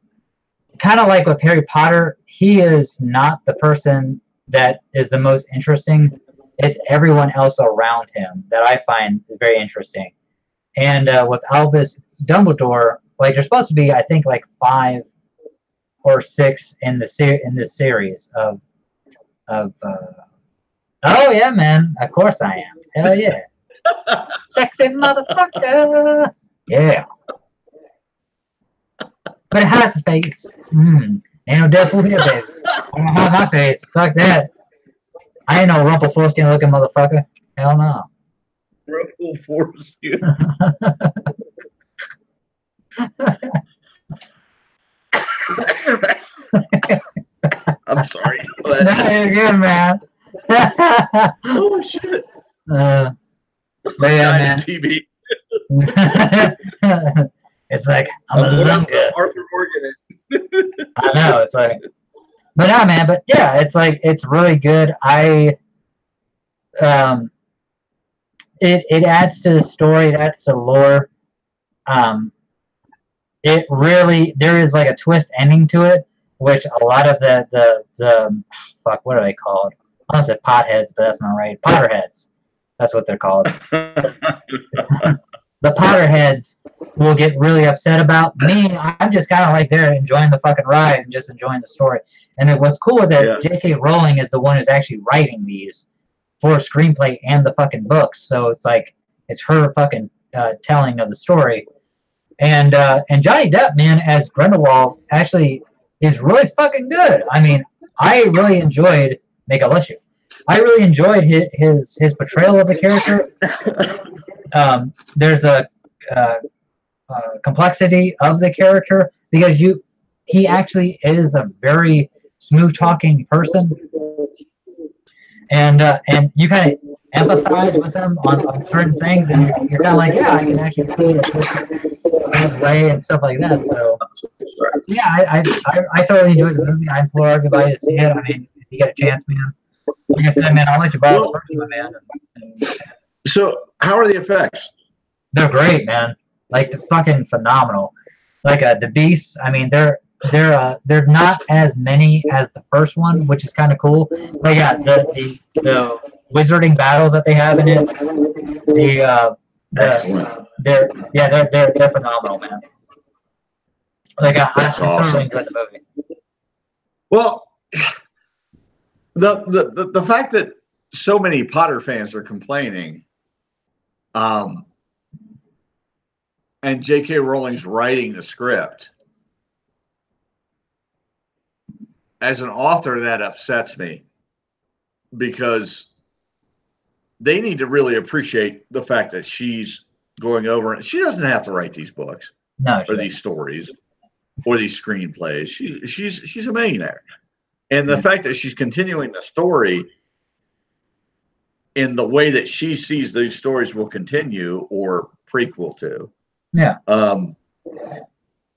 kind of like with Harry Potter, he is not the person that is the most interesting. It's everyone else around him that I find very interesting. And with Albus Dumbledore, like there's supposed to be, I think, like 5 or 6 in this series of oh yeah, man, of course I am. Hell yeah. Sexy motherfucker. Yeah. But it has his face. Ain't no Deadpool here, baby. I don't have my face. Fuck that. I ain't no Rumpelstiltskin looking motherfucker. Hell no. Rumpelstiltskin. I'm sorry. But... No, you're good, man. Oh shit. But yeah, man. TV. It's like I'm a lunga. Arthur Morgan. I know, it's like, but no, man. But yeah, it's like it's really good. It adds to the story. It adds to the lore. it really, there is like a twist ending to it, which a lot of the fuck, what are they called? I want to say potheads, but that's not right. Potterheads. That's what they're called. The Potterheads will get really upset about. Me, I'm just kind of like there enjoying the fucking ride and just enjoying the story. And then what's cool is that J.K. Rowling is the one who's actually writing these for screenplay and the fucking books. So it's like, it's her fucking telling of the story. And Johnny Depp, man, as Grindelwald actually is really fucking good. I mean, I really enjoyed, make a bless you. I really enjoyed his portrayal of the character. There's a complexity of the character because he actually is a very smooth talking person, and you kind of empathize with him on certain things, and you're kind of like, yeah, I can actually see it his way and stuff like that. So yeah, I thoroughly enjoyed the movie. I implore everybody to see it. I mean, if you get a chance, man. Like I said, man, I'll let you borrow the first one, man. So, how are the effects? They're great, man. Like, they're fucking phenomenal. Like the beasts. I mean, they're not as many as the first one, which is kind of cool. But yeah, the wizarding battles that they have in it, they're phenomenal, man. Like I totally enjoyed the movie. Well, the fact that so many Potter fans are complaining, and J.K. Rowling's writing the script, as an author, that upsets me because they need to really appreciate the fact that she's going over it. She doesn't have to write these books or these stories or these screenplays. She's a millionaire. And the fact that she's continuing the story in the way that she sees these stories will continue or prequel to,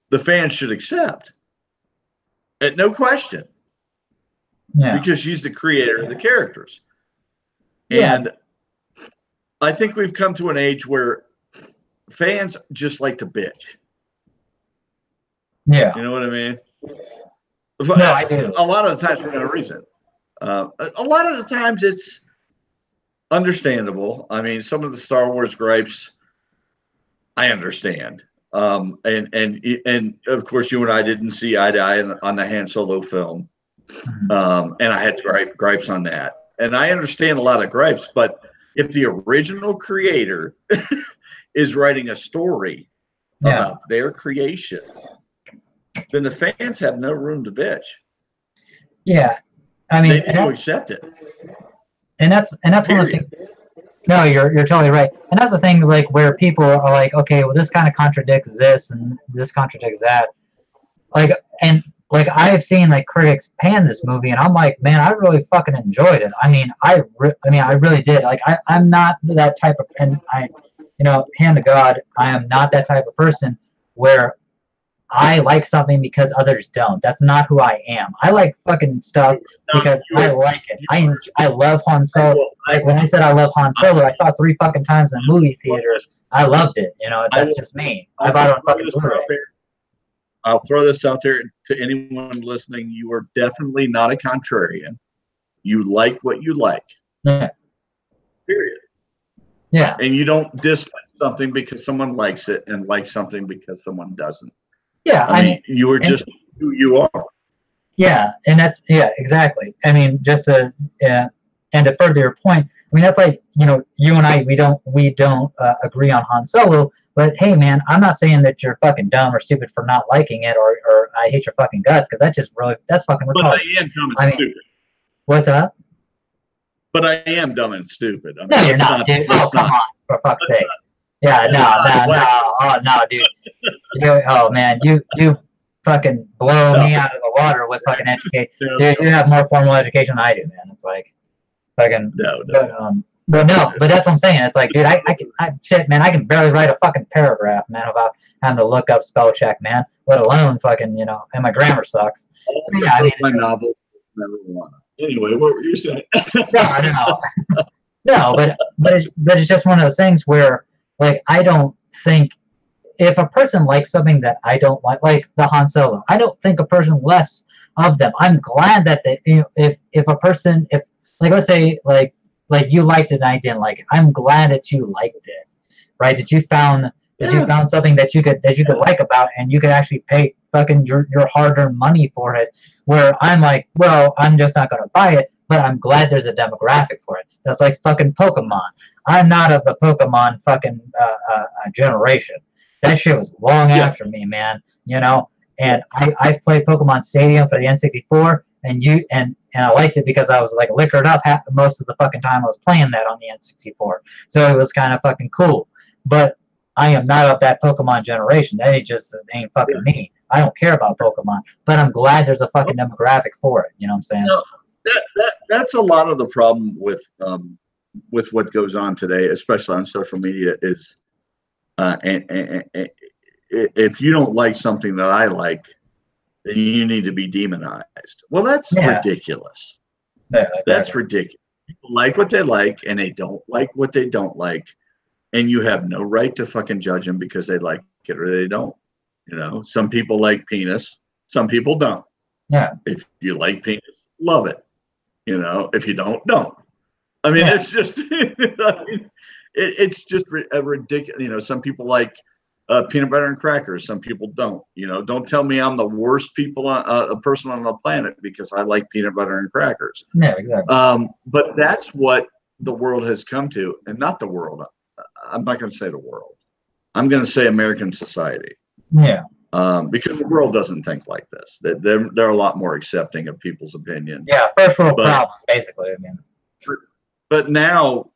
the fans should accept. No question. Yeah. Because she's the creator of the characters. Yeah. And I think we've come to an age where fans just like to bitch. Yeah. You know what I mean? No, I do. A lot of the times for no reason. A lot of the times it's understandable. I mean, some of the Star Wars gripes, I understand. And of course, you and I didn't see eye to eye on the Han Solo film. And I had gripes on that. And I understand a lot of gripes, but if the original creator is writing a story about their creation, then the fans have no room to bitch. Yeah, I mean, they need to accept it. And that's one of the things. No, you're totally right. And that's the thing, like, where people are like, okay, well, this kind of contradicts this and this contradicts that. Like, and like I've seen like critics pan this movie, and I'm like, man, I really fucking enjoyed it. I mean, I really did. Like, I'm not that type of, and hand to God, I am not that type of person where I like something because others don't. That's not who I am. I like fucking stuff because I like it. I love Han Solo. Like, when I said I love Han Solo, I saw it 3 fucking times in a movie theater. I loved it. That's just me. I bought it on fucking Blu-ray. I'll throw this out there to anyone listening. You are definitely not a contrarian. You like what you like. Yeah. Period. Yeah. And you don't dislike something because someone likes it and like something because someone doesn't. Yeah, I mean, you are just who you are. Yeah, and that's exactly. I mean, just to and to further your point, I mean, that's like, you and I, we don't agree on Han Solo, but hey, man, I'm not saying that you're fucking dumb or stupid for not liking it or I hate your fucking guts, because that's fucking retarded. But I am dumb and stupid. What's that? But I am dumb and stupid. I mean, no, you're not, dude. Oh, come on, for fuck's sake. Yeah, no, dude. Oh man, you fucking blow me out of the water with fucking education. Dude, you have more formal education than I do, man. It's like fucking but that's what I'm saying. It's like, dude, I can barely write a fucking paragraph, man, about having to look up spell check, man. Let alone fucking, and my grammar sucks. So, yeah, I mean, my novel, marijuana. Anyway, what were you saying? No, but it's just one of those things where, like, I don't think if a person likes something that I don't like the Han Solo, I don't think a person less of them. I'm glad that they, if a person, if like let's say like you liked it and I didn't like it, I'm glad that you liked it, right? That you found something that you could like about, and you could actually pay fucking your hard-earned money for it. Where I'm like, well, I'm just not gonna buy it, but I'm glad there's a demographic for it. That's like fucking Pokemon. I'm not of the Pokemon fucking generation. That shit was long after me, man. And I played Pokemon Stadium for the N64, and I liked it because I was like liquored up most of the fucking time I was playing that on the N64. So it was kind of fucking cool. But I am not of that Pokemon generation. That ain't fucking me. I don't care about Pokemon, but I'm glad there's a fucking demographic for it. You know what I'm saying? That's a lot of the problem with what goes on today, especially on social media, is if you don't like something that I like, then you need to be demonized. Well, that's ridiculous. Yeah, exactly. That's ridiculous. People like what they like, and they don't like what they don't like, and you have no right to fucking judge them because they like it or they don't. Some people like penis, some people don't. Yeah. If you like penis, love it. If you don't. I mean, it's just, it's just a ridiculous. Some people like peanut butter and crackers. Some people don't. Don't tell me I'm the worst person on the planet because I like peanut butter and crackers. Yeah, exactly. But that's what the world has come to, and not the world. I'm not going to say the world. I'm going to say American society. Yeah. Because the world doesn't think like this. They're a lot more accepting of people's opinions. Yeah, first world problems, basically. I mean. But now,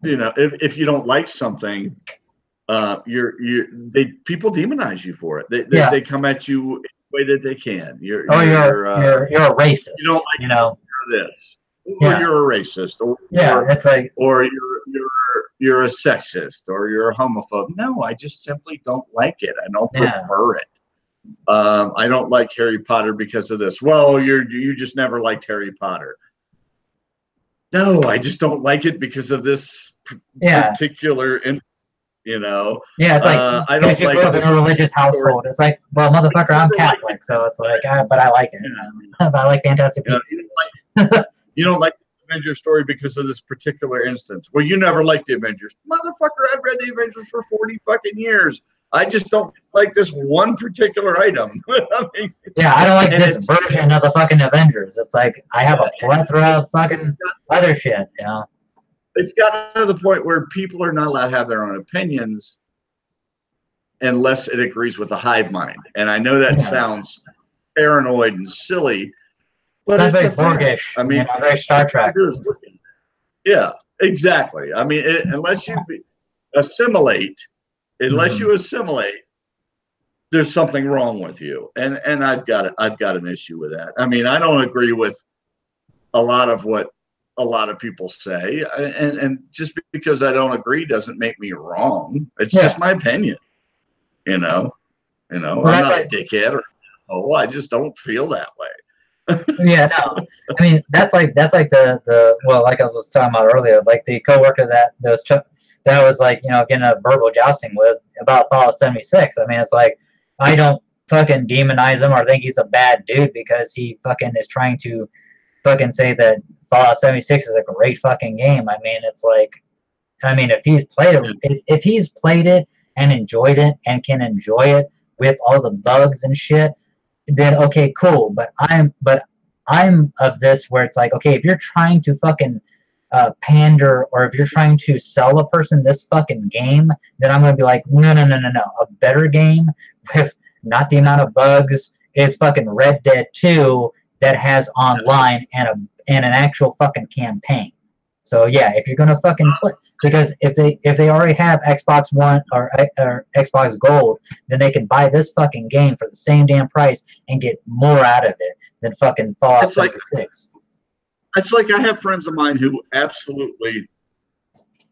if you don't like something, people demonize you for it. They come at you in the way that they can. You're a racist. You don't like you're this, or you're a racist, or it's like, or you're a sexist, or you're a homophobe. No, I just simply don't like it. I don't prefer it. I don't like Harry Potter because of this. Well, you just never liked Harry Potter. No, I just don't like it because of this particular. Yeah, it's like I don't you like grew up in a religious household. It's like, well, motherfucker, I'm Catholic, so it's like, but I like it. But I like Fantastic Beasts. You don't like the Avengers story because of this particular instance. Well, you never liked the Avengers. Motherfucker, I've read the Avengers for 40 fucking years. I just don't like this one particular item. I don't like this version of the fucking Avengers. It's like, I have a plethora of fucking other shit, It's gotten to the point where people are not allowed to have their own opinions unless it agrees with the hive mind. And I know that sounds paranoid and silly, but that's it's very Borgish. I mean, very Star Trek. Yeah, exactly. I mean, unless you assimilate, there's something wrong with you. And I've got an issue with that. I mean, I don't agree with a lot of what a lot of people say, and just because I don't agree doesn't make me wrong. It's just my opinion. I'm not a dickhead or I just don't feel that way. No. I mean, that's like the well, like I was talking about earlier, like the coworker that was like, getting a verbal jousting with about Fallout 76. I mean, it's like, I don't fucking demonize him or think he's a bad dude because he fucking is trying to fucking say that Fallout 76 is a great fucking game. I mean, it's like, if he's played it and enjoyed it and can enjoy it with all the bugs and shit, then okay, cool. But I'm of this where it's like, okay, if you're trying to fucking pander, or if you're trying to sell a person this fucking game, then I'm gonna be like, no. A better game with not the amount of bugs is fucking Red Dead 2 that has online and an actual fucking campaign. So yeah, if you're gonna fucking play, because if they already have Xbox One or Xbox Gold, then they can buy this fucking game for the same damn price and get more out of it than fucking Fallout 76. It's like I have friends of mine who absolutely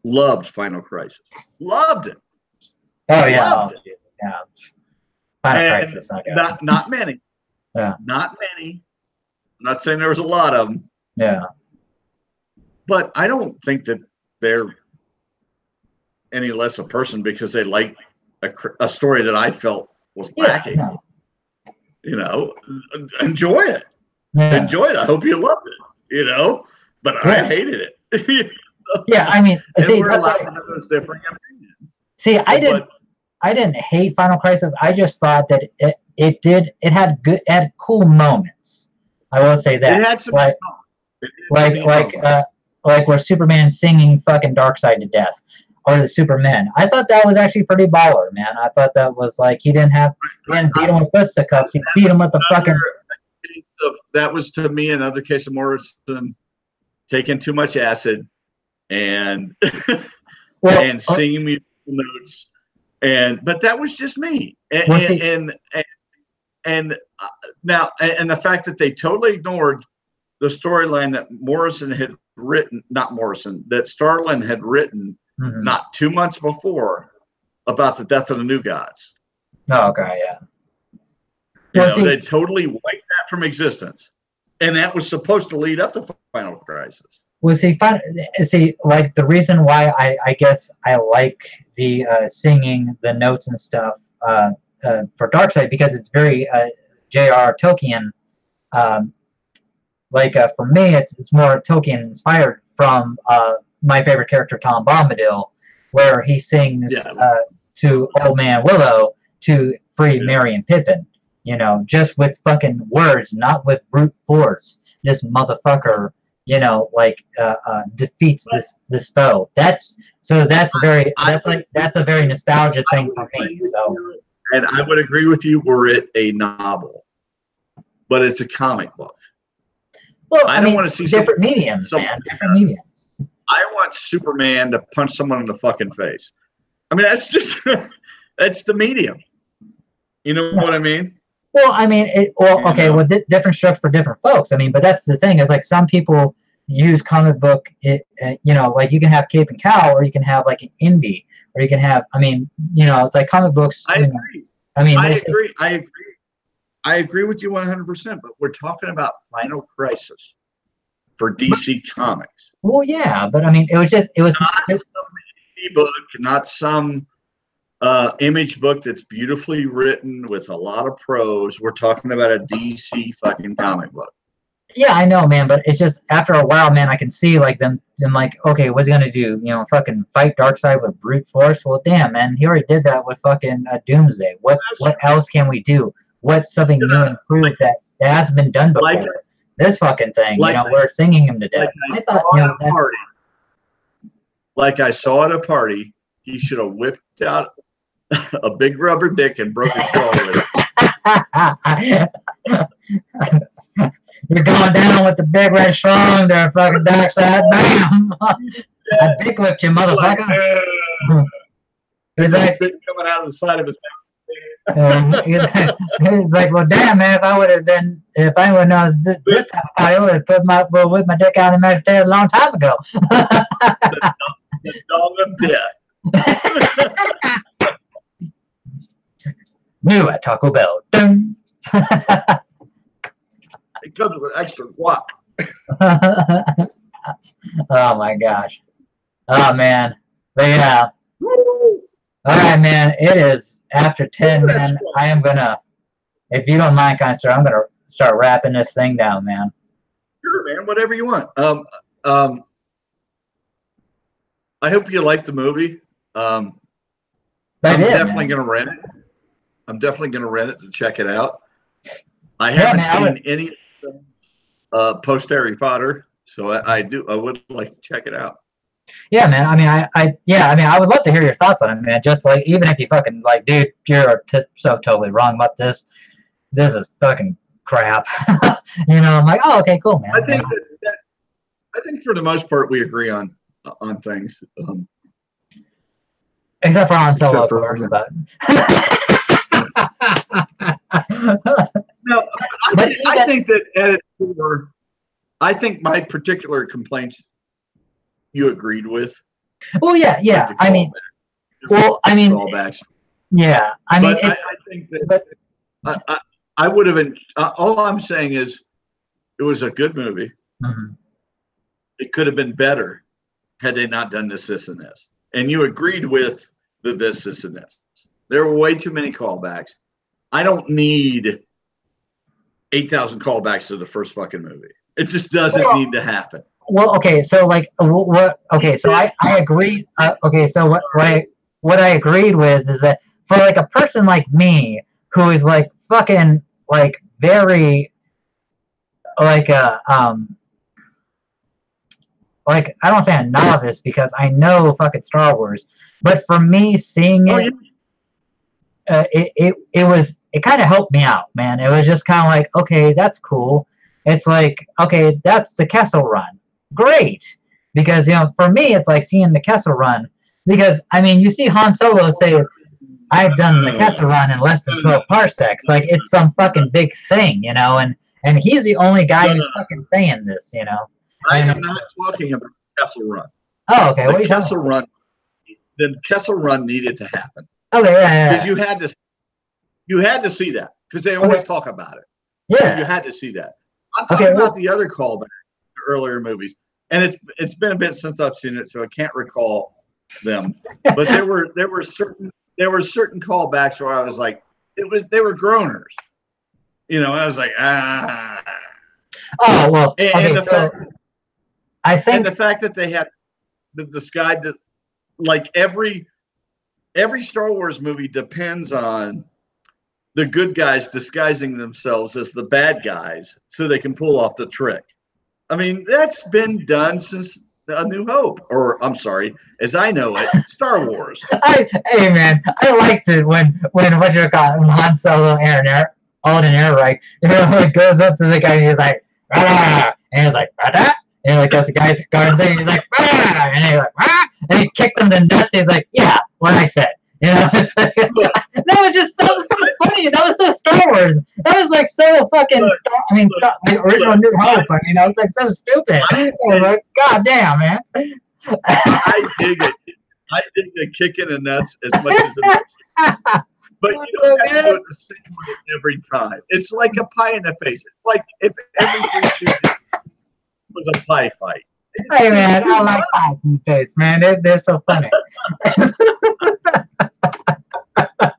loved Final Crisis. Loved it. Oh yeah. Loved it. Yeah. Final Crisis, not many. Yeah. Not many. I'm not saying there was a lot of them. Yeah. But I don't think that they're any less a person because they like a story that I felt was lacking. No. You know, enjoy it. Yeah. Enjoy it. I hope you loved it. You know, but I hated it. Yeah, I mean, and see, we're allowed to have those different opinions. See, I didn't hate Final Crisis. I just thought that it had cool moments. I will say that. It had some like where Superman singing fucking Darkseid to death, or the Superman. I thought that was actually pretty baller, man. I thought that was like he didn't beat him with fisticuffs. He beat him with the fucking. That was to me another case of Morrison taking too much acid and and singing musical notes, but that was just me. And now the fact that they totally ignored the storyline that Morrison had written, that Starlin had written not 2 months before about the death of the New Gods. Oh, okay, yeah. They totally wiped that from existence, and that was supposed to lead up to Final Crisis. Well, see, like the reason why I guess I like the singing, the notes and stuff for Darkseid, because it's very J.R. Tolkien. For me, it's more Tolkien inspired from my favorite character, Tom Bombadil, where he sings to Old Man Willow to free Merry and Pippin. You know, just with fucking words, not with brute force. This motherfucker, defeats this foe. That's a very nostalgia thing for me. So, and I would agree with you were it a novel, but it's a comic book. Well, I don't want to see different mediums, man. Different mediums. I want Superman to punch someone in the fucking face. I mean, that's just that's the medium. You know what I mean? Well, I mean, different strokes for different folks. I mean, but that's the thing is like some people use comic book, like you can have Cape and Cow, or you can have like an indie, or you can have, it's like comic books. I agree. I agree with you 100%, but we're talking about Final Crisis for DC Comics. Well, yeah, but I mean, it was not some indie book, not some image book that's beautifully written with a lot of prose. We're talking about a DC fucking comic book. Yeah, I know, man, but it's just after a while, man, I can see like them like, okay, what's he gonna do? Fucking fight Darkseid with brute force? Well, damn, man, he already did that with fucking Doomsday. What else can we do? What's something new and improved that hasn't been done before? This fucking thing, we're singing him to death. Like I saw at a party, he should have whipped out a big rubber dick and broke his jaw with it. You're going down with the big red strong there, fucking Darkseid. Bam! I dick whipped you, motherfucker. He's like coming out of the side of his mouth. He's like, well, damn, man, if I would have known this type of party, I would have whipped my dick out and mashed it a long time ago. The dog of death. New at Taco Bell. Dun. It comes with extra guac. Oh my gosh. Oh man. But yeah. Woo! All right, man. It is after 10, man. I am gonna, if you don't mind, kind sir, I'm gonna start wrapping this thing down, man. Sure, man. Whatever you want. I hope you like the movie. I'm definitely gonna rent it. I'm definitely gonna rent it to check it out. I haven't seen any post Harry Potter, so I would like to check it out. Yeah, man. I mean, I would love to hear your thoughts on it, man. Just like, even if you fucking like, dude, you're so totally wrong about this. This is fucking crap. I'm like, oh, okay, cool, man. I think I think for the most part we agree on things. Except for Han Solo, of course, but. No, I think that edit 4, I think my particular complaints you agreed with. Well, yeah. Like I mean, callbacks. Yeah, I mean, I think that I would have been. All I'm saying is, it was a good movie. Mm-hmm. It could have been better had they not done this, and this. And you agreed with the this, and this. There were way too many callbacks. I don't need 8,000 callbacks to the first fucking movie. It just doesn't need to happen. Well, okay, so like what? Okay, so I agree. Okay, so what I agreed with is that for like a person like me who is like fucking like very like like I don't say a novice because I know fucking Star Wars, but for me seeing it, it kind of helped me out, man. It was just kind of like, okay, that's cool. It's like, okay, that's the Kessel Run. Great. Because, you know, for me, it's like seeing the Kessel Run. Because, I mean, you see Han Solo say, I've done the Kessel Run in less than 12 parsecs. Like, it's some fucking big thing, you know? And he's the only guy who's fucking saying this, you know? I am not talking about the Kessel Run. Oh, okay. What are you Kessel Run? The Kessel Run needed to happen. Okay, yeah. Because you had to see that. Because they always talk about it. Yeah. You had to see that. I'm talking about the other callbacks to earlier movies. And it's been a bit since I've seen it, so I can't recall them. But there were certain callbacks where I was like, they were groaners. You know, I was like, ah. Oh well. And the fact that they had the sky, like every Star Wars movie depends on the good guys disguising themselves as the bad guys so they can pull off the trick. I mean, that's been done since A New Hope, or I'm sorry, as I know it, Star Wars. Hey man, I liked it when what you call Han Solo Alden Ehrenreich, you know, like goes up to the guy and he's like, Rah! And he's like, Rah! And like that's the guy's guard thing, he's like, Rah! And he's like, Rah! And he kicks him in the nuts. He's like, yeah, what I said. You know, that was just so funny. That was so Star Wars. That was like so fucking like original New Hope. I mean, that was like so stupid. I was like, God damn, man. I dig it. I dig the kick in the nuts as much as it is. But you don't have to do it the same way every time. It's like a pie in the face. It's like if every Three Stooges was a pie fight. Hey man, I like pies in the face, man. They're so funny.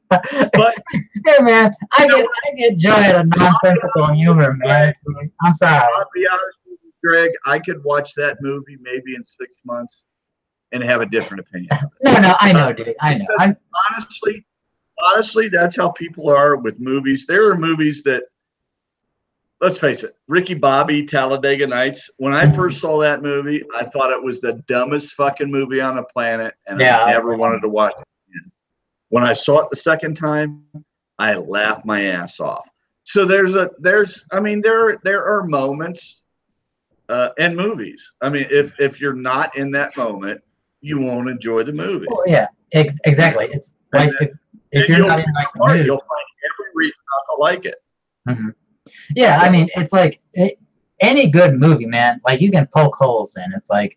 But hey man, I get joy out of nonsensical humor, man. I'm sorry. I'll be honest with you, Greg. I could watch that movie maybe in 6 months and have a different opinion. No, I know, dude. I know. Honestly, that's how people are with movies. There are movies that, let's face it, Ricky Bobby, Talladega Nights. When I first saw that movie, I thought it was the dumbest fucking movie on the planet, and I never wanted to watch it again. When I saw it the second time, I laughed my ass off. So there are moments in movies. I mean, if you're not in that moment, you won't enjoy the movie. Well, yeah, exactly. It's like if you're not in like the mood, you'll find every reason not to like it. Mm-hmm. Yeah, I mean, it's like any good movie, man. Like you can poke holes in. It's like,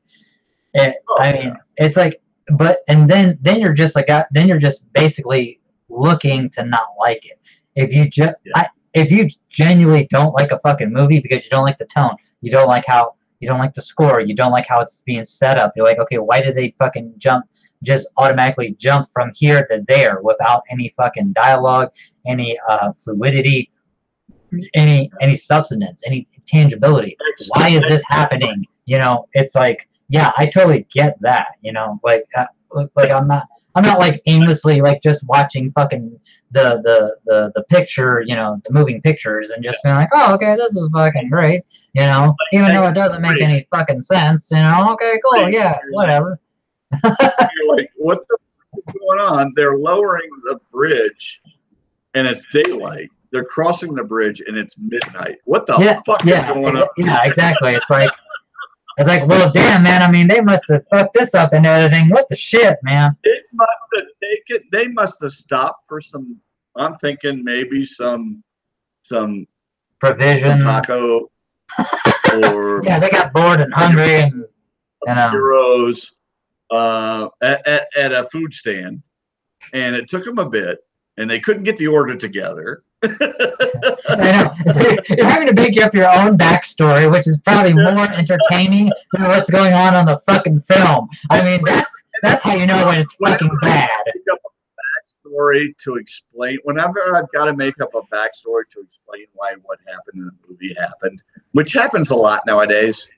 it's like, but and then you're just like then you're just basically looking to not like it. If you genuinely don't like a fucking movie because you don't like the tone, you don't like the score, you don't like how it's being set up. You're like, okay, why did they fucking just automatically jump from here to there without any fucking dialogue, any fluidity, any substance, any tangibility? Why is this happening? You know, it's like, yeah, I totally get that. You know, like I'm not like aimlessly like just watching fucking the picture, you know, the moving pictures and just being like, oh, okay, this is fucking great. You know, even though it doesn't make any fucking sense. You know, okay, cool, yeah, whatever. You're like, what the fuck is going on? They're lowering the bridge, and it's daylight. They're crossing the bridge, and it's midnight. What the fuck is going on? Yeah, exactly. It's like, well, damn, man. I mean, they must have fucked this up and everything. What the shit, man? It must have taken. They must have stopped for some. I'm thinking maybe some provision, some taco, or yeah, they got bored and hungry and heroes at a food stand, and it took them a bit, and they couldn't get the order together. I know. You're having to make up your own backstory, which is probably more entertaining than what's going on the fucking film. I mean, that's how you know when it's fucking bad. backstory to explain. Whenever I've got to make up a backstory to explain why what happened in the movie happened, which happens a lot nowadays.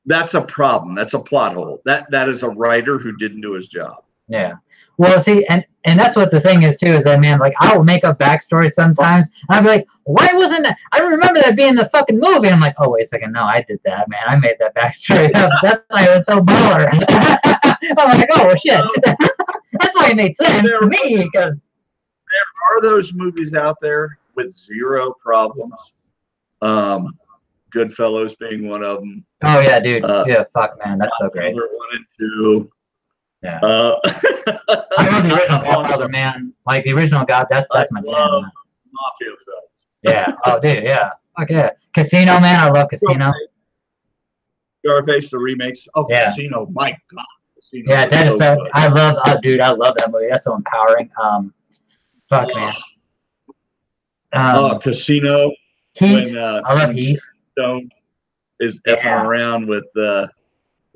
That's a problem. That's a plot hole. That is a writer who didn't do his job. Yeah. Well, see, and that's what the thing is too, is that, man, like, I will make up backstory sometimes, and I'll be like, why wasn't that? I remember that being the fucking movie. I'm like, oh, wait a second, no, I did that, man. I made that backstory up. That's why it was so baller. I'm like, oh, well, shit. That's why it made sense to me, because there are those movies out there with zero problems. Goodfellas being one of them. Oh, yeah, dude. Yeah, fuck, man. That's so great. 1 and 2. Yeah. I love the original Godfather, man. Like, the original God, that's my jam. Mafia films. Yeah. Oh, dude, yeah. Fuck yeah. Casino, man. I love Casino. Scarface, the remakes. Oh, yeah. Casino. My God. Casino, yeah, that is so. I love, dude, I love that movie. That's so empowering. Fuck, man. Casino. Heat. I love Heat. Stone is effing around with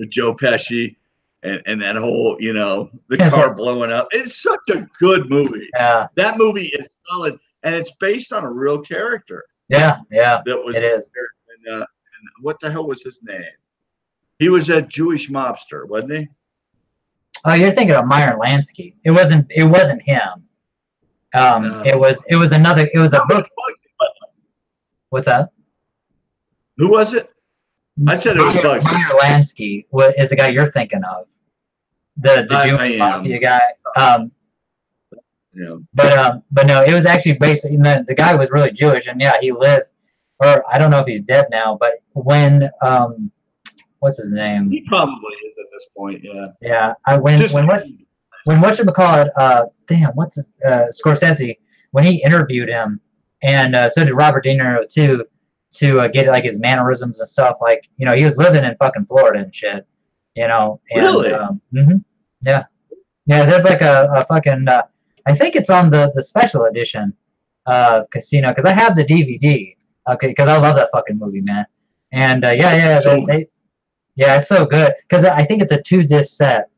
Joe Pesci. And that whole, the car blowing up. It's such a good movie. Yeah. That movie is solid. And it's based on a real character. Yeah, yeah. It is. And what the hell was his name? He was a Jewish mobster, wasn't he? Oh, you're thinking of Meyer Lansky. It wasn't him. No. It was a book. What's that? Who was it? I said it was Bugsy. Meyer Lansky is the guy you're thinking of. The Jewish mafia guy. Yeah. But no, it was actually basically, the guy was really Jewish, and yeah, he lived, or I don't know if he's dead now, but when what's his name? He probably is at this point, yeah. Yeah. When whatchamacallit, Scorsese, when he interviewed him, and so did Robert De Niro too, to get like his mannerisms and stuff, like, he was living in fucking Florida and shit, and, really? Yeah. Yeah, there's like a fucking, I think it's on the special edition of Casino, because I have the DVD, okay, because I love that fucking movie, man. And it's so good, because I think it's a 2-disc set,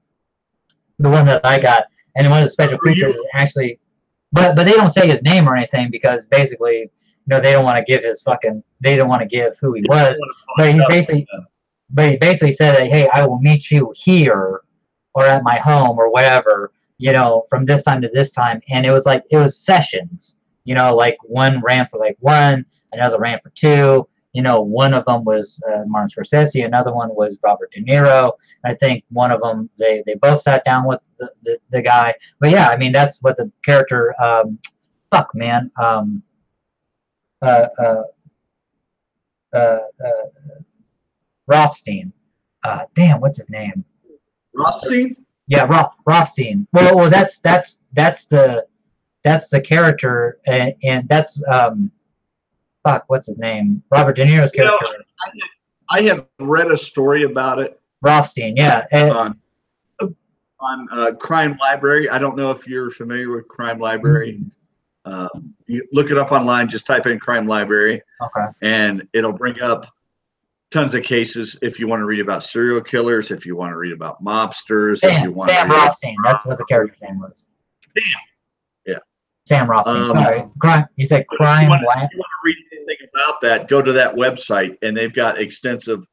the one that I got, and one of the special features is actually, but they don't say his name or anything, because basically, they don't want to give they don't want to give who he was, but he basically said that, hey, I will meet you here or at my home or whatever, from this time to this time. And it was sessions, like one ran for like 1, another ran for 2, one of them was Martin Scorsese, another one was Robert De Niro. I think one of them, they both sat down with the guy. But yeah, I mean, that's what the character, Rothstein. Damn, what's his name? Rothstein? Yeah, Rothstein. Well, that's the character, and that's what's his name? Robert De Niro's character. I have read a story about it. Rothstein, yeah. On Crime Library. I don't know if you're familiar with Crime Library. You look it up online, just type in Crime Library, and it'll bring up tons of cases if you want to read about serial killers, if you want to read about mobsters. Sam Rothstein, that's what the character's name was. Damn. Yeah. Sam Rothstein. Sorry. You said Crime Library. If you want to read anything about that, go to that website, and they've got extensive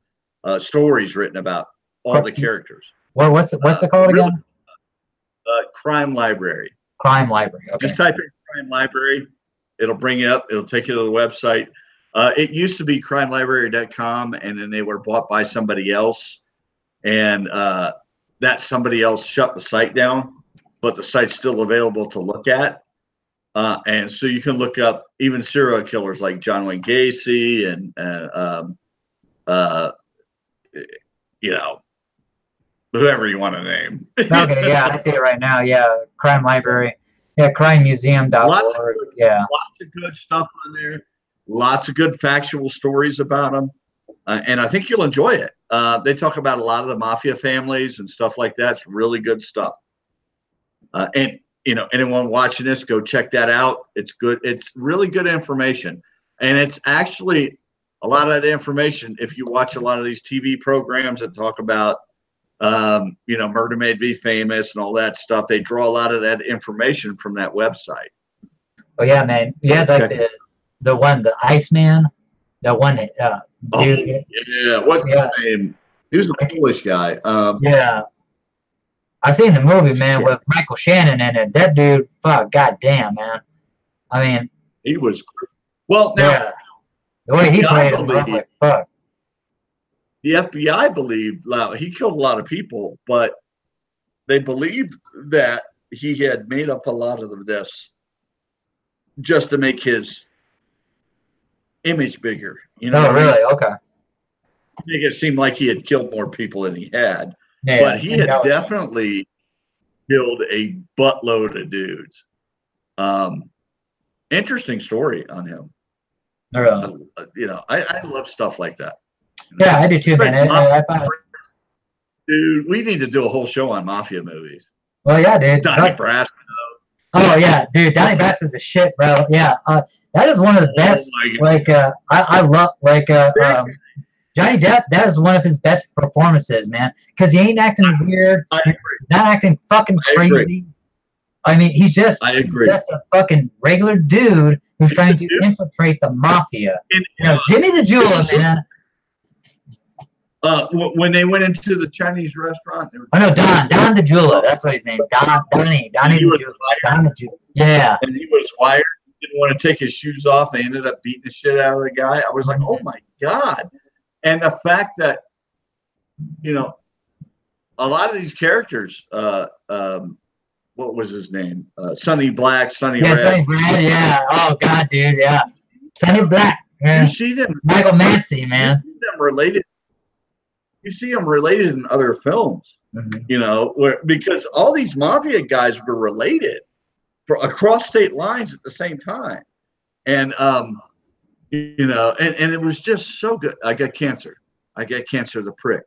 stories written about all the characters. What's it called again? Crime Library. Crime Library. Okay. Just type in Crime Library. It'll bring you up. It'll take you to the website. It used to be crimelibrary.com, and then they were bought by somebody else. And that somebody else shut the site down, but the site's still available to look at. And so you can look up even serial killers like John Wayne Gacy and whoever you want to name. Okay, yeah, I see it right now. Yeah, Crime Library. Yeah, crimemuseum.org. Lots of good stuff on there. Lots of good factual stories about them. And I think you'll enjoy it. They talk about a lot of the mafia families and stuff like that. It's really good stuff. And, anyone watching this, go check that out. It's good. It's really good information. And it's actually a lot of that information, if you watch a lot of these TV programs that talk about Murder Made Me Famous and all that stuff. They draw a lot of that information from that website. Oh yeah, man. Yeah, like the one, the Iceman, the one dude. Yeah, what's his name? He was a Polish guy. Yeah. I've seen the movie, man, with Michael Shannon in it. That dude, fuck, goddamn, man. I mean, he was. Well, now the way he played him, I was like, fuck. The FBI believed he killed a lot of people, but they believed that he had made up a lot of this just to make his image bigger. You know? Oh, really? Okay. I think it seemed like he had killed more people than he had. Yeah, but he had definitely killed a buttload of dudes. Interesting story on him. Really? I love stuff like that. Yeah, I do too, man. Dude, we need to do a whole show on mafia movies. Well, yeah, dude. Donnie Brasco. Oh yeah, dude. Donnie Brasco's the shit, bro. Yeah, that is one of the best. I love Johnny Depp. That is one of his best performances, man. Because he ain't acting weird, not acting fucking crazy. I mean, he's just just a fucking regular dude who's trying to infiltrate the mafia. Jimmy the Jeweler, man. When they went into the Chinese restaurant. Don the Jeweler. That's what his name. Donnie the Jeweler. Yeah. And he was wired. He didn't want to take his shoes off. They ended up beating the shit out of the guy. I was like, oh my God. And the fact that, a lot of these characters, what was his name? Sonny Black, Sonny Red. Sonny Red, yeah. Oh God, dude, yeah. Sonny Black. Yeah. You see them. Michael Mancy, man. You see them related in other films, because all these mafia guys were related across state lines at the same time. And, and it was just so good. I got cancer. The prick.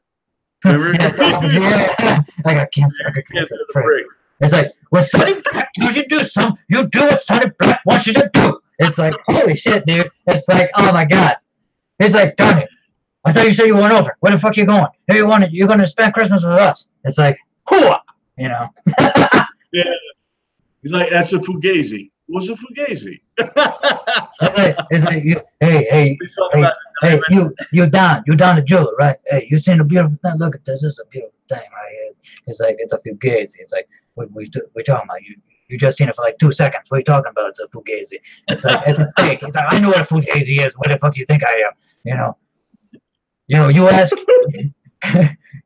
Remember? Yeah. I got cancer. The prick. It's like, when Sonny Black tells you to do something, you do what Sonny Black wants you to do. It's like, holy shit, dude. It's like, oh my God. It's like, Donnie, I thought you said you went over. Where the fuck you going? Hey, you're going to spend Christmas with us. It's like, hooah, Yeah. He's like, that's a fugazi. What's a fugazi? it's like you down the jeweler, right? Hey, you seen a beautiful thing? Look at this. This is a beautiful thing right here. It's like, it's a fugazi. It's like, we're talking about you just seen it for like 2 seconds. What are you talking about? It's a fugazi. It's like, it's a fake. It's like, I know what a fugazi is. What the fuck you think I am? You ask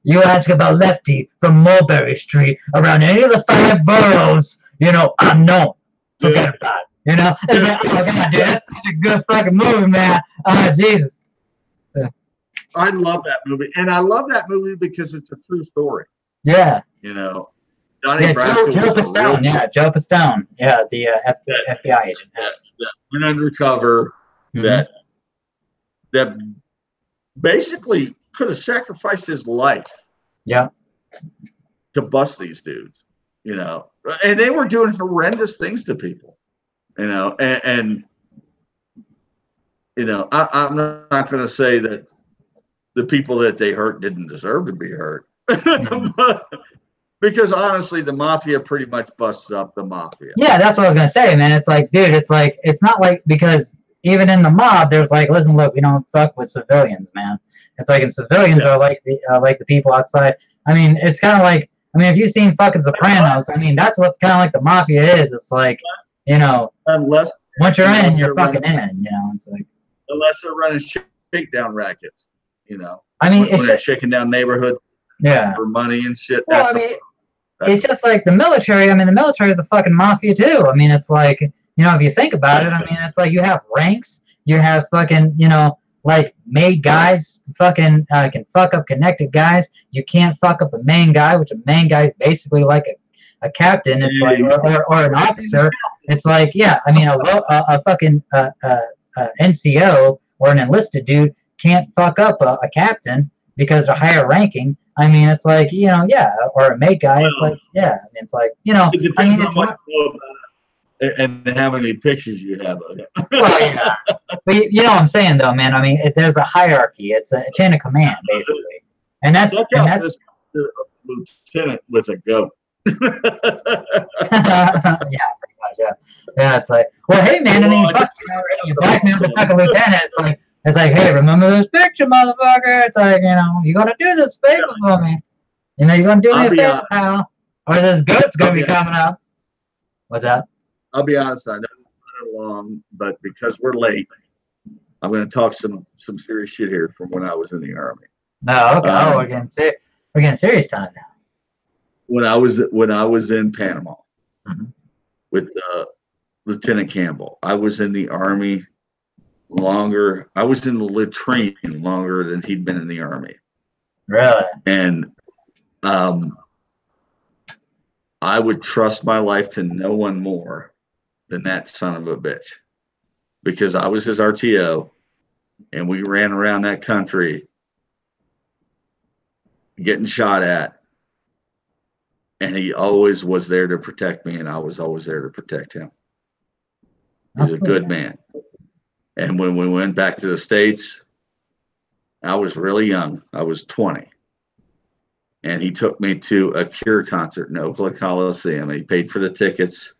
you ask about Lefty from Mulberry Street around any of the 5 boroughs, I'm known. Forget about it. It's like, oh God, dude, that's such a good fucking movie, man. Oh Jesus. I love that movie. And I love that movie because it's a true story. Yeah. Donnie Brasco Joe Pistone. Yeah, Joe Pistone. Yeah, the FBI agent. That went undercover. That basically could have sacrificed his life. Yeah. To bust these dudes, and they were doing horrendous things to people, and I'm not going to say that the people that they hurt didn't deserve to be hurt, because honestly, the mafia pretty much busts up the mafia. Yeah, that's what I was going to say, man. It's like, dude, it's not like, because even in the mob, there's like, listen, look, we don't fuck with civilians, man. It's like, and civilians are like the people outside. I mean, it's kind of like, if you've seen fucking Sopranos, that's what's kind of like the mafia is. It's like, unless once you're in, you're fucking in. It's like, unless they're running shakedown rackets, it's they're shaking down neighborhoods, for money and shit. Well, it's just like the military. The military is a fucking mafia too. It's like, if you think about it, it's like you have ranks, you have fucking, like made guys fucking can fuck up connected guys. You can't fuck up a main guy, which a main guy is basically like a captain. It's like, or an officer. It's like, a fucking NCO or an enlisted dude can't fuck up a captain because they're higher ranking. It's like, or a made guy. It's like, it's like, It depends on what you know about it and how many pictures you have of it. Well, yeah. But you know what I'm saying, though, man. There's a hierarchy. It's a chain of command, basically. And that's lieutenant with a goat. Yeah, pretty much. Yeah, yeah. It's like, well, hey, man, and then you fuck, you blackmail the fucking lieutenant. It's like, hey, remember this picture, motherfucker? It's like, you're gonna do this favor for me. You're gonna do me a favor, pal, or this goat's gonna be coming up. What's that? I'll be honest, I know it's been long, but because we're late, I'm going to talk some serious shit here from when I was in the Army. No, okay. We're getting serious time now. When I was in Panama with Lieutenant Campbell, I was in the Army longer. I was in the training longer than he'd been in the Army. Really? And I would trust my life to no one more than that son of a bitch, because I was his RTO and we ran around that country getting shot at, and he always was there to protect me, and I was always there to protect him. He was a good man. And when we went back to the States, I was really young. I was 20. And he took me to a Cure concert in Oakland Coliseum. He paid for the tickets.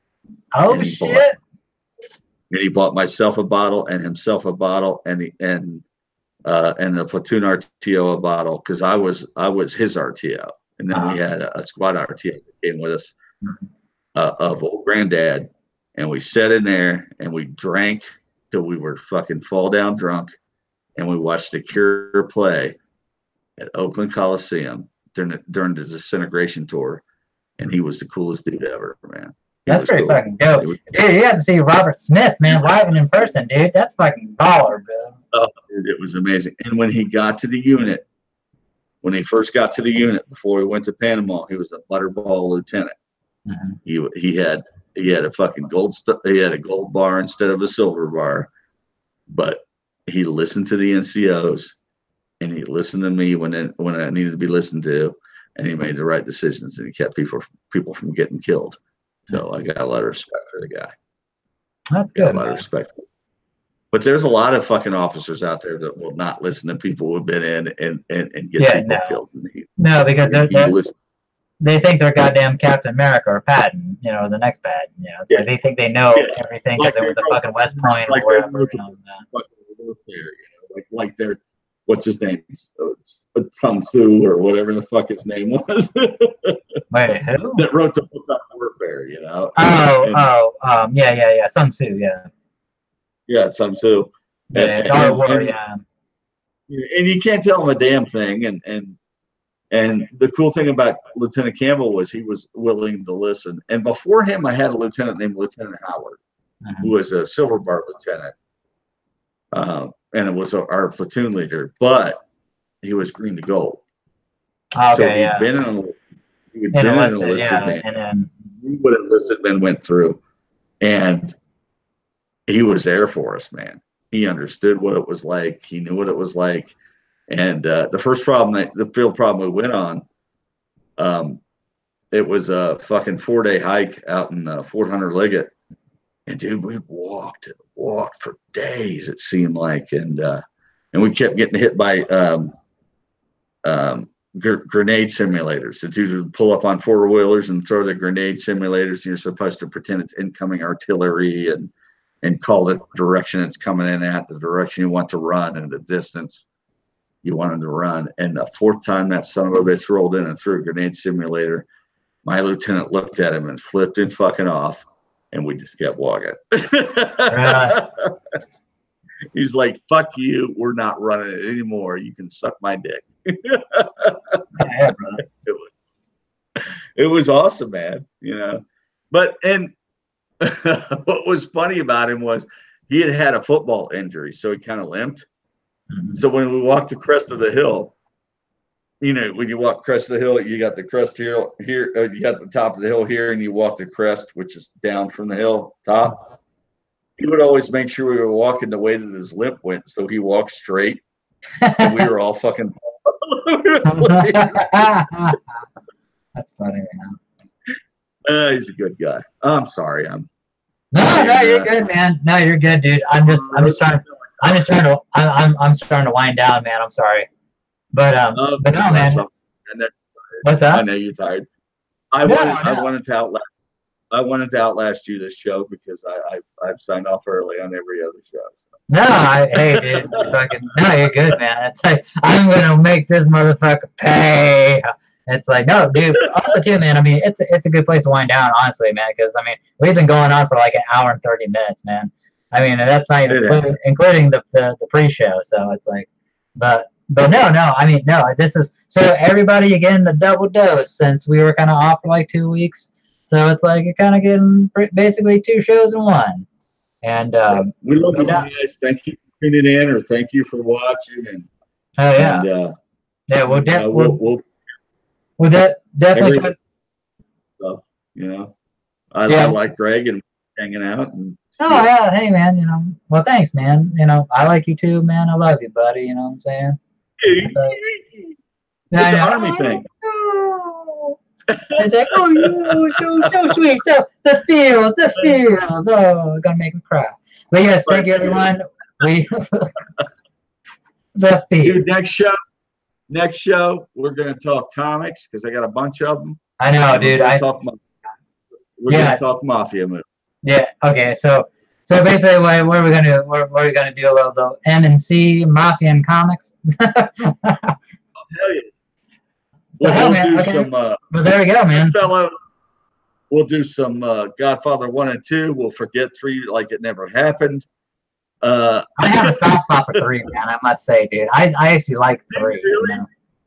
Oh, shit. And he bought myself a bottle and himself a bottle and the platoon RTO a bottle, because I was his RTO. And then we had a squad RTO that came with us of old granddad. And we sat in there and we drank till we were fucking fall down drunk. And we watched the Cure play at Oakland Coliseum during the disintegration tour, and he was the coolest dude ever, man. That's pretty fucking dope. Dude, you got to see Robert Smith, man, live and in person, dude. That's fucking baller, bro. Oh, dude, it was amazing. And when he got to the unit, when he first got to the unit before he went to Panama, he was a butterball lieutenant. He had a fucking he had a gold bar instead of a silver bar, but he listened to the NCOs. And he listened to me when I needed to be listened to, and he made the right decisions, and he kept people from getting killed. So I got a lot of respect for the guy. That's good. A lot of respect. But there's a lot of fucking officers out there that will not listen to people who've been in and get people killed. No, because they think they're goddamn Captain America or Patton, the next Patton. It's like they think they know everything because they were the fucking West Point or wherever. Like they're. What's his name? Sun Tzu or whatever the fuck his name was. Wait, who? That wrote the book on warfare, Yeah. Sun Tzu, yeah. Yeah, Sun Tzu. And you can't tell him a damn thing. And the cool thing about Lieutenant Campbell was he was willing to listen. And before him, I had a lieutenant named Lieutenant Howard, who was a silver bar lieutenant. And it was our platoon leader, but he was green to gold. Okay, so he'd been an enlisted man. And then what enlisted men went through, and he was Air Force, man. He understood what it was like. He knew what it was like. And the field problem we went on, it was a fucking 4-day hike out in Fort Hunter Liggett. And dude, we walked for days, it seemed like, and we kept getting hit by grenade simulators. The dudes would pull up on 4-wheelers and throw the grenade simulators, and you're supposed to pretend it's incoming artillery and call the direction it's coming in at, the direction you want to run, and the distance you wanted to run. And the fourth time that son of a bitch rolled in and threw a grenade simulator, my lieutenant looked at him and flipped him fucking off. And we just kept walking. He's like, fuck you. We're not running it anymore. You can suck my dick. It was awesome, man. But what was funny about him was he had a football injury, so he kind of limped. So when we walked the crest of the hill, when you walk crest of the hill, you got the crest here, you got the top of the hill here, and you walk the crest, which is down from the hill top. He would always make sure we were walking the way that his limp went, so he walked straight, and we were all fucking. That's funny, man. He's a good guy. I'm sorry, No, you're good, man. No, you're good, dude. I'm starting to wind down, man. I'm sorry. But no, man. What's that? I know you're tired. I wanted to outlast you this show because I've signed off early on every other show. So. No, hey, dude, no, you're good, man. It's like, I'm gonna make this motherfucker pay. It's like, no, dude. Also, too, man. I mean, it's a good place to wind down, honestly, man. Because I mean, we've been going on for like an hour and 30 minutes, man. I mean, and that's not even including the pre-show. So it's like, but no. I mean, no. This is so everybody again the double dose since we were kind of off for like 2 weeks. So it's like you're kind of getting basically 2 shows in one. And we love you guys. Thank you for tuning in, or thank you for watching. And yeah, we'll definitely definitely. So, I like Greg and hanging out. And yeah, hey man, well thanks, man. I like you too, man. I love you, buddy. You know what I'm saying? It's an Army thing. It's like, oh, you so sweet. So the feels. Oh, gonna make me cry. But yes, thank you, everyone. The feels. Dude, next show, we're gonna talk comics because I got a bunch of them. I know, dude. We're gonna talk mafia movies. Yeah. Okay. So basically, what are we gonna do? We're gonna do a little M&C Mafia and comics. I'll tell you. We'll do some. Well, there we go, man. We'll do some Godfather 1 and 2. We'll forget 3 like it never happened. I have a soft spot for 3, man. I must say, dude. I actually like 3. Really?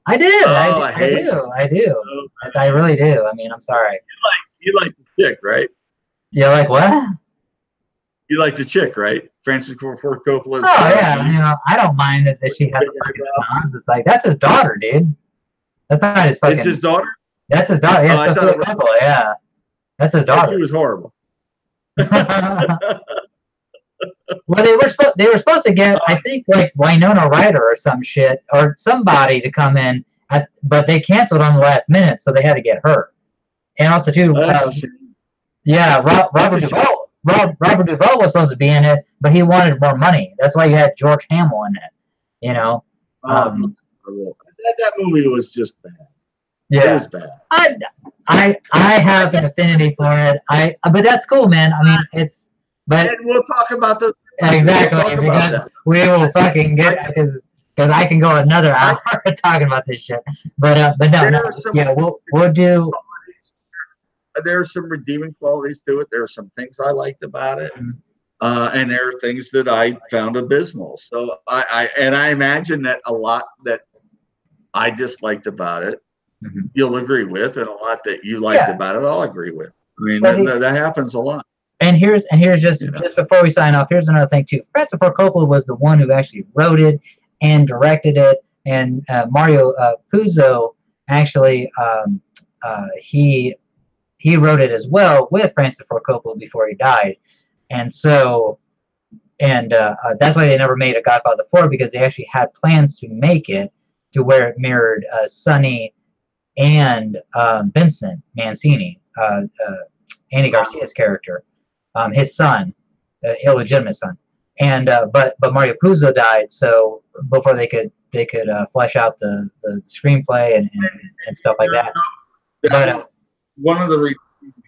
I do. I do. I really do. I mean, I'm sorry. You like the chick, right? You like what? You like the chick, right? Francis Ford Coppola. Oh yeah, I don't mind that she has a fucking sons. It's like that's his daughter, dude. That's not his fucking. It's his daughter. That's his daughter. Yeah, Sofia Coppola. Yeah, that's his daughter. She was horrible. Well, they were supposed to get, I think, like Winona Ryder or some shit or somebody to come in, but they canceled on the last minute, so they had to get her. And also too, Robert Duvall. Robert Duvall was supposed to be in it, but he wanted more money. That's why you had George Hamill in it. That movie was just bad. Yeah, it was bad. I have an affinity for it. But that's cool, man. I mean, it's. But and we'll talk about this. Exactly, because we will fucking get because I can go another hour talking about this shit. But no, yeah, we'll do. There's some redeeming qualities to it. There are some things I liked about it, and there are things that I found abysmal. So I imagine that a lot that I disliked about it, you'll agree with, and a lot that you liked about it, I'll agree with. I mean, that happens a lot. And here's just before we sign off, here's another thing too. Francis Ford Coppola was the one who actually wrote it and directed it, and Mario Puzo actually he wrote it as well with Francis Ford Coppola before he died, and so that's why they never made a Godfather 4 because they actually had plans to make it to where it mirrored Sonny and Vincent Mancini, Andy Garcia's character. His son, illegitimate son, and but Mario Puzo died, so before they could flesh out the screenplay and stuff like that. But one of the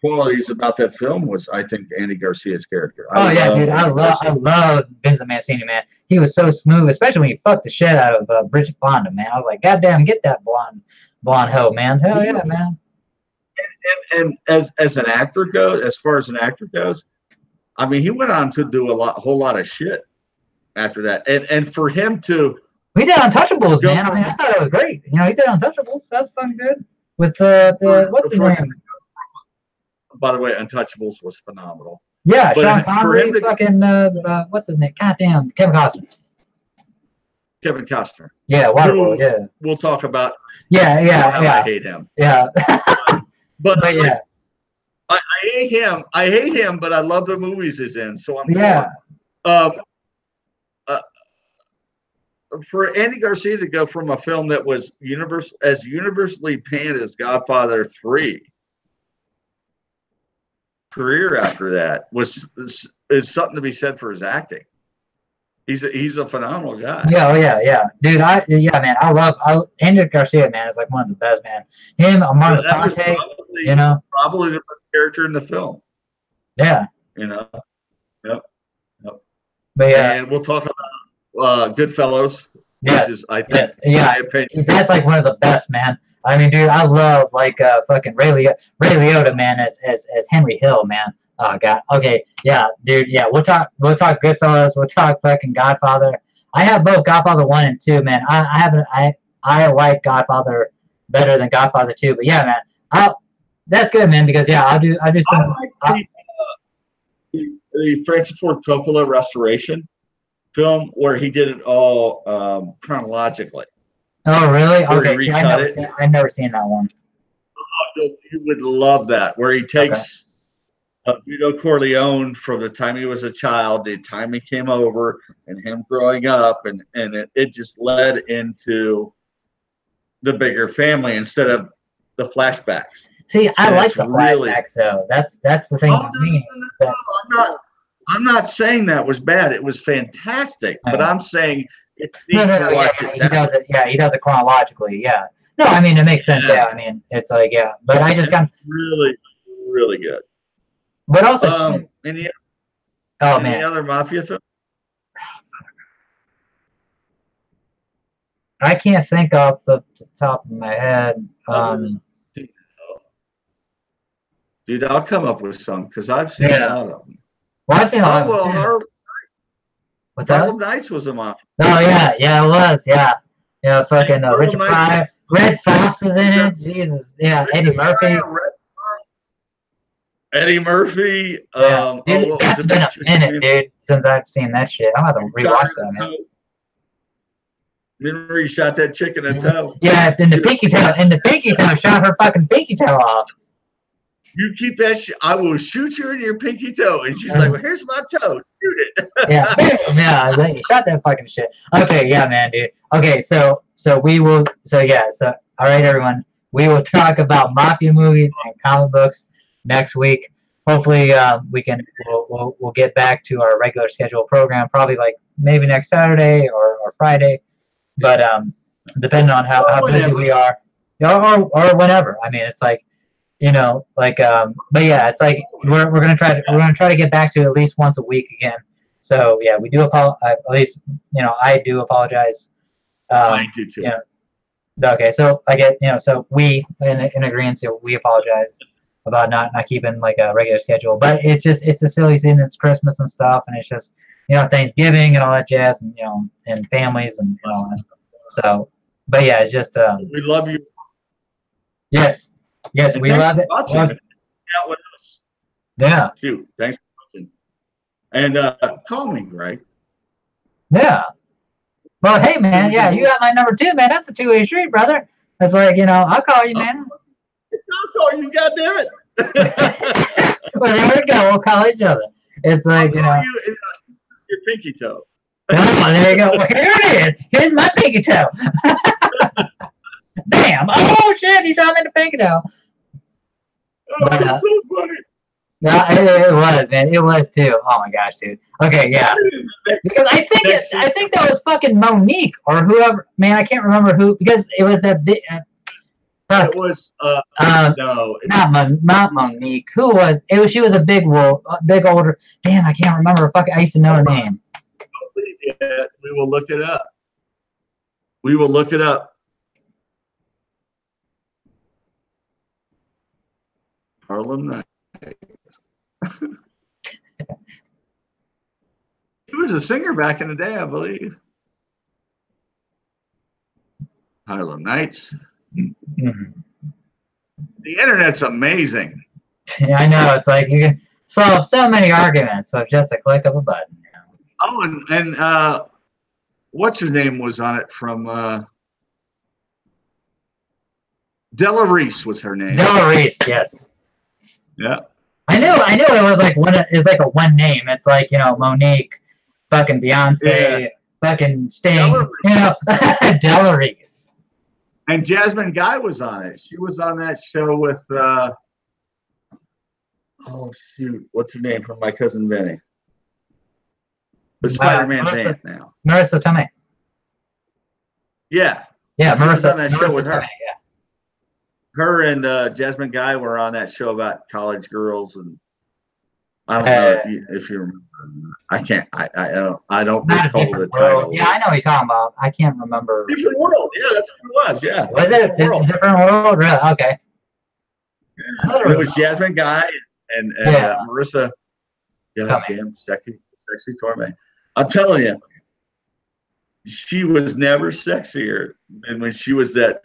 qualities about that film was, I think, Andy Garcia's character. Dude, I love Vincent Mancini, man. He was so smooth, especially when he fucked the shit out of Bridget Fonda, man. I was like, goddamn, get that blonde hoe, man. Hell yeah, man. And as an actor goes, as far as an actor goes, I mean, he went on to do a whole lot of shit after that. And for him to he did Untouchables, man. I mean, I thought it was great. He did Untouchables. That's fucking good. With what's his name? By the way, Untouchables was phenomenal. Yeah, but Sean Connery, fucking what's his name? Goddamn, Kevin Costner. Yeah, Waterworld. Yeah. We'll talk about. Yeah. I hate him. Yeah. but yeah. I hate him, but I love the movies he's in. So I'm for Andy Garcia to go from a film that was universally panned as Godfather 3, career after that is something to be said for his acting. He's a phenomenal guy. Yeah, oh yeah, dude. Man. Andy Garcia, man. Is like one of the best, man. Him, Martin That was Sante, you know, probably the best character in the film. Yeah. You know. Yep. But yeah, and we'll talk about Goodfellas. Yes. Which is, I think, Yeah. That's like one of the best, man. I mean, dude, I love like fucking Ray Liotta, man, as Henry Hill, man. Oh god. Okay. Yeah, dude. Yeah, we'll talk Goodfellas. We'll talk fucking Godfather. I have both Godfather 1 and 2, man. I like Godfather better than Godfather 2, but yeah, man. That's good, man, because yeah, I do some. I like the Francis Ford Coppola restoration film where he did it all chronologically. Oh, really? Where Okay. he I've never seen that one. You would love that, where he takes Vito Corleone from the time he was a child, the time he came over, and him growing up, and it just led into the bigger family instead of the flashbacks. See, I like the flashbacks though. That's the thing. No, I'm not saying that was bad. It was fantastic, but I'm saying it's neat to watch it. He does it. Yeah, he does it chronologically. Yeah. No, I mean it makes sense. Yeah, I mean it's like but I just got really, really good. But also, any man, other mafia film? I can't think off the top of my head. Dude, I'll come up with some because I've seen a lot of them. Well, I've seen a lot of them. What's that? Harlem Nights was a mafia. Oh yeah, it was. Yeah, fucking Richard Pryor, Red Fox is in it. Jesus, yeah, Eddie Murphy. Eddie Murphy. Yeah. Dude, that's been a minute, dude, since I've seen that shit. I'm gonna have to rewatch that, man. Remember he shot that chick in the toe? Yeah, in the pinky toe, shot her fucking pinky toe off. You keep that shit. I will shoot you in your pinky toe. And she's like, well, here's my toe. Shoot it. yeah, you shot that fucking shit. Okay, yeah, man, dude. Okay, so all right, everyone. We will talk about mafia movies and comic books next week. Hopefully, we'll get back to our regular scheduled program, probably like maybe next Saturday or Friday. But depending on how busy we are, or whenever. I mean, it's like, but yeah, it's like we're gonna try to get back to at least once a week again. So yeah, we do at least I do apologize. I do too. Okay, so I get so we in agreement, so we apologize about not keeping like a regular schedule. But it's a silly season. It's Christmas and stuff, and it's just Thanksgiving and all that jazz, and and families and all that. So, but yeah, it's just we love you. Yes, and we love it. Out with us. Yeah. Shoot, thanks for watching. And call me, Greg. Yeah. Well, hey man, yeah, you got my number too, man. That's a two-way street, brother. It's like I'll call you, man. I'll call you, goddamn it. Well, there we go. We'll call each other. It's like you your pinky toe. Oh, there you go. Well, here it is. Here's my pinky toe. Bam! Oh shit! He shot me in the pinky toe. Oh, that's so funny. Yeah, it was, man. It was too. Oh my gosh, dude. Okay, yeah. Because I think that was fucking Monique or whoever. Man, I can't remember who, because it was that big. It was no, not Monique. Who was it? She was a big older. Damn, I can't remember. I used to know her name. We will look it up. We will look it up. Harlem Nights. She was a singer back in the day, I believe. Harlem Nights. Mm-hmm. The internet's amazing. Yeah, I know. It's like you can solve so many arguments with just a click of a button. Oh, and what's her name was on it from Della Reese was her name. Della Reese, yes. Yeah. I knew it was like it's like a one name. It's like, Monique, fucking Beyonce, fucking Sting, Della Reese. And Jasmine Guy was on it. She was on that show with oh shoot, what's her name from My Cousin Vinny? But Spider-Man's aunt now. Marissa Tomei. Yeah. Yeah, She was Marissa. on that show with her. Tomei, yeah. Her and Jasmine Guy were on that show about college girls, and I don't know if you remember. I can't. I don't recall the title. Yeah, I know what you're talking about. I can't remember. Different World. Yeah, that's what it was. Yeah. Was it Different World? Really? Okay. Yeah. It was Jasmine Guy and Marissa. God damn, sexy Torme. I'm telling you, she was never sexier than when she was that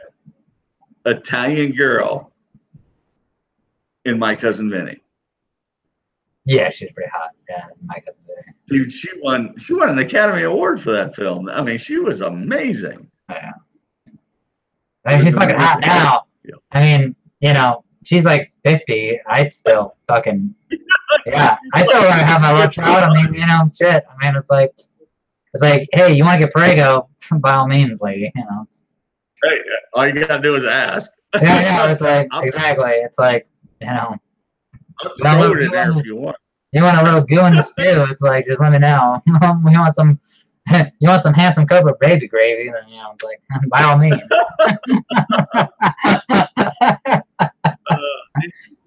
Italian girl in My Cousin Vinny. Yeah, she's pretty hot. Yeah, My Cousin Vinny. Dude, she won an Academy Award for that film. I mean, she was amazing. Yeah. I mean, she's fucking hot now. Yeah. I mean, you know, she's like 50. I'd still fucking, yeah. I still want to have my lunch out. I mean, you know, shit. I mean, it's like, hey, you want to get Prego? By all means, like, you know. Hey, all you gotta do is ask. Yeah, it's like, exactly. It's like, you know. I'll throw it in there if you want. You want a little goo in the stew? It's like, just let me know. You want some handsome Cobra baby gravy? Then, you know, it's like, by all means.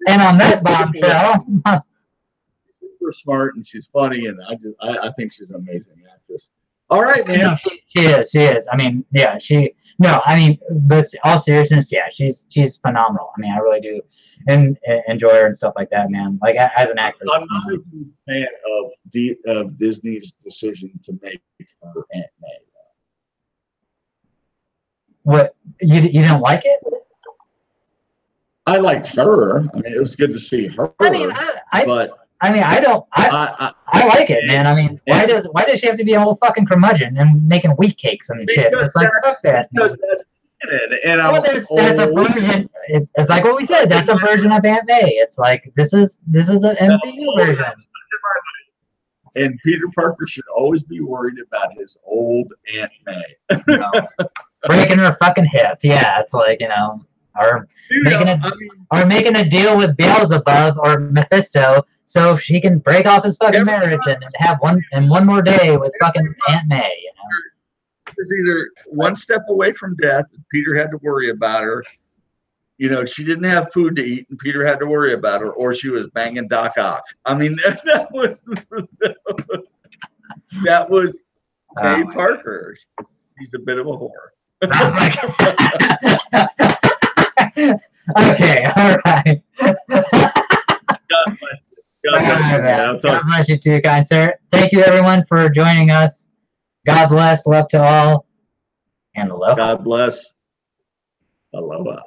And on that bombshell, super smart and she's funny, and I think she's an amazing actress. All right, man. No, she is. I mean, yeah, but all seriousness, yeah, she's phenomenal. I mean, I really do enjoy her and stuff like that, man. Like, as an actress. I'm not a big fan of Disney's decision to make her Aunt May. What, you didn't like it? I liked her. I mean, it was good to see her. I mean, I like it, man. I mean, why does she have to be a whole fucking curmudgeon and making wheat cakes and shit? It's like, fuck that. Because that's and that's a version. It's like what we said. That's a version of Aunt May. It's like this is the MCU version. And Peter Parker should always be worried about his old Aunt May. You know, breaking her fucking hip. Yeah, it's like, you know, or making a deal with Beelzebub or Mephisto so she can break off his fucking marriage and have one more day with fucking Aunt May. You know? It was either one step away from death, and Peter had to worry about her. You know, she didn't have food to eat, and Peter had to worry about her, or she was banging Doc Ock. I mean, that was May Parker. He's a bit of a whore. Okay, all right. God bless you. God bless you too, kind sir. Thank you, everyone, for joining us. God bless. Love to all. And aloha. God bless. Aloha.